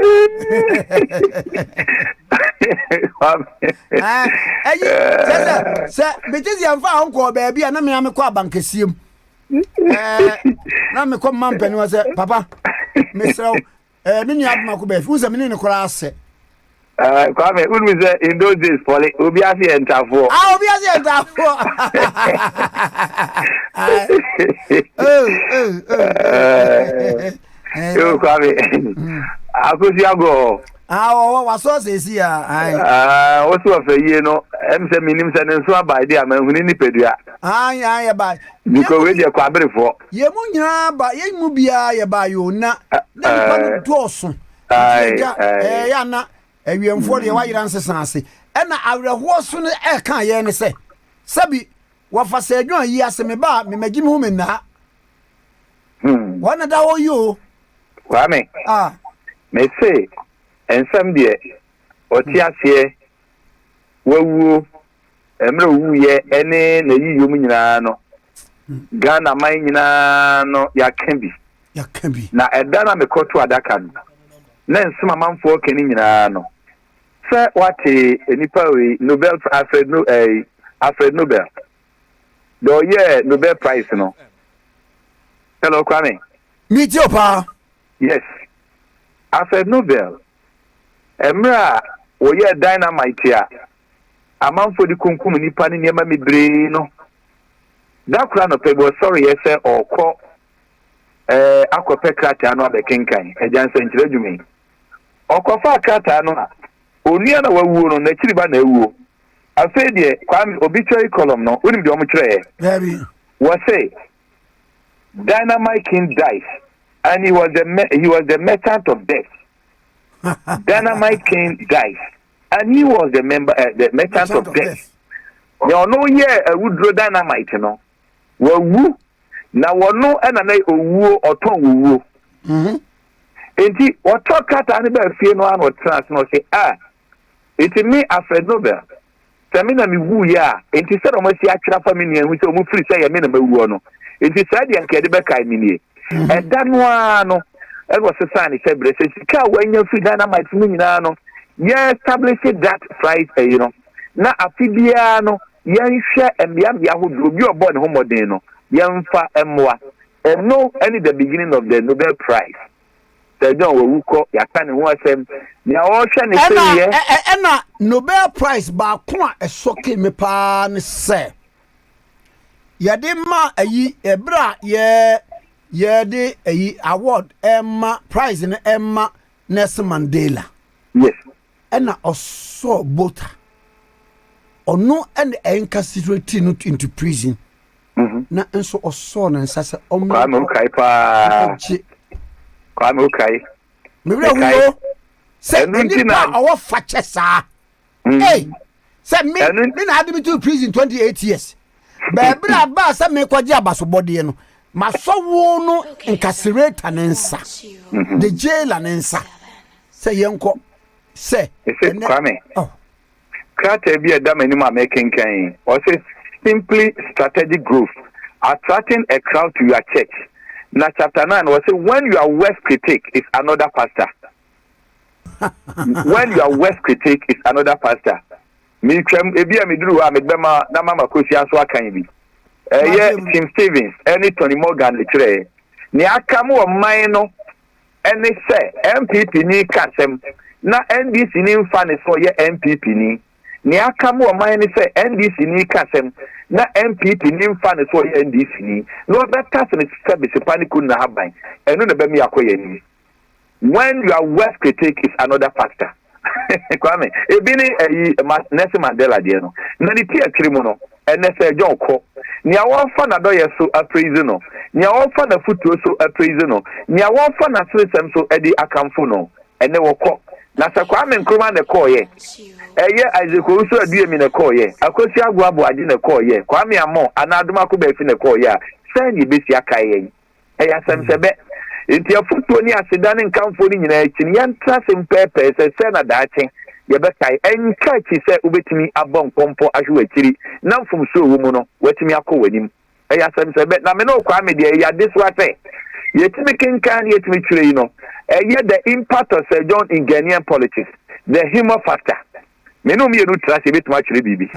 se betezi amfa onko ba bia na me amekọ abankesiem na me kom mampani wa se papa mesraw me ni Adumako Befi uza me ni kora ase Kwame unu say in those days Poli obi asi entafo obi asi entafo yo Kwame Akosua go wa so se si o so afaye no em se minim se nso abaide amahuni ni pedua ya ba because we dey kwabrefo ye mu nyina ba ye mu bia ye ba yo na pa do so ya na awiemfo de wa yira nsesa ase na awreho so ne kan ye ne se sabi wafa se adwan yi ase me ba me magi me hu me na wana da wo yo Kwame me say ensam de oti ase wawu emre wu ye ene na yi yom nyina no Ghana man nyina no ya kan bi na eda na me koto adaka no na nsema manfo keni nyina no se wate enipa we Nobel Alfred Nobel do ye Nobel Prize no hello Kwame meet you pa yes Alfred Nobel emra wo ye dynamite a amanfo di kunkum nipa ne niema mebre no dakura no pebo sorry yes okọ akọpe krata no abekenkan ejanse nkyere dwumi ọkọfa krata no onua na wawuo no na kiri ba na awuo afa de Kwame obituary column no unim de omkyere was say Dynamite King dies and he was the merchant of death. Dynamite King dies and he was the merchant of death. You know a woodrow dynamite no wawu na wono na na owuo oton wuo enti oto kata ne ba fie no an trans no say enti me Alfred Nobel semina mi wu ya enti se do mo si atwera family en hu se o mu free say ya me na mawuo no enti sa de anka de be kai mi nie eda no ano e go se san se bre se sika wanya free dynamite mu nyina no ye establish that price you know na afibia no yan hwe embia bia hodo bi obo ne homodin no yamfa emwa no any the beginning of the Nobel Prize the John Wawuko yakane ho asem na o hwe ne se ye na Nobel Prize ba ko a esoke me pa ne se yade ma ayi ebra ye de ayi award emma prize ne emma Nelson Mandela yes na oso bota ono and incarcerated into prison na enso oso na nsasa Kwame ukai pa Kwame ukai me wo se ni pa owo fache sa hey se me na had me to prison 28 years bebra ba se me kwaje abasobode no masowo no incarcerated na nsa the jailer na nsa se yenko se Kwame Krata bi adamani ma making kan or say simply strategic growth attracting a crowd to your church. Na chapter 9 was say when your worst critic is another pastor. When your worst critic is another pastor. Me kwem ebi amiduru wa medbema na mama kosi anso akan bi. Tim Stevens any Tony Morgan lecturer. Ni aka mo man no any say MPP ni kasem na NDC ni mfa ne so ye MPP ni. Ni aka mo man ni say NDC ni kasem na MPP ni mfa ne so ye NDC ni. No better se service panic na haban. Eno na be mi akoye ni. When your worst critic is another pastor. Kwame ebini Nelson Mandela de no na ni tie atwiri no ene se John ko ni awonfa na do yeso appraise no ni awonfa na futuo so appraise no ni awonfa na sesem so edi akamfo no ene woko na se Kwame Nkrumah ne ko ye Isaac so adue mi ne ko ye akosi agwabo ade ne ko ye Kwame amo anaduma ko ba fi ne ko ye a sai ni besi aka ye asem sebe enti afutuo ni aseda ne nkamfo ni nyina achi ni yantra sempepe se na daache yebekai enka chi se ubetimi abon pompo ahwe akiri na mfum so wo mu no watimi akọ wanim asem sebe na me no Kwame de ya this wate yetimi kenkan yetimi twire yi no the impact of Sir John in Ghanaian politics the humor factor me no me no trust e betuma twire bibi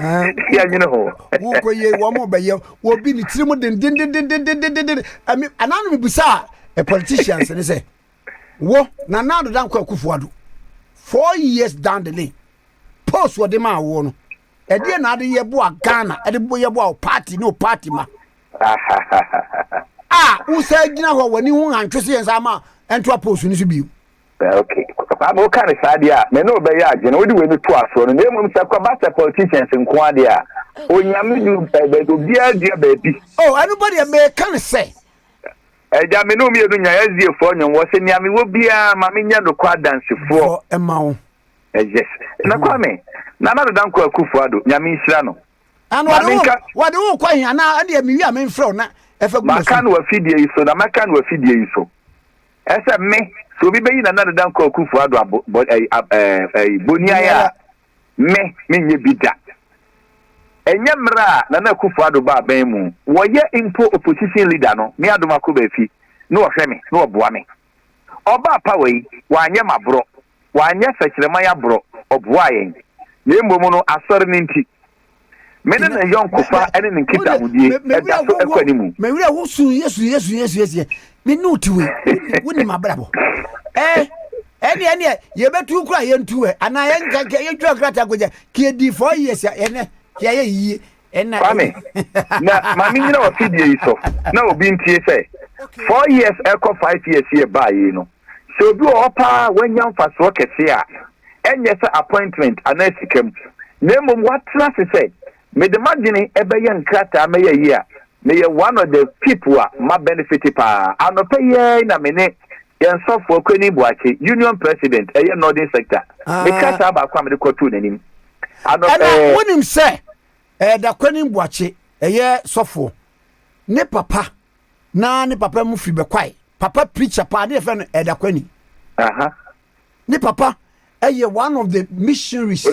ya nyine ho wo koye wo mo be ye wo bi ni tiri mu den ananu me busa a politician say wo na Addo dan kwa Kufuado 4 years down the lane post what the man wo no e de na de ye bo Ghana e de bo ye bo party no party ma wo say gina ho wani hu antwese yen sa ma ento post ni so bi okay papa mo kan sa dia me no be ya agene wo di we ni to afro no nemu se kwa ba politicians nko ade a onyame du be do bia dia ba bi anybody may can say eja me no me edu nya yazie fo nyom wo se nia me wo bia ma me nya do kwa dance fo ema wo yes na Kwame na na do dan kwa kufu ado nya me nhira no anu wade wo kwa hia na ade me wi a me mfrɛ na efa gu maka no afidie yi so na maka no afidie yi so ese me so bi beyi na do dan kwa kufu ado bonia ya me nye bida enye mra na kufu ado ba ban mu wo ye impo opposition leader no me adoma ko ba fi no wo hweme no wo boa me oba power yi wanye mabro wanye sekirema ya bro oboa yen na embo no asori nti me na yon kufa ene nkita mudie eda so ekwani mu me wira wo su yesu me no tiwe woni mabrabo ene ye betu kura ye ntuwe ana ye nka ye twa krata goja ki di 4 years ene ki ye yi ena Kwame na mami nyina wa fidie yi so na obi ntie say 4 years echo 5 years here ba yi no so obi opa wanya mfaso kese a enye se appointment anasikam na mom watra se say me the margin ebeye nkrata me ye yi a me ye one of the people a ma benefit pa anope ye na me ne yen so for kwani buache union president eye northern sector me kata ba kwa me de kotu nanim anope wonim say da kwani buache eye sofo ne papa na ne papa mu fi be kwai papa preacher pa de fe no da kwani ne papa eye one of the missionaries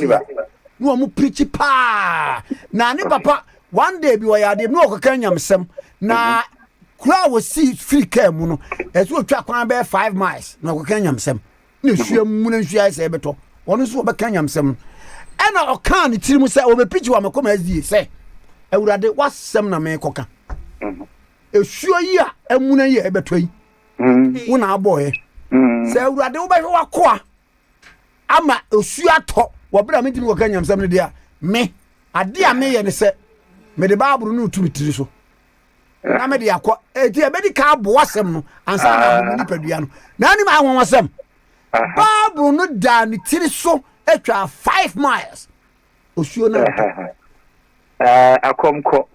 no mu preach pa na ne papa one day bi wo ya de no okaka nyamsem na kura wo see free care mu no ezo otwa kwan be 5 miles na okaka nyamsem ne hwia mu na hwia se beto ono so obeka nyamsem ena oka ne tiri mu se obe preach wa makoma azie se awurade wasem na me koka ehwio yi a emuna yi ebeto yi wo na aboye se awurade wo behwe wakoa ama osu ato wo bra me tiri koka nyamsem ne dia me ade a me ye ne se me de baaburu no tumi tiri so na me de yakọ eti e be di ka bo wasem no ansa na bo nipadua no na ni ma ahon wasem baaburu no da ni tiri so etwa 5 miles osuo na akomko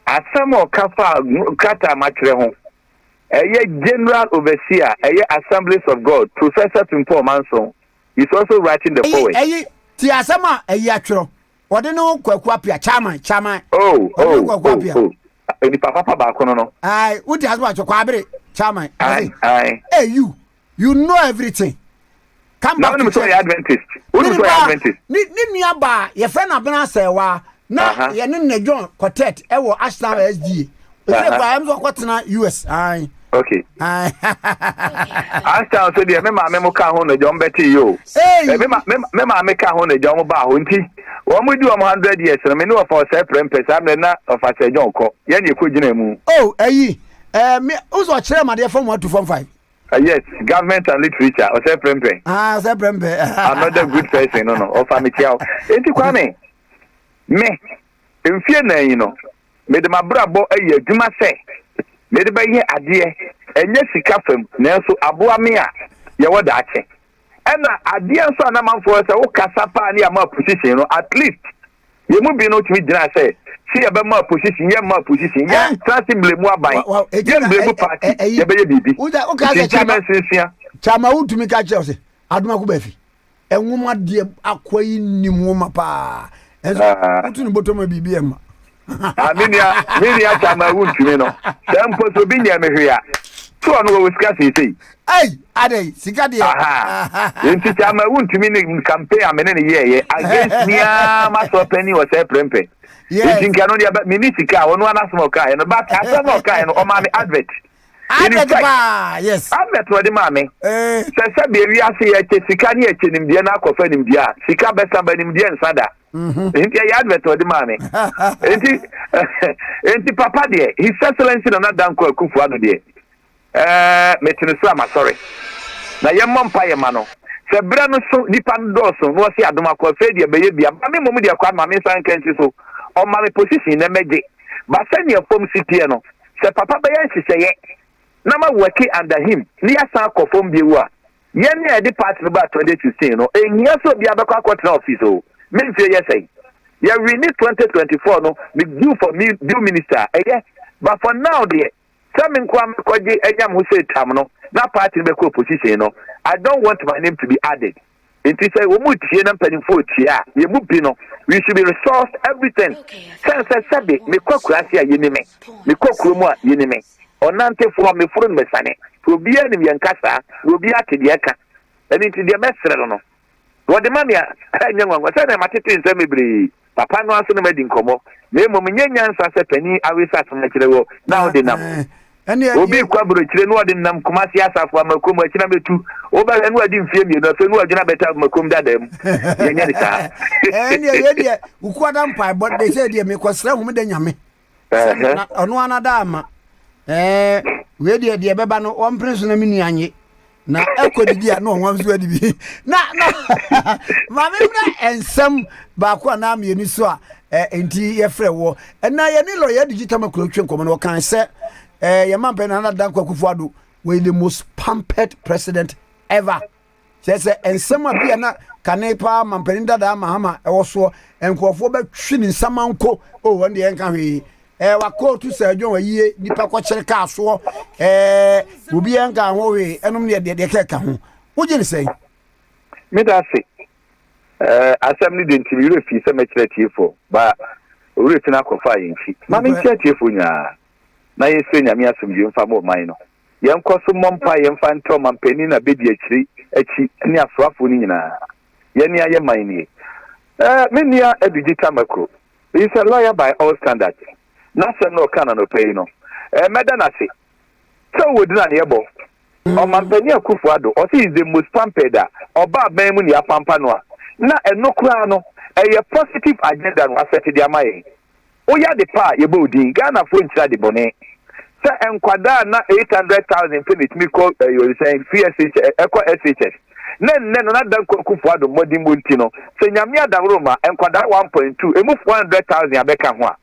asamo kafa kata matre ho eye general overseer eye assemblies of God Professor Timpo Manson is also writing the poem eye ti asama eye atwero wode no kwaku apia chairman ni papa ba kono no ai udi asma chokwa abere chairman hey you know everything come back to the Adventist ni nua ba ye fe na bena sewa na ye ne John quartet e wo Ashton SDA o se ba am so kwatena US ai okay Ashton so de me ma me mo ka ho na John beti yo me ma me ka ho na John ba ho nti wo mo di 100 years na me no for say prempesa me na of say John ko ye ne ko gina mu me uzo kire ma de from 1 to 5 yes, government and literature. Or say prempe. Say prempe. I'm not a good person, no. Or family chow. Enti Kwame. Me. Mfie na you know. Me de mabrabo eye dwuma se. Me de baye ade enye sika fam na so aboa me a ye woda ache. Ena ade so na manfo se wo kasa pa ni ama position no at least ye mu bi no tumi gina se see a ma position ye ma position ye trust blame aban ye blame party ye be ye bibi o ka se chama utumi ka che o se aduma ko ba fi enwuma de akoyi nimuma pa enso utuni botoma bibi ema minia chama utumi no tempo so bi nya me hwea so no we sika sei ade sika de yenti chama utumi ni campaign amene ne ye against nia ma so penny o se prempe yes you can only minisika wonu anasmo kai no but asemo kai no o ma me advert yes advert wo de ma me se be wi ase ye che sika ne ye chenim de na akofa nim de a sika besa ba nim de nsada enti ya advert wo de ma me enti papa de his excellency na danko akufu ado de metinu so am sorry na ye mompa ye ma no se bra no so nipa ndo so no se adoma ko fe de be ye bia ma me mom de akwa ma me san kanti so o ma me position na meje ba se ne fom CPA no se papa be yan siseye na ma work under him ni asa ko fom bi wa ye ne e part no ba 2016 no ehia so bia be kwa na office o me ntie ye say we need 2024 no me due for me due minister but for now there Some in Kwame Kwaji Enyam who said Tamno, not party in the opposition, no. I don't want my name to be added. It is a woman and penny for chia, you mupino. We should be resourced everything. Sense Sabi, me Kokrasia Yenime, me Kokruma Yenime, or Nante for me from Messane, will be enemy and Casa, will be at the Eka, and into the Messerano. What the money, young one was a matiti in Semibri, Papa no answer the wedding como, name of Minians as a penny, I will start from the now the number. And Obi Kwabro Chileno in Nam Kumasiasa for Makuma Chinametu, over and what didn't feel you, no, so no, Jana better Makum Dadem. And yeah, Ukwadam Pai, but they said, you make us home than Yami. On one dama. Where dear Babano, one person, Miniani. Now, Echo the dear, no one's ready to be. No, Mamma and some Bakwanam Uniswa, and tea, a fair war. And now you need a digital collection, come on, can say. Yaman Penana Danko Kufuadu were the most pampered president ever. Says and some of the Canepa, Mampeninda Mahama, also, and Kofoba Trin in Samanko, oh, when the Enkawi. Wako to say, John, a year, Nipaco Castle, Rubianka, Howe, and only at the Keka. What do you say? Medasi, assembly didn't interview if so much that you for, but written up of fire. Mammy said you for na yesi nyame asomdwe mfa mo man no yenkoso mompa yemfa ntom ampani na bedi achi ne afrafo ni nyina yeni aye man ni menia digital macro is a lawyer by all standards na sem no kana no pay no meda na se so wodina ne yebo o mampani Akufo-Addo o is the most pampered oba ban mu ne apampa no na enokura no positive agenda no asset dia mai oya de pa yebo odin Ghana fo ntira de bone se enkwada na 800,000 finish me call you saying FSH eco SHS nen na dan Akufo-Addo modin monti no se nyame adawro ma enkwada 1.2 emu 400,000 abeka ho a